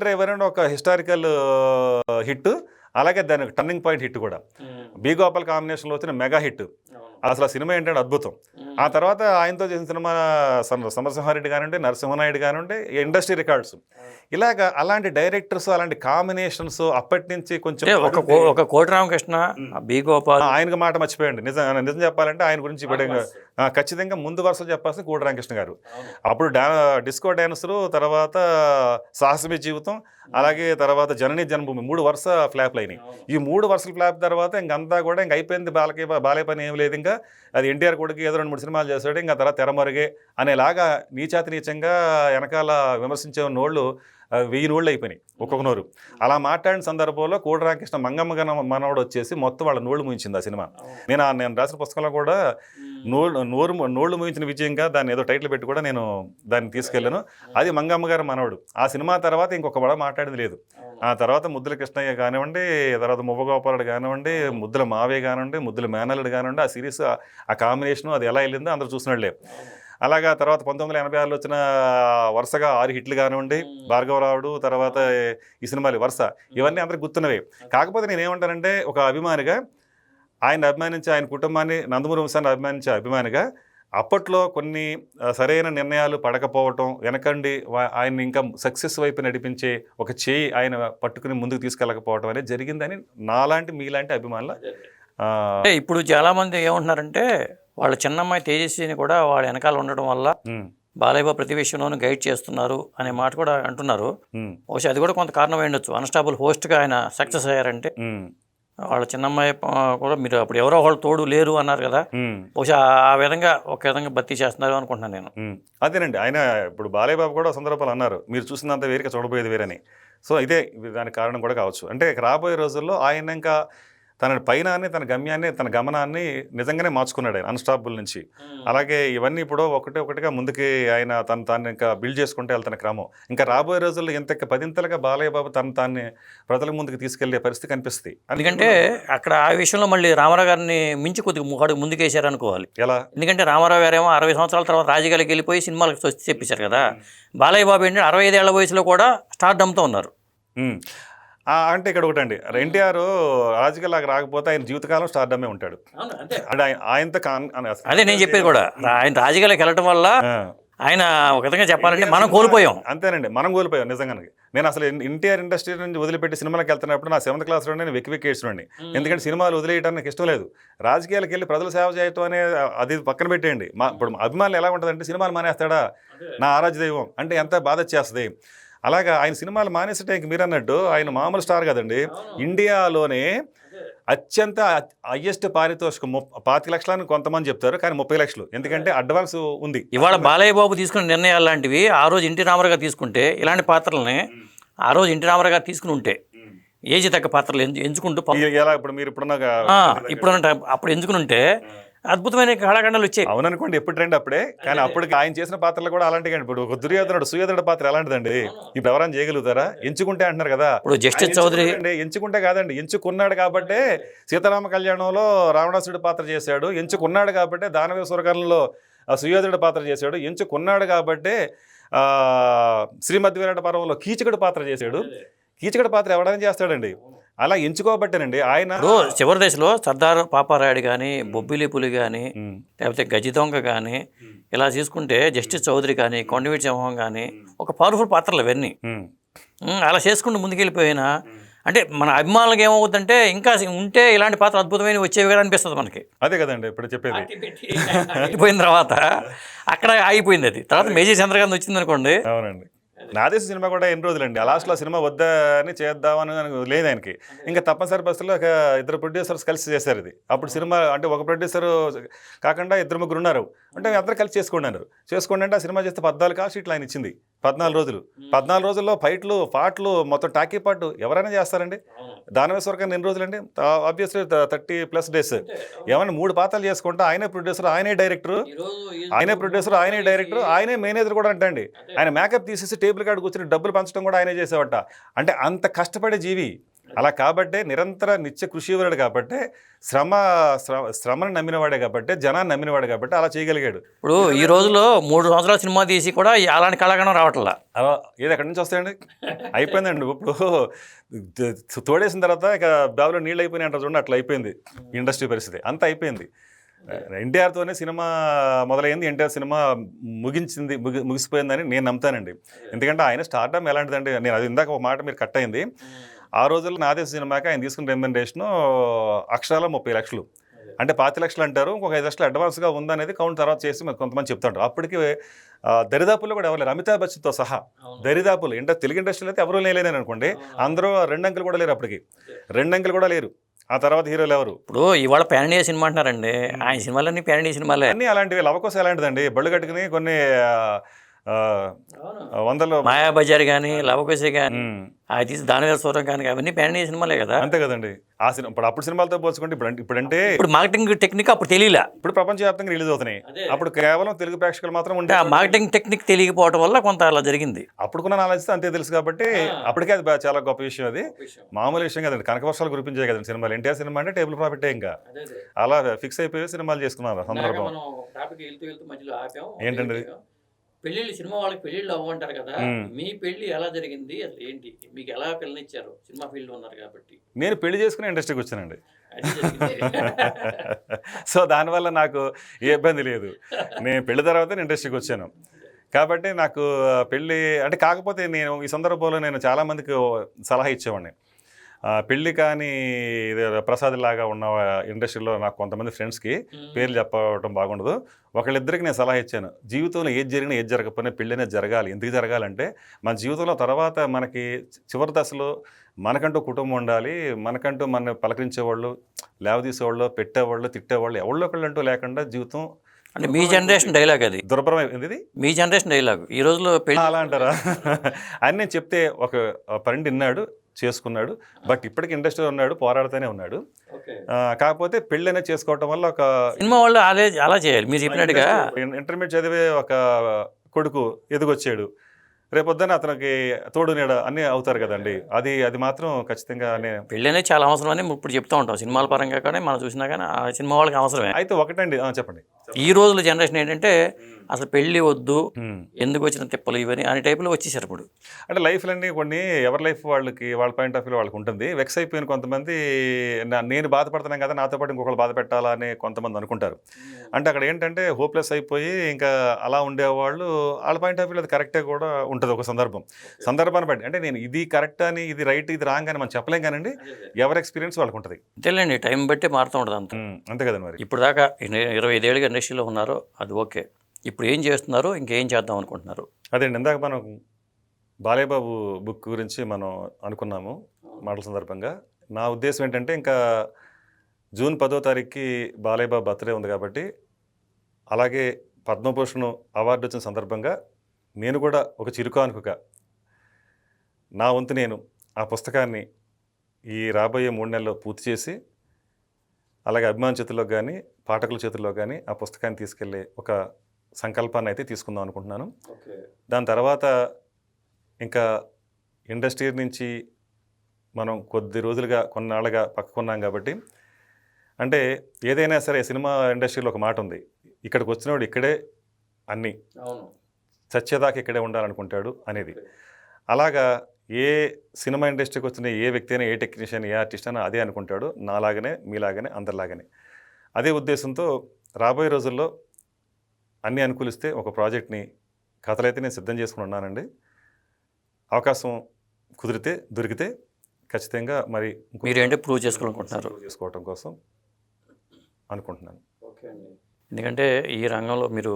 డ్రైవర్ అని ఒక హిస్టారికల్ హిట్, అలాగే దానికి టర్నింగ్ పాయింట్ హిట్ కూడా. బి గోపాల్ కాంబినేషన్లో వచ్చిన మెగా హిట్. అసలు ఆ సినిమా ఏంటంటే అద్భుతం. ఆ తర్వాత ఆయనతో చేసిన సినిమా సమరసింహారెడ్డి కానివ్వండి, నరసింహనాయుడు కానివ్వండి, ఇండస్ట్రీ రికార్డ్స్. ఇలాగా అలాంటి డైరెక్టర్స్, అలాంటి కాంబినేషన్స్ అప్పటి నుంచి కొంచెం ఒక కోటి రామకృష్ణ, బి గోపాల్, ఆయనకు మాట మర్చిపోయండి. నిజం చెప్పాలంటే ఆయన గురించి ఖచ్చితంగా ముందు వరుసలో చెప్పాల్సిన కోటి రామకృష్ణ గారు. అప్పుడు డిస్కో డాన్సరు, తర్వాత సాహసమే జీవితం, అలాగే తర్వాత జననీ జన్మభూమి 3 వరుస ఫ్లాప్లు అయినాయి. ఈ 3 వరుసల ఫ్లాప్ తర్వాత ఇంకంతా కూడా ఇంక అయిపోయింది, బాలయ్య పని ఏం లేదు. ఇంకా అది ఎన్టీఆర్ కొడుకు ఏదో 2-3 సినిమాలు చేస్తాడు, ఇంకా తర్వాత తెరమరుగే అనేలాగా నీచాతినీచంగా వెనకాల విమర్శించే నోళ్ళు 1000 నోళ్ళు అయిపోయినాయి ఒక్కొక్క నోరు. అలా మాట్లాడిన సందర్భంలో కోటి రామకృష్ణ మంగమ్మ మనవడు వచ్చేసి మొత్తం వాళ్ళ నోళ్ళు ముయించింది ఆ సినిమా. నేను రాసిన పుస్తకంలో కూడా నోళ్ళు ముయించిన విజయంగా దాన్ని ఏదో టైటిల్ పెట్టి కూడా నేను దాన్ని తీసుకెళ్ళాను. అది మంగమ్మ గారు మనవడు. ఆ సినిమా తర్వాత ఇంకొక బడ మాట్లాడింది లేదు. ఆ తర్వాత ముద్దుల కృష్ణయ్య కానివ్వండి, తర్వాత మువ్వగోపాలుడు కానివ్వండి, ముద్దుల మావయ్య కానివ్వండి, ముద్దుల మేనల్లుడు కానివ్వండి, ఆ సిరీస్ ఆ కాంబినేషను అది ఎలా వెళ్ళిందో అందరూ చూసినట్లే. అలాగా తర్వాత 1986లో వచ్చిన వరుసగా 6 హిట్లు కానివ్వండి, భార్గవరావుడు, తర్వాత ఈ సినిమాలు వరుస, ఇవన్నీ అందరికి గుర్తున్నవే. కాకపోతే నేనేమంటానంటే ఒక అభిమానిగా ఆయన అభిమానించే, ఆయన కుటుంబాన్ని నందమూరి వంశాన్ని అభిమానించే అభిమానిగా అప్పట్లో కొన్ని సరైన నిర్ణయాలు పడకపోవటం, వెనకండి ఆయన ఇంకా సక్సెస్ వైపు నడిపించే ఒక చేయి ఆయన పట్టుకుని ముందుకు తీసుకెళ్ళకపోవటం అనేది జరిగిందని నాలాంటి మీలాంటి అభిమానుల. ఇప్పుడు చాలామంది ఏమంటున్నారంటే వాళ్ళ చిన్నమ్మాయి తేజస్విని కూడా వాళ్ళ వెనకాల ఉండడం వల్ల బాలయ్య ప్రతి విషయంలోనూ గైడ్ చేస్తున్నారు అనే మాట కూడా అంటున్నారు. బహుశా అది కూడా కొంత కారణం ఉండొచ్చు. అన్స్టాబుల్ హోస్ట్గా ఆయన సక్సెస్ అయ్యారంటే వాళ్ళ చిన్నమ్మాయి కూడా మీరు అప్పుడు ఎవరో వాళ్ళు తోడు లేరు అన్నారు కదా, బహుశా ఆ విధంగా ఒక విధంగా భర్తీ చేస్తున్నారు అనుకుంటున్నాను నేను. అదేనండి, ఆయన ఇప్పుడు బాలయ్య బాబు కూడా సందర్భాలు అన్నారు మీరు చూసినంత వేరేగా చూడబోయేది వేరని. సో ఇదే దానికి కారణం కూడా కావచ్చు. అంటే రాబోయే రోజుల్లో ఆయన ఇంకా తన పైనాన్ని, తన గమ్యాన్ని, తన గమనాన్ని నిజంగానే మార్చుకున్నాడు ఆయన అన్స్టాపబుల్ నుంచి. అలాగే ఇవన్నీ ఇప్పుడు ఒకటిగా ముందుకి ఆయన తాను ఇంకా బిల్డ్ చేసుకుంటూ వెళ్తున్న క్రమం. ఇంకా రాబోయే రోజుల్లో ఇంతకు పదింతలుగా బాలయ్య బాబు తాన్ని ప్రజల ముందుకు తీసుకెళ్లే పరిస్థితి కనిపిస్తుంది. ఎందుకంటే అక్కడ ఆ విషయంలో మళ్ళీ రామారావు గారిని మించి కొద్దిగా ముందుకేసారు అనుకోవాలి. ఎలా? ఎందుకంటే రామారావు గారేమో 60 సంవత్సరాల తర్వాత రాజకీయాలకు వెళ్ళిపోయి సినిమాలకు వచ్చి చెప్పేశారు కదా. బాలయ్య బాబు ఏంటంటే 65 ఏళ్ల వయసులో కూడా స్టార్డమ్తో ఉన్నారు. అంటే ఇక్కడ ఒకటండి, ఎన్టీఆర్ రాజకీయాలకు రాకపోతే ఆయన జీవితకాలం స్టార్డమే ఉంటాడు. అంటే ఆయనతో అదే నేను చెప్పేది కూడా, ఆయన రాజకీయాలకు వెళ్ళటం వల్ల ఆయన ఒక విధంగా చెప్పాలంటే మనం కోల్పోయాం. అంతేనండి, మనం కోల్పోయాం నిజంగానే. నేను అసలు ఎన్టీఆర్ ఇండస్ట్రీ నుంచి వదిలిపెట్టి సినిమాలకు వెళ్తున్నప్పుడు నా 7th క్లాస్లో నేను వెక్కి ఏడ్చునండి. ఎందుకంటే సినిమాలు వదిలేయడానికి నాకు ఇష్టం లేదు. రాజకీయాలకు వెళ్ళి ప్రజలు సేవ చేయటం అనే అది పక్కన పెట్టేయండి. ఇప్పుడు అభిమానులు ఎలా ఉంటుందంటే సినిమాలు మానేస్తాడా నా ఆరాధ్య దైవం అంటే ఎంత బాధ చేస్తుంది. అలాగా ఆయన సినిమాలు మానేసటానికి మీరు అన్నట్టు ఆయన మామూలు స్టార్ కదండి. ఇండియాలోనే అత్యంత హయ్యెస్ట్ పారితోషికం 25 లక్షలని కొంతమంది చెప్తారు, కానీ 30 లక్షలు. ఎందుకంటే అడ్వాన్స్ ఉంది. ఇవాళ బాలయ్య బాబు తీసుకున్న నిర్ణయాలు లాంటివి ఆ రోజు ఎన్టీ రామారావు గారు తీసుకుంటే, ఇలాంటి పాత్రలని ఆ రోజు ఎన్టీ రామారావు గారు తీసుకుని ఉంటే, ఏజ్ తగ్గ పాత్రలు ఎంచుకుంటూ ఎలా ఇప్పుడు మీరు అప్పుడు ఎంచుకుని ఉంటే అద్భుతమైన కళాఖండాలు వచ్చాయి. అవుననుకోండి, ఎప్పుడు ట్రెండ్ అప్పుడే. కానీ అప్పటికి ఆయన చేసిన పాత్రలు కూడా అలాంటివి. ఇప్పుడు ఒక సుయోధనుడు పాత్ర ఎలాంటిదండి, ఇప్పుడు ఎవరైనా చేయగలుగుతారా? ఎంచుకుంటే అంటున్నారు కదా. ఇప్పుడు జస్టిస్ చౌదరి ఎంచుకుంటే కాదండి, ఎంచుకున్నాడు కాబట్టి సీతారామ కళ్యాణంలో రావణాసుడి పాత్ర చేశాడు, ఎంచుకున్నాడు కాబట్టి దానవీర సూరకర్ణంలో సుయోధనుడి పాత్ర చేశాడు, ఎంచుకున్నాడు కాబట్టి శ్రీమద్ విరాట పర్వంలో కీచకుడి పాత్ర చేశాడు. కీచకుడి పాత్ర ఎవడైనా చేస్తాడండి. అలా ఎంచుకోబట్టేనండి ఆయన. చివరి దశలో సర్దార్ పాపారాయుడు కానీ, బొబ్బిలి పులి కానీ, లేకపోతే గజి దొంగ కానీ, ఇలా తీసుకుంటే జస్టిస్ చౌదరి కానీ, కొండవీటి సింహం కానీ ఒక పవర్ఫుల్ పాత్రలు ఇవన్నీ. అలా చేసుకుంటూ ముందుకెళ్ళిపోయినా అంటే మన అభిమానులకు ఏమవుతుందంటే ఇంకా ఉంటే ఇలాంటి పాత్ర అద్భుతమైన వచ్చేవి కదా అనిపిస్తుంది మనకి. అదే కదండి ఇప్పుడు చెప్పేది. అయిపోయిన తర్వాత అక్కడ ఆగిపోయింది. అది తర్వాత మేజర్ చంద్రకాంత్ వచ్చింది అనుకోండి. అవునండి. నాదేశ సినిమా కూడా ఎన్ని రోజులండి, లాస్ట్లో సినిమా వద్దని చేద్దామని లేదు ఆయనకి. ఇంకా తప్పనిసరి బస్సులో ఒక 2 ప్రొడ్యూసర్స్ కలిసి చేశారు ఇది. అప్పుడు సినిమా అంటే ఒక ప్రొడ్యూసర్ కాకుండా 2-3 ఉన్నారు. అంటే అందరూ కలిసి చేసుకోండి అంటే ఆ సినిమా చేస్తే 14 కాల్ షీట్లు ఆయన ఇచ్చింది. 14 రోజులు. 14 రోజుల్లో ఫైట్లు, పాటలు, మొత్తం టాకీ పాటు ఎవరైనా చేస్తారండి. దానవేశ్వరకన్నా ఎన్ని రోజులండి? Obviously 30+ days. ఏమైనా 3 పాత్రలు చేసుకుంటే ఆయనే ప్రొడ్యూసర్, ఆయనే డైరెక్టర్, ఆయనే మేనేజర్ కూడా అంటండి. ఆయన మేకప్ తీసేసి టేబుల్ కాడ కూర్చొని డబ్బులు పంచడం కూడా ఆయనే చేసేవాట. అంటే అంత కష్టపడే జీవి. అలా కాబట్టే నిరంతర నిత్య కృషివరుడు కాబట్టి, శ్రమను నమ్మినవాడే కాబట్టి, జనాన్ని నమ్మినవాడే కాబట్టి అలా చేయగలిగాడు. ఇప్పుడు ఈ రోజులో 3 సంవత్సరాల సినిమా తీసి కూడా అలాంటి కళాగణం రావట్లా. ఏది ఎక్కడి నుంచి వస్తాయండి? అయిపోయిందండి. ఇప్పుడు తోడేసిన తర్వాత ఇక బావిలో నీళ్ళు అయిపోయినాయి అంటారు చూడండి, అట్లా అయిపోయింది ఇండస్ట్రీ పరిస్థితి. అంతా అయిపోయింది. ఎన్టీఆర్తోనే సినిమా మొదలైంది, ఎన్టీఆర్ సినిమా ముగిసిపోయిందని నేను నమ్ముతానండి. ఎందుకంటే ఆయన స్టార్డమ్ ఎలాంటిదండి, నేను అది ఇందాక ఒక మాట మీరు కట్ అయింది. ఆ రోజుల్లో నాదేశ సినిమాకి ఆయన తీసుకున్న రెమ్యునరేషను అక్షరాల 30 లక్షలు. అంటే 25 లక్షలు అంటారు, ఇంకొక 5 లక్షలు అడ్వాన్స్గా ఉందనేది కౌంట్ తర్వాత చేసి కొంతమంది చెప్తుంటారు. అప్పటికి దరిదాపుల్లో కూడా ఎవరు, అమితాబ్ బచ్చన్తో సహా దరిదాపులు తెలుగు ఇండస్ట్రీలో అయితే ఎవరూ లేదని అనుకోండి. అందరూ 2 అంకెలు కూడా లేరు, అప్పటికి 2 అంకెలు కూడా లేరు. ఆ తర్వాత హీరోలు ఎవరు? ఇప్పుడు ఇవాళ ప్యాన్ ఇండియా సినిమా అంటున్నారండి, ఆయన సినిమాలన్నీ ప్యాన్ ఇండియా సినిమాలే. అన్నీ అలాంటివి. లవకోసం ఎలాంటిదండి, బళ్ళు కట్టుకుని కొన్ని వందలు మాయాబజార్ కానీ, లవకుశ కానీ, అది తీసి దానవేర సూరం కానీ, అవన్నీ ప్యాన్ ఇండియా సినిమాలే కదా. అంతే కదండి. ఆ సినిమా ఇప్పుడు అప్పుడు సినిమాలతో పోల్చుకుంటే ఇప్పుడంటే ఇప్పుడు మార్కెటింగ్ టెక్నిక్ అప్పుడు తెలియలే, ఇప్పుడు ప్రపంచవ్యాప్తంగా రిలీజ్ అవుతున్నాయి. అప్పుడు కేవలం తెలుగు ప్రేక్షకులు మాత్రం ఉంటే ఆ మార్కెటింగ్ టెక్నిక్ తెలియకపోవడం వల్ల కొంత అలా జరిగింది. అప్పుడుకున్న నాలెడ్జ్ అంతే తెలుసు కాబట్టి అప్పటికే అది చాలా గొప్ప విషయం. అది మామూలు విషయం కదండి. కనకవర్షాలు కురిపించే కదండి సినిమాలు. ఎన్టీఆర్ సినిమా అంటే టేబుల్ ప్రాఫిటే. ఇంకా అలా ఫిక్స్ అయిపోయి సినిమాలు చేసుకున్నారు సందర్భం. ఏంటండి పెళ్ళిళ్ళు, సినిమా వాళ్ళకి పెళ్ళిళ్ళు అవ్వంటారు కదా, మీ పెళ్లి ఎలా జరిగింది, అసలు ఏంటి, మీకు ఎలా పిల్లనిచ్చారు? సినిమా ఫీల్డ్ ఉన్నారు కాబట్టి. నేను పెళ్లి చేసుకుని ఇండస్ట్రీకి వచ్చానండి. సో దానివల్ల నాకు ఏ ఇబ్బంది లేదు. నేను పెళ్లి తర్వాత ఇండస్ట్రీకి వచ్చాను కాబట్టి నాకు పెళ్ళి అంటే, కాకపోతే నేను ఈ సందర్భంలో నేను చాలామందికి సలహా ఇచ్చేవాడిని. పెళ్ళి కానీ ప్రసాద్ లాగా ఉన్న ఇండస్ట్రీలో నాకు కొంతమంది ఫ్రెండ్స్కి పేర్లు చెప్పడం బాగుండదు. ఒకళ్ళిద్దరికి నేను సలహా ఇచ్చాను, జీవితంలో ఏది జరిగినా ఏది జరగకపోయినా పెళ్ళి అనేది జరగాలి. ఎందుకు జరగాలంటే మన జీవితంలో తర్వాత మనకి చివరి దశలో మనకంటూ కుటుంబం ఉండాలి, మనకంటూ మన పలకరించేవాళ్ళు, లేవదీసేవాళ్ళు, పెట్టేవాళ్ళు, తిట్టేవాళ్ళు ఎవరో ఒకళ్ళు అంటూ లేకుండా జీవితం. అంటే మీ జనరేషన్ డైలాగ్ అది, దుర్భరమైంది. మీ జనరేషన్ డైలాగ్ ఈ రోజులో పెళ్ళి అలా అంటారా అని నేను చెప్తే ఒక ఫ్రెండ్ విన్నాడు, చేసుకున్నాడు. బట్ ఇప్పటికి ఇండస్ట్రీలో ఉన్నాడు, పోరాడుతూనే ఉన్నాడు. కాకపోతే పెళ్ళి అనేది చేసుకోవటం వల్ల ఒక సినిమా వాళ్ళు అదే అలా చేయాలి మీరు చెప్పినట్టుగా. ఇంటర్మీడియట్ చదివే ఒక కొడుకు ఎదిగొచ్చాడు, రేపొద్దున అతనికి తోడు నీడ అన్నీ అవుతారు కదండి. అది మాత్రం ఖచ్చితంగా పెళ్ళి అనేది చాలా అవసరం అని ఇప్పుడు చెప్తూ ఉంటాం. సినిమాల పరంగా కానీ మనం చూసినా కానీ ఆ సినిమా వాళ్ళకి అవసరమే. అయితే ఒకటండి, చెప్పండి. ఈ రోజుల జనరేషన్ ఏంటంటే అసలు పెళ్ళి వద్దు, ఎందుకు వచ్చిన తిప్పలు ఇవని అనే టైపులో వచ్చేసారు ఇప్పుడు. అంటే లైఫ్లన్నీ కొన్ని ఎవరి లైఫ్ వాళ్ళకి, వాళ్ళ పాయింట్ ఆఫ్ వ్యూ వాళ్ళకి ఉంటుంది. వెక్స్ అయిపోయిన కొంతమంది నేను బాధపడుతున్నాను కదా, నాతో పాటు ఇంకొకరు బాధ పెట్టాలా అని కొంతమంది అనుకుంటారు. అంటే అక్కడ ఏంటంటే హోప్లెస్ అయిపోయి ఇంకా అలా ఉండేవాళ్ళు వాళ్ళ పాయింట్ ఆఫ్ వ్యూ అది కరెక్టే కూడా ఉంటుంది ఒక సందర్భాన్ని బట్టి. అంటే నేను ఇది కరెక్ట్ అని, ఇది రైట్, ఇది రాంగ్ అని మనం చెప్పలేం కానండి. ఎవరి ఎక్స్పీరియన్స్ వాళ్ళకు ఉంటుంది. అంతేలేండి, టైం బట్టి మారుతూ ఉంటుంది అంత. అంతే కదండి. మరి ఇప్పుడు దాకా 25 ఏళ్ళుగా ఇండస్ట్రీలో ఉన్నారో అది ఓకే. ఇప్పుడు ఏం చేస్తున్నారో ఇంకేం చేద్దాం అనుకుంటున్నారు? అదేండి, ఇందాక మనం బాలయ్యబాబు బుక్ గురించి మనం అనుకున్నాము మాటల సందర్భంగా. నా ఉద్దేశం ఏంటంటే ఇంకా జూన్ 10వ తారీఖుకి బాలయ్యబాబు బర్త్డే ఉంది కాబట్టి, అలాగే పద్మభూషణ్ అవార్డు వచ్చిన సందర్భంగా నేను కూడా ఒక చిరుకానుకగా నా వంతు నేను ఆ పుస్తకాన్ని ఈ రాబోయే 3 నెలల్లో పూర్తి చేసి, అలాగే అభిమాన చేతుల్లోకి కానీ పాఠకుల చేతుల్లో కానీ ఆ పుస్తకాన్ని తీసుకెళ్లే ఒక సంకల్పాన్ని అయితే తీసుకుందాం అనుకుంటున్నాను. దాని తర్వాత ఇంకా ఇండస్ట్రీ నుంచి మనం కొద్ది రోజులుగా కొన్నాళ్ళుగా పక్కకున్నాం కాబట్టి, అంటే ఏదైనా సరే సినిమా ఇండస్ట్రీలో ఒక మాట ఉంది, ఇక్కడికి వచ్చినవాడు ఇక్కడే అన్నీ చచ్చేదాకా ఇక్కడే ఉండాలనుకుంటాడు అనేది. అలాగా ఏ సినిమా ఇండస్ట్రీకి వచ్చిన ఏ వ్యక్తి అయినా, ఏ టెక్నీషియన్, ఏ ఆర్టిస్ట్ అయినా అదే అనుకుంటాడు, నాలాగనే మీలాగనే అందరిలాగానే. అదే ఉద్దేశంతో రాబోయే రోజుల్లో అన్నీ అనుకూలిస్తే ఒక ప్రాజెక్ట్ని, కథలైతే నేను సిద్ధం చేసుకుని ఉన్నానండి. అవకాశం కుదిరితే, దొరికితే ఖచ్చితంగా మరి మీరేంటి ప్రూవ్ చేసుకోవాలనుకుంటున్నారు? చేసుకోవటం కోసం అనుకుంటున్నాను. ఎందుకంటే ఈ రంగంలో మీరు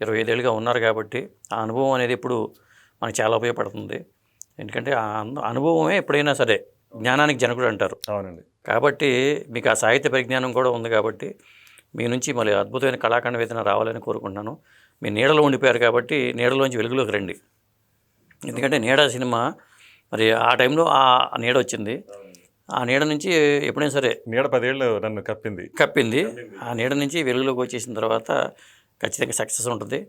25 ఏళ్ళుగా ఉన్నారు కాబట్టి ఆ అనుభవం అనేది ఇప్పుడు మనకు చాలా ఉపయోగపడుతుంది. ఎందుకంటే ఆ అనుభవమే ఎప్పుడైనా సరే జ్ఞానానికి జనకుడు అంటారు. అవునండి. కాబట్టి మీకు ఆ సాహిత్య పరిజ్ఞానం కూడా ఉంది కాబట్టి మీ నుంచి మళ్ళీ అద్భుతమైన కళాఖండ వేదన రావాలని కోరుకుంటున్నాను. మీ నీడలో ఉండిపోయారు కాబట్టి నీడలోంచి వెలుగులోకి రండి. ఎందుకంటే నీడ సినిమా మరి ఆ టైంలో ఆ నీడ వచ్చింది. ఆ నీడ నుంచి ఎప్పుడైనా సరే నీడ 10 ఏళ్ళు నన్ను కప్పింది. ఆ నీడ నుంచి వెలుగులోకి వచ్చేసిన తర్వాత ఖచ్చితంగా సక్సెస్ ఉంటుంది.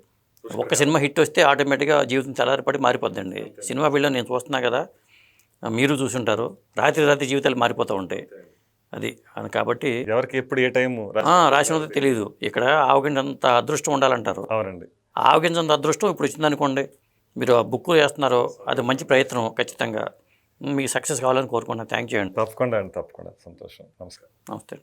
ఒక్క సినిమా హిట్ వస్తే ఆటోమేటిక్గా జీవితం తెల్లారిపడి మారిపోద్దండి. సినిమా ఫీల్డ్లో నేను చూస్తున్నా కదా, మీరు చూసుంటారు, రాత్రి జీవితాలు మారిపోతూ ఉంటాయి. అది కాబట్టి ఎవరికి ఎప్పుడు ఏ టైం రాసినదో తెలియదు. ఇక్కడ ఆవగింజంత అదృష్టం ఉండాలంటారు. అవునండి. ఆవగింజంత అదృష్టం ఇప్పుడు వచ్చిందనుకోండి, మీరు ఆ బుక్ చేస్తున్నారో అది మంచి ప్రయత్నం. ఖచ్చితంగా మీకు సక్సెస్ కావాలని కోరుకుంటున్నాను. థ్యాంక్ యూ అండి. తప్పకుండా సంతోషం. నమస్కారం. నమస్తే.